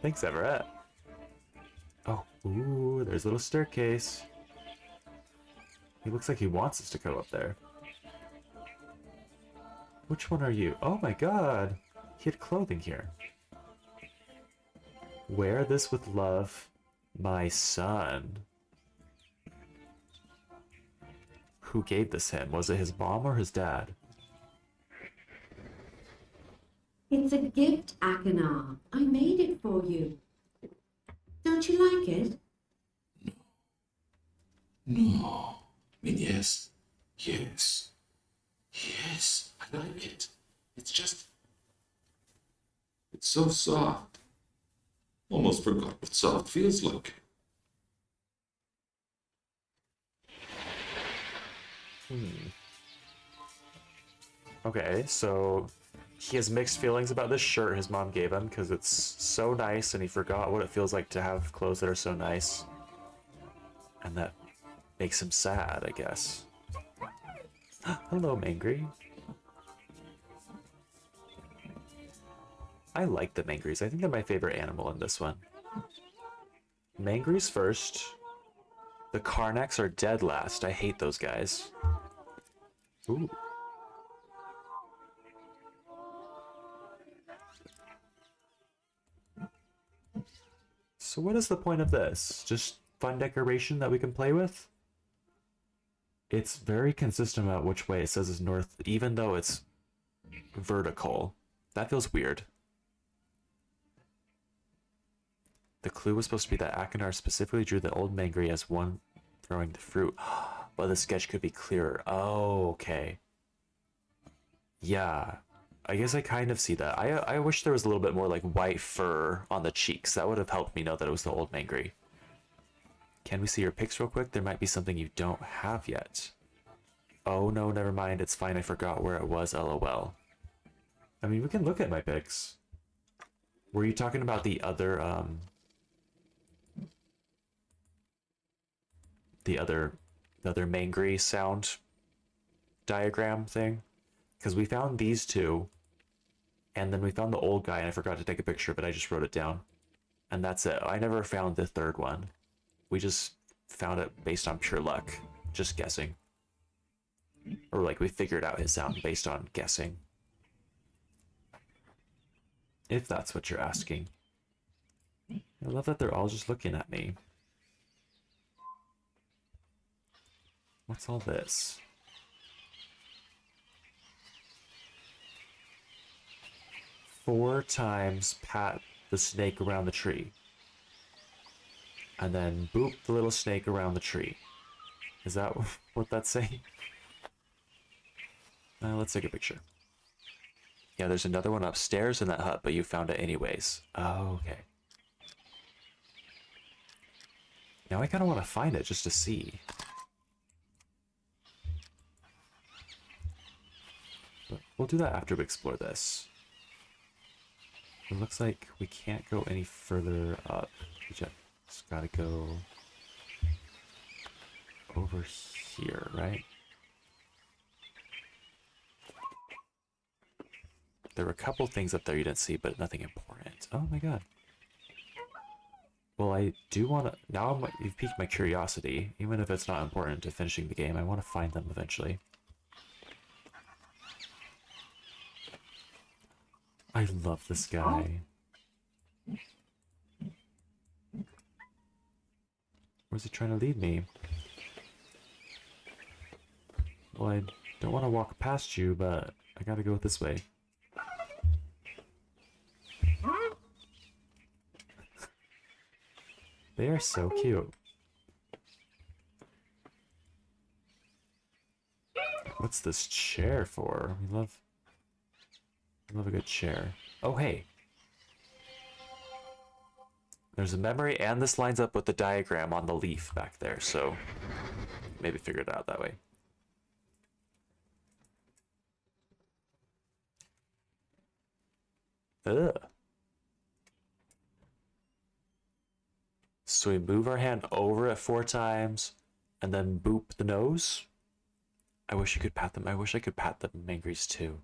[SPEAKER 1] Thanks, Everett. Oh, ooh, there's a little staircase. He looks like he wants us to go up there. Which one are you? Oh my god! He had clothing here. Wear this with love, my son. Who gave this him? Was it his mom or his dad?
[SPEAKER 2] It's a gift, Akanar. I made it for you. Don't you like it?
[SPEAKER 3] No. I mean, yes. Yes. Yes, I like it. It's just... It's so soft. Almost forgot what soft feels like.
[SPEAKER 1] Okay, so he has mixed feelings about this shirt his mom gave him because it's so nice and he forgot what it feels like to have clothes that are so nice. And that makes him sad, I guess. Hello, Mangree. I like the Mangrees. I think they're my favorite animal in this one. Mangrees first. The Karnaks are dead last. I hate those guys. Ooh. So what is the point of this? Just fun decoration that we can play with? It's very consistent about which way it says is north, even though it's vertical. That feels weird. The clue was supposed to be that Akanar specifically drew the old Mangree as one throwing the fruit. But the sketch could be clearer. Oh, okay. Yeah. I guess I kind of see that. I wish there was a little bit more like white fur on the cheeks. That would have helped me know that it was the old Mangree. Can we see your pics real quick? There might be something you don't have yet. Oh no, never mind. It's fine. I forgot where it was. LOL. I mean, we can look at my pics. Were you talking about the other the other Mangree sound diagram thing? Because we found these two, and then we found the old guy, and I forgot to take a picture of it. I just wrote it down, and that's it. I never found the third one. We just found it based on pure luck, just guessing. Or like we figured out his sound based on guessing. If that's what you're asking. I love that they're all just looking at me. What's all this? Four times pat the snake around the tree. And then boop the little snake around the tree. Is that what that's saying? Let's take a picture. Yeah, there's another one upstairs in that hut, but you found it anyways. Oh, okay. Now I kind of want to find it just to see. But we'll do that after we explore this. It looks like we can't go any further up. We just gotta go over here, right? There were a couple things up there you didn't see, but nothing important. Oh my god. Well, I do want to... Now you've piqued my curiosity. Even if it's not important to finishing the game, I want to find them eventually. I love this guy. Where's he trying to lead me? Well, I don't want to walk past you, but I gotta go this way. They are so cute. What's this chair for? We love a good chair. Oh, hey. There's a memory, and this lines up with the diagram on the leaf back there, so maybe figure it out that way. Ugh. So we move our hand over it 4 times, and then boop the nose. I wish you could pat them. I wish I could pat the Mangrees too.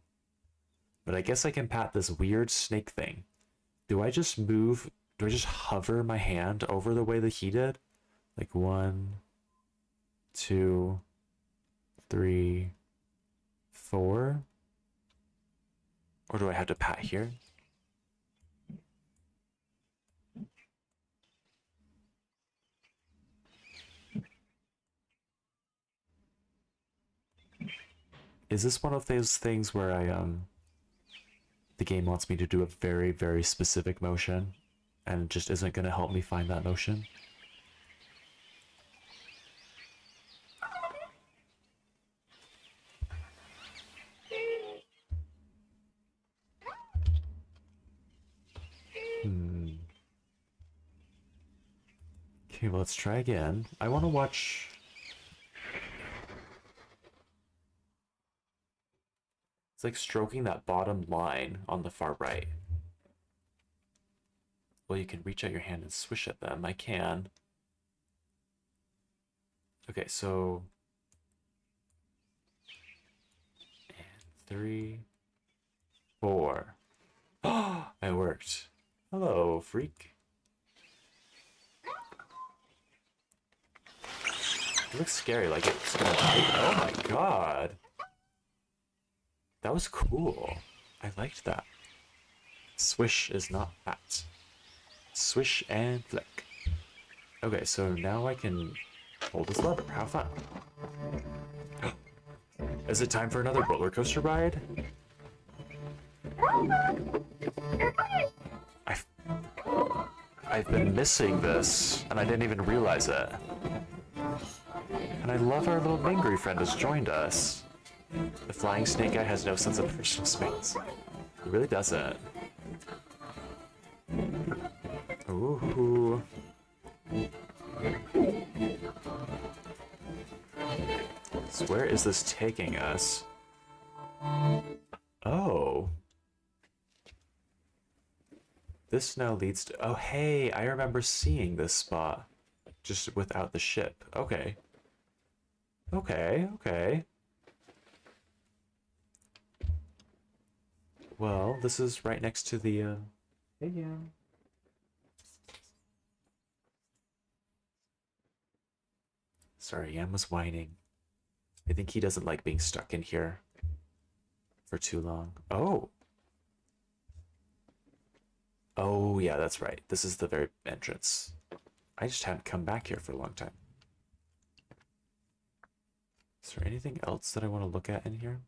[SPEAKER 1] But I guess I can pat this weird snake thing. Do I just move? Do I just hover my hand over the way that he did? Like 1, 2, 3, 4? Or do I have to pat here? Is this one of those things where the game wants me to do a very, very specific motion and it just isn't going to help me find that motion? Okay, well, let's try again. I want to watch... It's like stroking that bottom line on the far right. Well, you can reach out your hand and swish at them. I can. Okay, so... And 3, 4. Oh, it worked. Hello, freak. It looks scary, like it's gonna bite. Oh my god. That was cool. I liked that. Swish is not fat. Swish and flick. Okay, so now I can hold this lever. Have fun. Is it time for another roller coaster ride? I've been missing this, and I didn't even realize it. And I love our little Mangree friend has joined us. The flying snake guy has no sense of personal space. He really doesn't. Ooh. So where is this taking us? Oh. This now leads to... Oh, hey, I remember seeing this spot. Just without the ship. Okay. Okay. Well, this is right next to the, Hey, yeah. Sorry, Yam was whining. I think he doesn't like being stuck in here for too long. Oh! Oh, yeah, that's right. This is the very entrance. I just hadn't come back here for a long time. Is there anything else that I want to look at in here?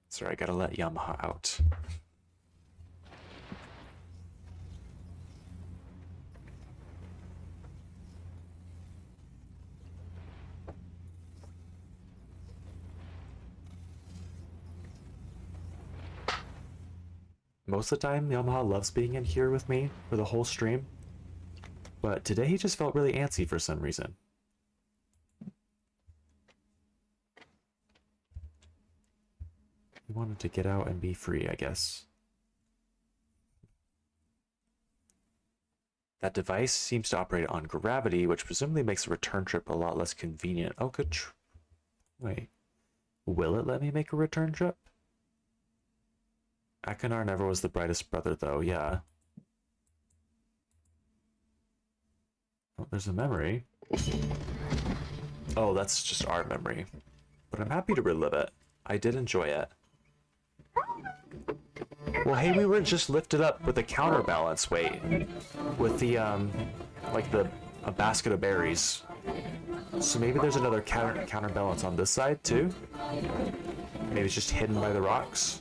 [SPEAKER 1] Sorry, I gotta let Yamaha out. Most of the time, Yamaha loves being in here with me for the whole stream. But today he just felt really antsy for some reason. He wanted to get out and be free, I guess. That device seems to operate on gravity, which presumably makes a return trip a lot less convenient. Oh, good. Wait. Will it let me make a return trip? Akinar never was the brightest brother, though, yeah. Oh, there's a memory. Oh, that's just our memory. But I'm happy to relive it. I did enjoy it. Well, hey, we were just lifted up with a counterbalance weight. With the, like a basket of berries. So maybe there's another counterbalance on this side, too? Maybe it's just hidden by the rocks?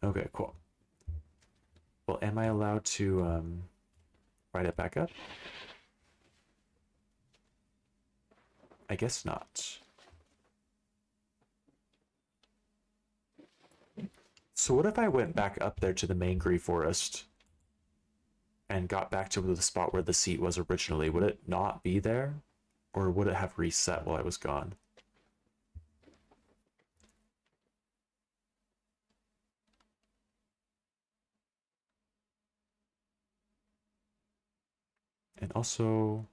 [SPEAKER 1] Okay, cool. Well, am I allowed to ride it back up? I guess not. So what if I went back up there to the Mangree forest and got back to the spot where the seat was originally? Would it not be there? Or would it have reset while I was gone? And also,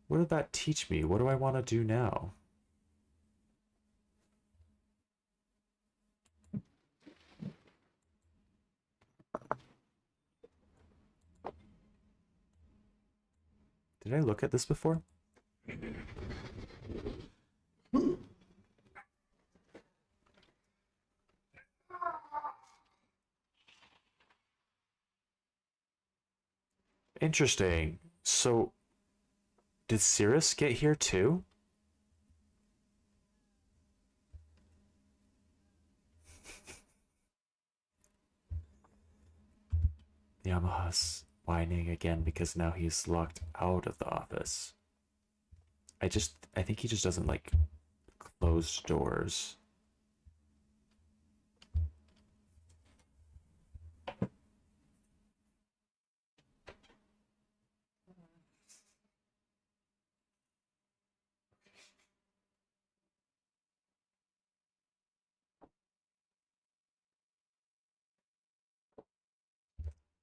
[SPEAKER 1] what did that teach me? What do I want to do now? Did I look at this before? Interesting. So, did Cirrus get here too? Yamaha's whining again because now he's locked out of the office. I think he just doesn't like close doors.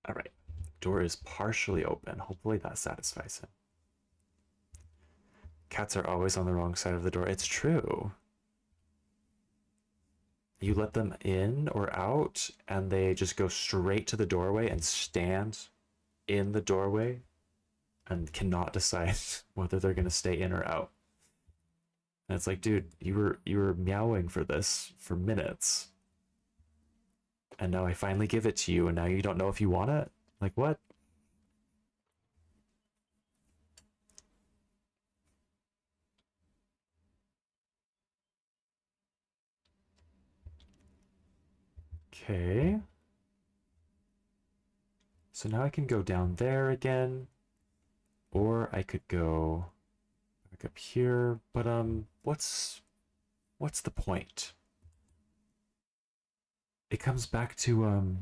[SPEAKER 1] All right, door is partially open. Hopefully that satisfies him. Cats are always on the wrong side of the door. It's true. You let them in or out, and they just go straight to the doorway and stand in the doorway and cannot decide whether they're going to stay in or out. And it's like, dude, you were meowing for this for minutes. And now I finally give it to you, and now you don't know if you want it? Like, what? Okay. So now I can go down there again. Or I could go back up here. But, what's the point? It comes back to,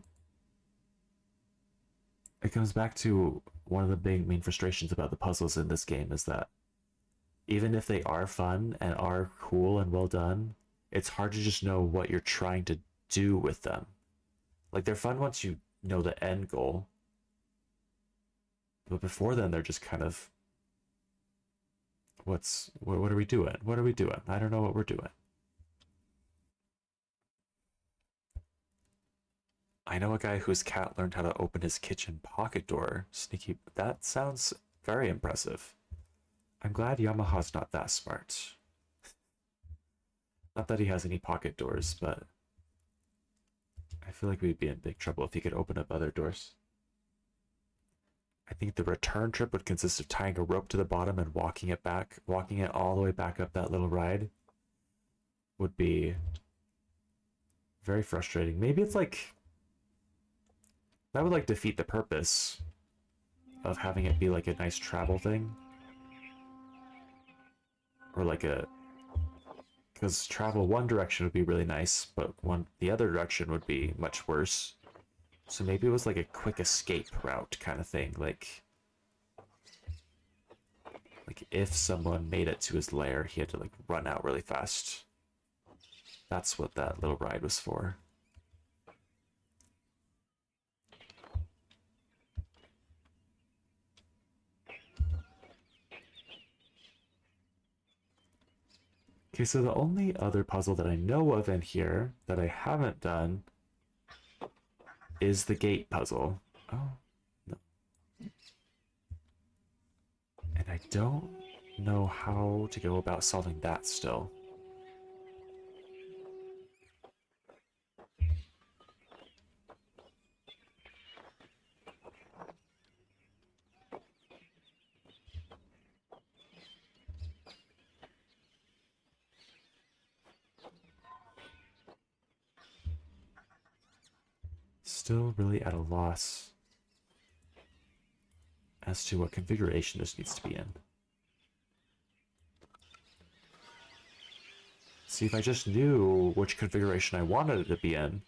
[SPEAKER 1] one of the big main frustrations about the puzzles in this game is that even if they are fun and are cool and well done, it's hard to just know what you're trying to do with them. Like, they're fun once you know the end goal, but before then they're just kind of, what are we doing? What are we doing? I don't know what we're doing. I know a guy whose cat learned how to open his kitchen pocket door. Sneaky. That sounds very impressive. I'm glad Yamaha's not that smart. Not that he has any pocket doors, but I feel like we'd be in big trouble if he could open up other doors. I think the return trip would consist of tying a rope to the bottom and walking it all the way back up that little ride would be very frustrating. Maybe it's like, that would like defeat the purpose of having it be like a nice travel thing. Or like because travel one direction would be really nice, but the other direction would be much worse. So maybe it was like a quick escape route kind of thing, like if someone made it to his lair, he had to like run out really fast. That's what that little ride was for. Okay, so the only other puzzle that I know of in here that I haven't done is the gate puzzle. Oh, no. And I don't know how to go about solving that still. Still really at a loss as to what configuration this needs to be in. See, if I just knew which configuration I wanted it to be in,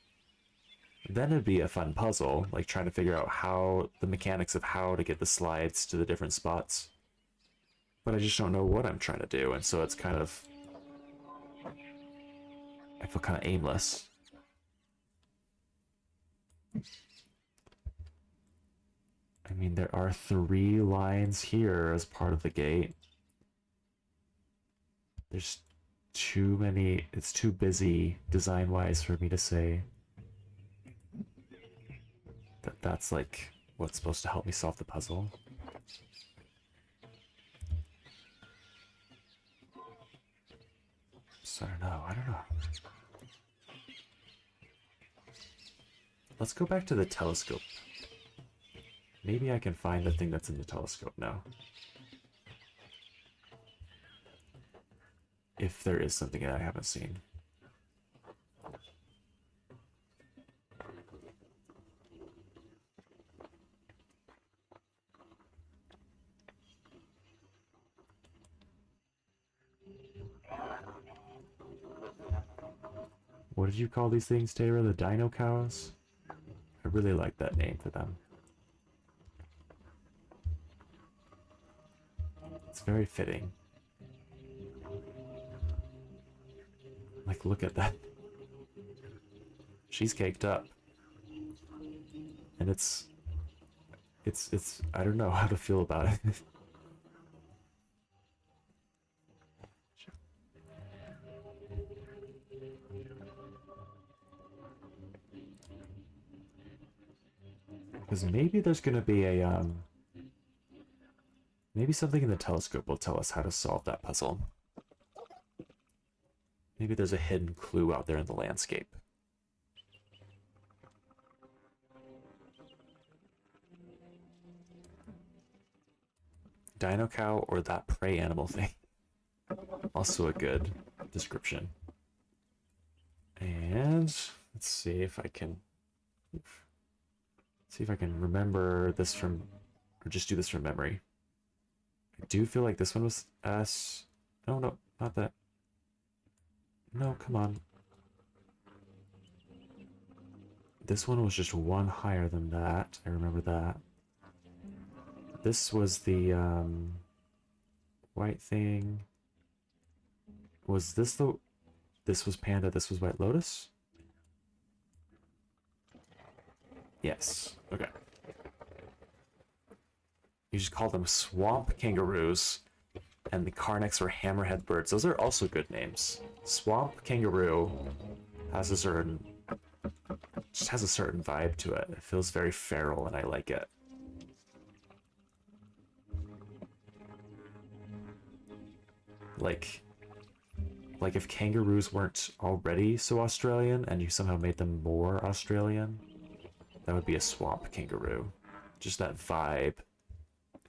[SPEAKER 1] Then it'd be a fun puzzle, like trying to figure out how the mechanics of how to get the slides to the different spots. But I just don't know what I'm trying to do, and so it's kind of... I feel kind of aimless. I mean, there are 3 lines here as part of the gate. There's too many... It's too busy design-wise for me to say that that's like what's supposed to help me solve the puzzle. So I don't know. Let's go back to the telescope. Maybe I can find the thing that's in the telescope now. If there is something that I haven't seen. What did you call these things, Tara? The dino cows? I really like that name for them. It's very fitting. Like, look at that. She's caked up. And it's I don't know how to feel about it. Because maybe there's gonna be a maybe something in the telescope will tell us how to solve that puzzle. Maybe there's a hidden clue out there in the landscape. Dino cow or that prey animal thing. Also a good description. And let's see if I can remember this from, or just do this from memory. I do feel like this one was S. No, not that. No, come on. This one was just 1 higher than that. I remember that. This was the white thing. Was this the... This was Panda, this was White Lotus? Yes. Okay. You just call them swamp kangaroos, and the Carnix were hammerhead birds. Those are also good names. Swamp kangaroo has a certain... just has a certain vibe to it. It feels very feral, and I like it. Like if kangaroos weren't already so Australian, and you somehow made them more Australian, that would be a swamp kangaroo. Just that vibe,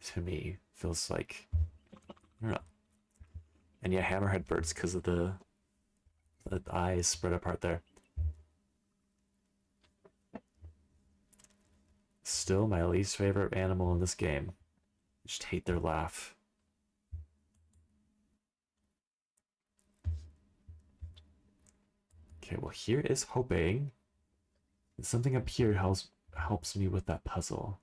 [SPEAKER 1] to me, feels like... I don't know. And yeah, hammerhead birds, because of the eyes spread apart there. Still my least favorite animal in this game. I just hate their laugh. Okay, well here is hoping that something up here helps me with that puzzle.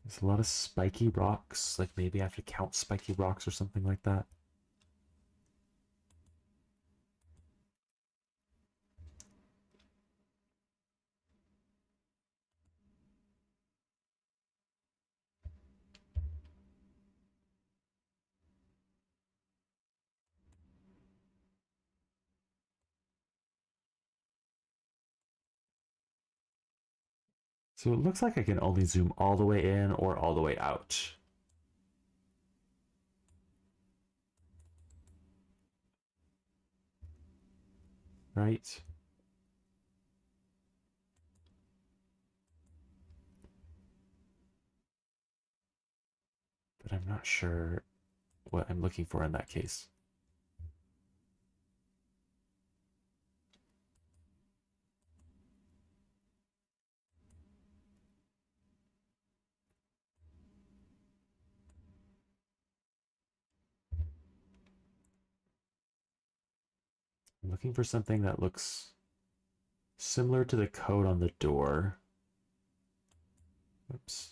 [SPEAKER 1] There's a lot of spiky rocks, like maybe I have to count spiky rocks or something like that. So it looks like I can only zoom all the way in or all the way out. Right? But I'm not sure what I'm looking for in that case. I'm looking for something that looks similar to the code on the door. Oops.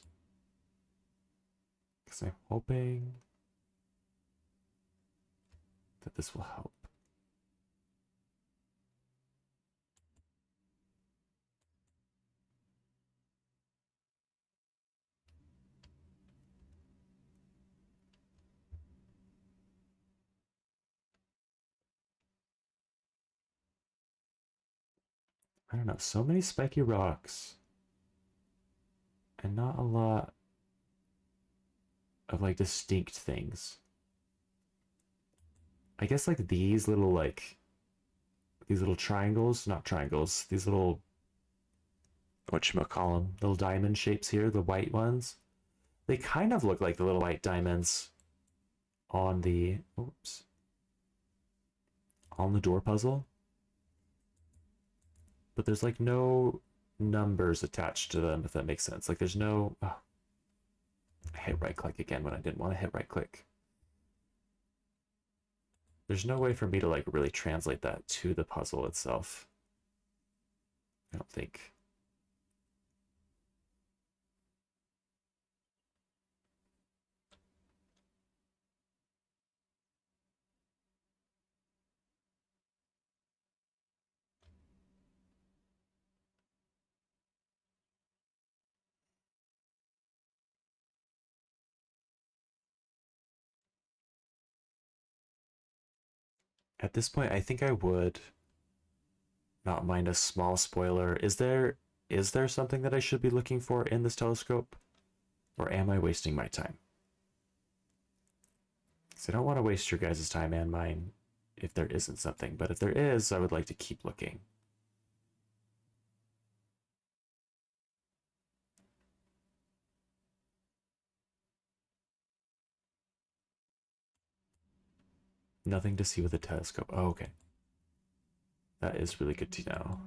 [SPEAKER 1] Because I'm hoping that this will help. I don't know, so many spiky rocks. And not a lot of like distinct things. I guess like these little triangles, not triangles, these little whatchamacallem, little diamond shapes here, the white ones. They kind of look like the little white diamonds on the door puzzle. But there's like no numbers attached to them, if that makes sense. Like there's no I hit right click again when I didn't want to hit right click. There's no way for me to like really translate that to the puzzle itself. I don't think. At this point, I think I would not mind a small spoiler. Is there something that I should be looking for in this telescope? Or am I wasting my time? Because I don't want to waste your guys' time and mine if there isn't something. But if there is, I would like to keep looking. Nothing to see with the telescope. Oh, okay. That is really good to know.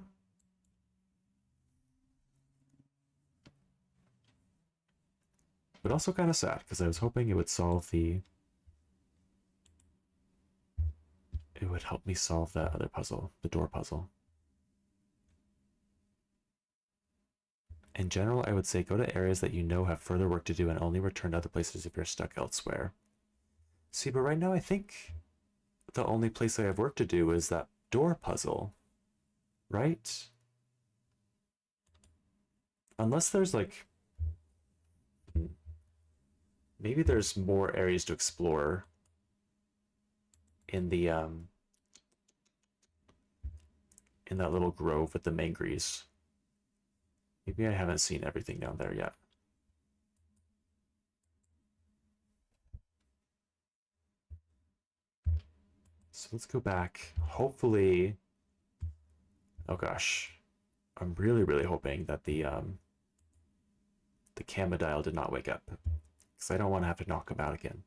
[SPEAKER 1] But also kind of sad, because I was hoping it would solve the... It would help me solve that other puzzle, the door puzzle. In general, I would say go to areas that you know have further work to do and only return to other places if you're stuck elsewhere. See, but right now I think the only place I have work to do is that door puzzle, right? Unless there's like... Maybe there's more areas to explore in the in that little grove with the mangrees. Maybe I haven't seen everything down there yet. So let's go back. Hopefully, oh gosh, I'm really hoping that the camera dial did not wake up, because I don't want to have to knock him out again.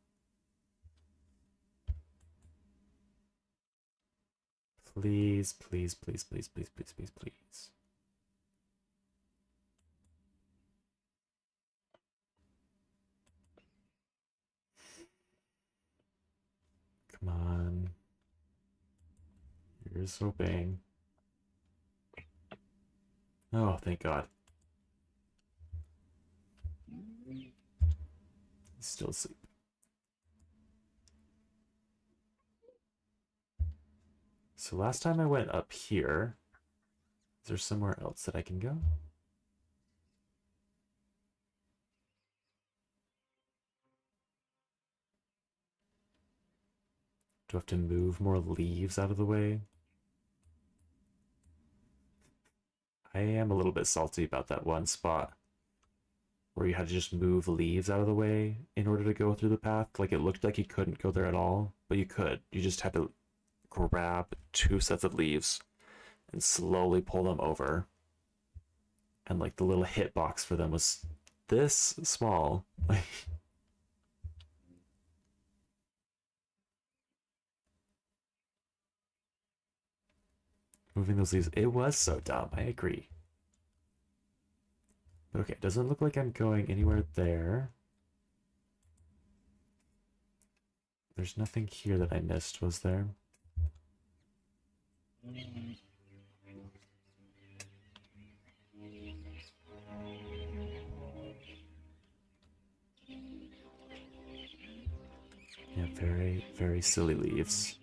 [SPEAKER 1] Please, please, please, please, please, please, please, please. Come on. Here's hoping. Oh, thank God. He's still asleep. So last time I went up here. Is there somewhere else that I can go? Do I have to move more leaves out of the way? I am a little bit salty about that one spot where you had to just move leaves out of the way in order to go through the path. Like it looked like you couldn't go there at all, but you could. You just had to grab 2 sets of leaves and slowly pull them over. And like the little hitbox for them was this small. Moving those leaves, it was so dumb, I agree. But okay, it doesn't look like I'm going anywhere there. There's nothing here that I missed, was there? Yeah, very, very silly leaves.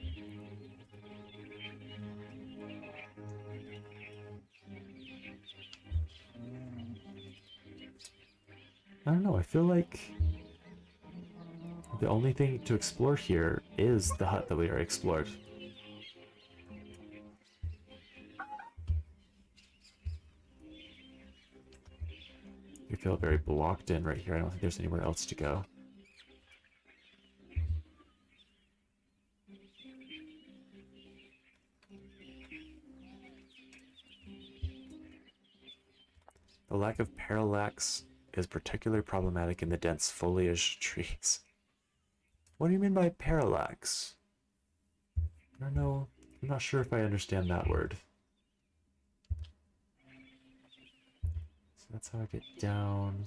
[SPEAKER 1] I don't know, I feel like the only thing to explore here is the hut that we already explored. You feel very blocked in right here. I don't think there's anywhere else to go. The lack of parallax is particularly problematic in the dense foliage trees. What do you mean by parallax? I don't know. I'm not sure if I understand that word. So that's how I get down.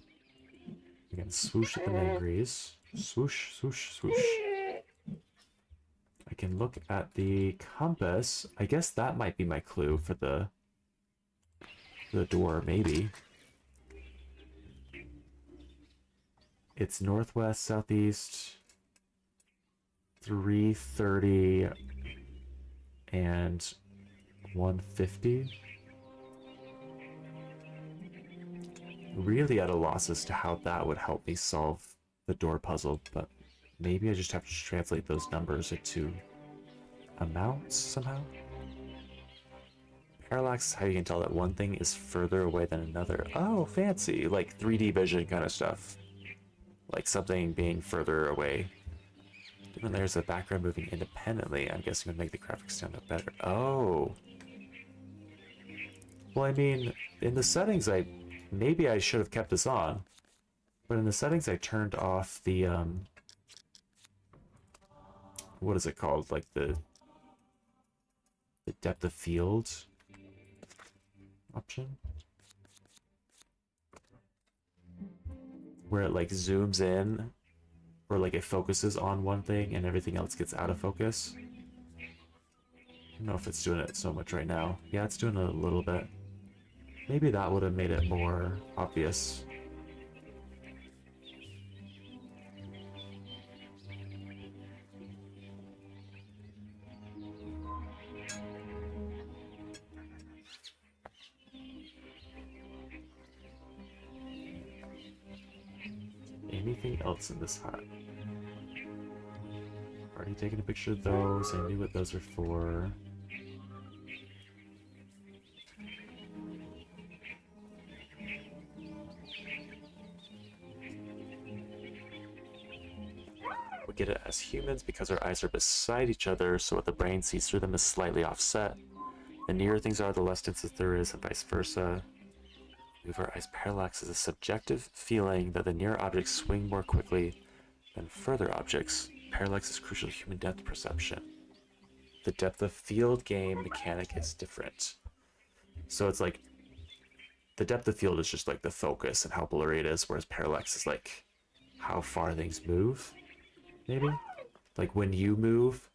[SPEAKER 1] Again, swoosh at the mangrees. Swoosh, swoosh, swoosh. I can look at the compass. I guess that might be my clue for the door, maybe. It's northwest, southeast, 330, and 150. Really at a loss as to how that would help me solve the door puzzle, but maybe I just have to translate those numbers into amounts somehow. Parallax is how you can tell that one thing is further away than another. Oh, fancy, like 3D vision kind of stuff. Like something being further away. Different layers of background moving independently, I'm guessing would make the graphics stand out better. Oh. Well, I mean, in the settings, maybe I should have kept this on, but in the settings I turned off the what is it called? Like the depth of field option, where it like zooms in, or like it focuses on one thing and everything else gets out of focus. I don't know if it's doing it so much right now. Yeah, it's doing it a little bit. Maybe that would have made it more obvious. Anything else in this hut? Already taken a picture of those. I knew what those are for. We get it as humans because our eyes are beside each other, so what the brain sees through them is slightly offset. The nearer things are, the less distance there is, and vice versa. Move our eyes parallax is a subjective feeling that the near objects swing more quickly than further objects. Parallax is crucial to human depth perception. The depth of field game mechanic is different. So it's like the depth of field is just like the focus and how blurry it is, whereas parallax is like how far things move, maybe? Like when you move,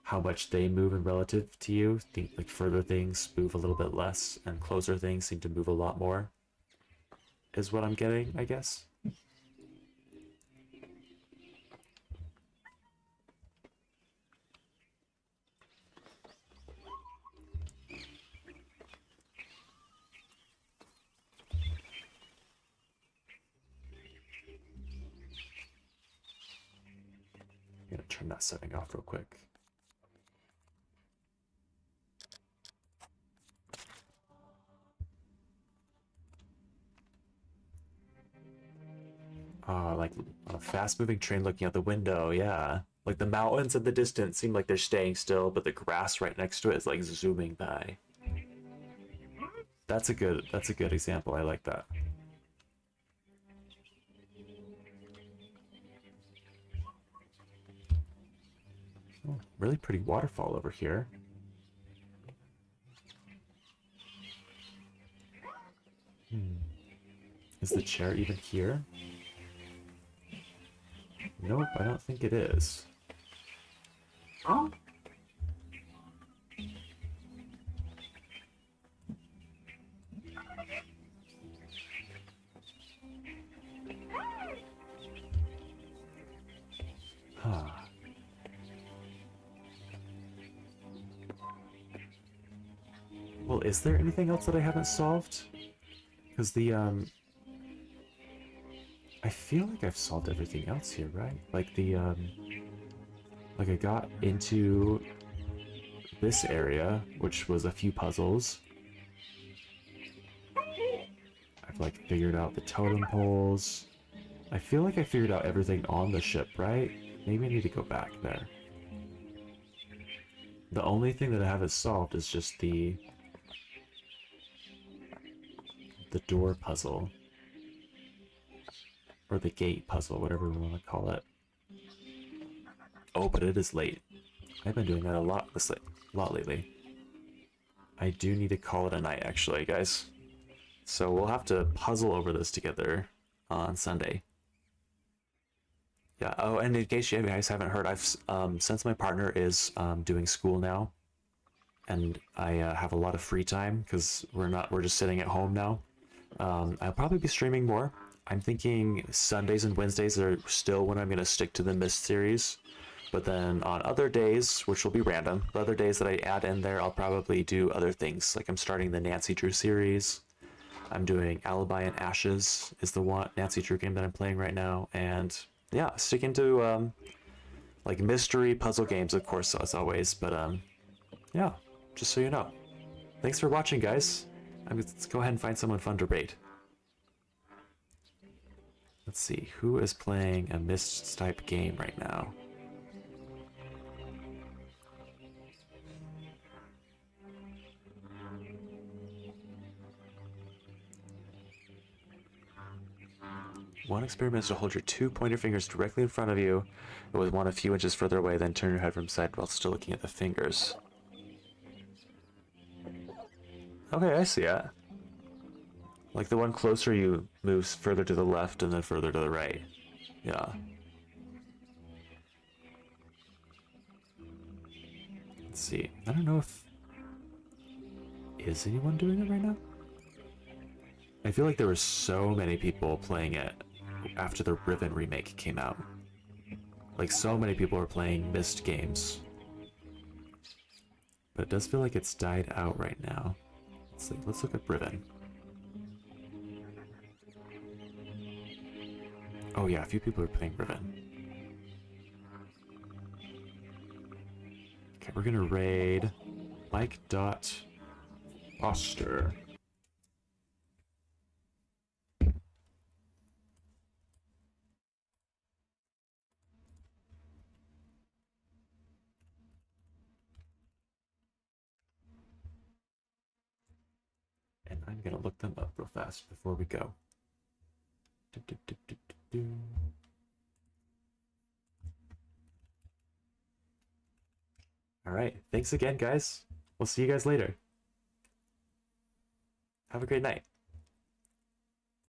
[SPEAKER 1] how much they move in relative to you. Like further things move a little bit less, and closer things seem to move a lot more, is what I'm getting, I guess. I'm gonna turn that setting off real quick. Like on a fast-moving train looking out the window, yeah. Like the mountains in the distance seem like they're staying still, but the grass right next to it is like zooming by. That's a good example. I like that. Oh, really pretty waterfall over here. Is the chair even here? Nope, I don't think it is. Huh. Well, is there anything else that I haven't solved? Because I feel like I've solved everything else here, right? Like like I got into this area, which was a few puzzles. I've like figured out the totem poles. I feel like I figured out everything on the ship, right? Maybe I need to go back there. The only thing that I haven't solved is just the door puzzle. Or the gate puzzle, whatever we want to call it. Oh, but it is late. I've been doing that a lot lately. I do need to call it a night, actually, guys. So we'll have to puzzle over this together on Sunday. Yeah. Oh, and in case you guys haven't heard, I've since my partner is doing school now, and I have a lot of free time because we're just sitting at home now. I'll probably be streaming more. I'm thinking Sundays and Wednesdays are still when I'm going to stick to the Myst series. But then on other days, which will be random, the other days that I add in there, I'll probably do other things. Like I'm starting the Nancy Drew series. I'm doing Alibi and Ashes is the one Nancy Drew game that I'm playing right now. And yeah, sticking to like mystery puzzle games, of course, as always. But yeah, just so you know. Thanks for watching, guys. Let's go ahead and find someone fun to raid. Let's see, who is playing a Myst type game right now? One experiment is to hold your two pointer fingers directly in front of you, and with one a few inches further away, then turn your head from side while still looking at the fingers. Okay, I see it. Like the one closer you moves further to the left and then further to the right. Yeah. Let's see. I don't know if... Is anyone doing it right now? I feel like there were so many people playing it after the Riven remake came out. Like so many people are playing Myst games. But it does feel like it's died out right now. Let's look at Riven. Oh yeah, a few people are playing Riven. Okay, we're gonna raid Mike.Foster. And I'm gonna look them up real fast before we go. All right, thanks again, guys. We'll see you guys later. Have a great night.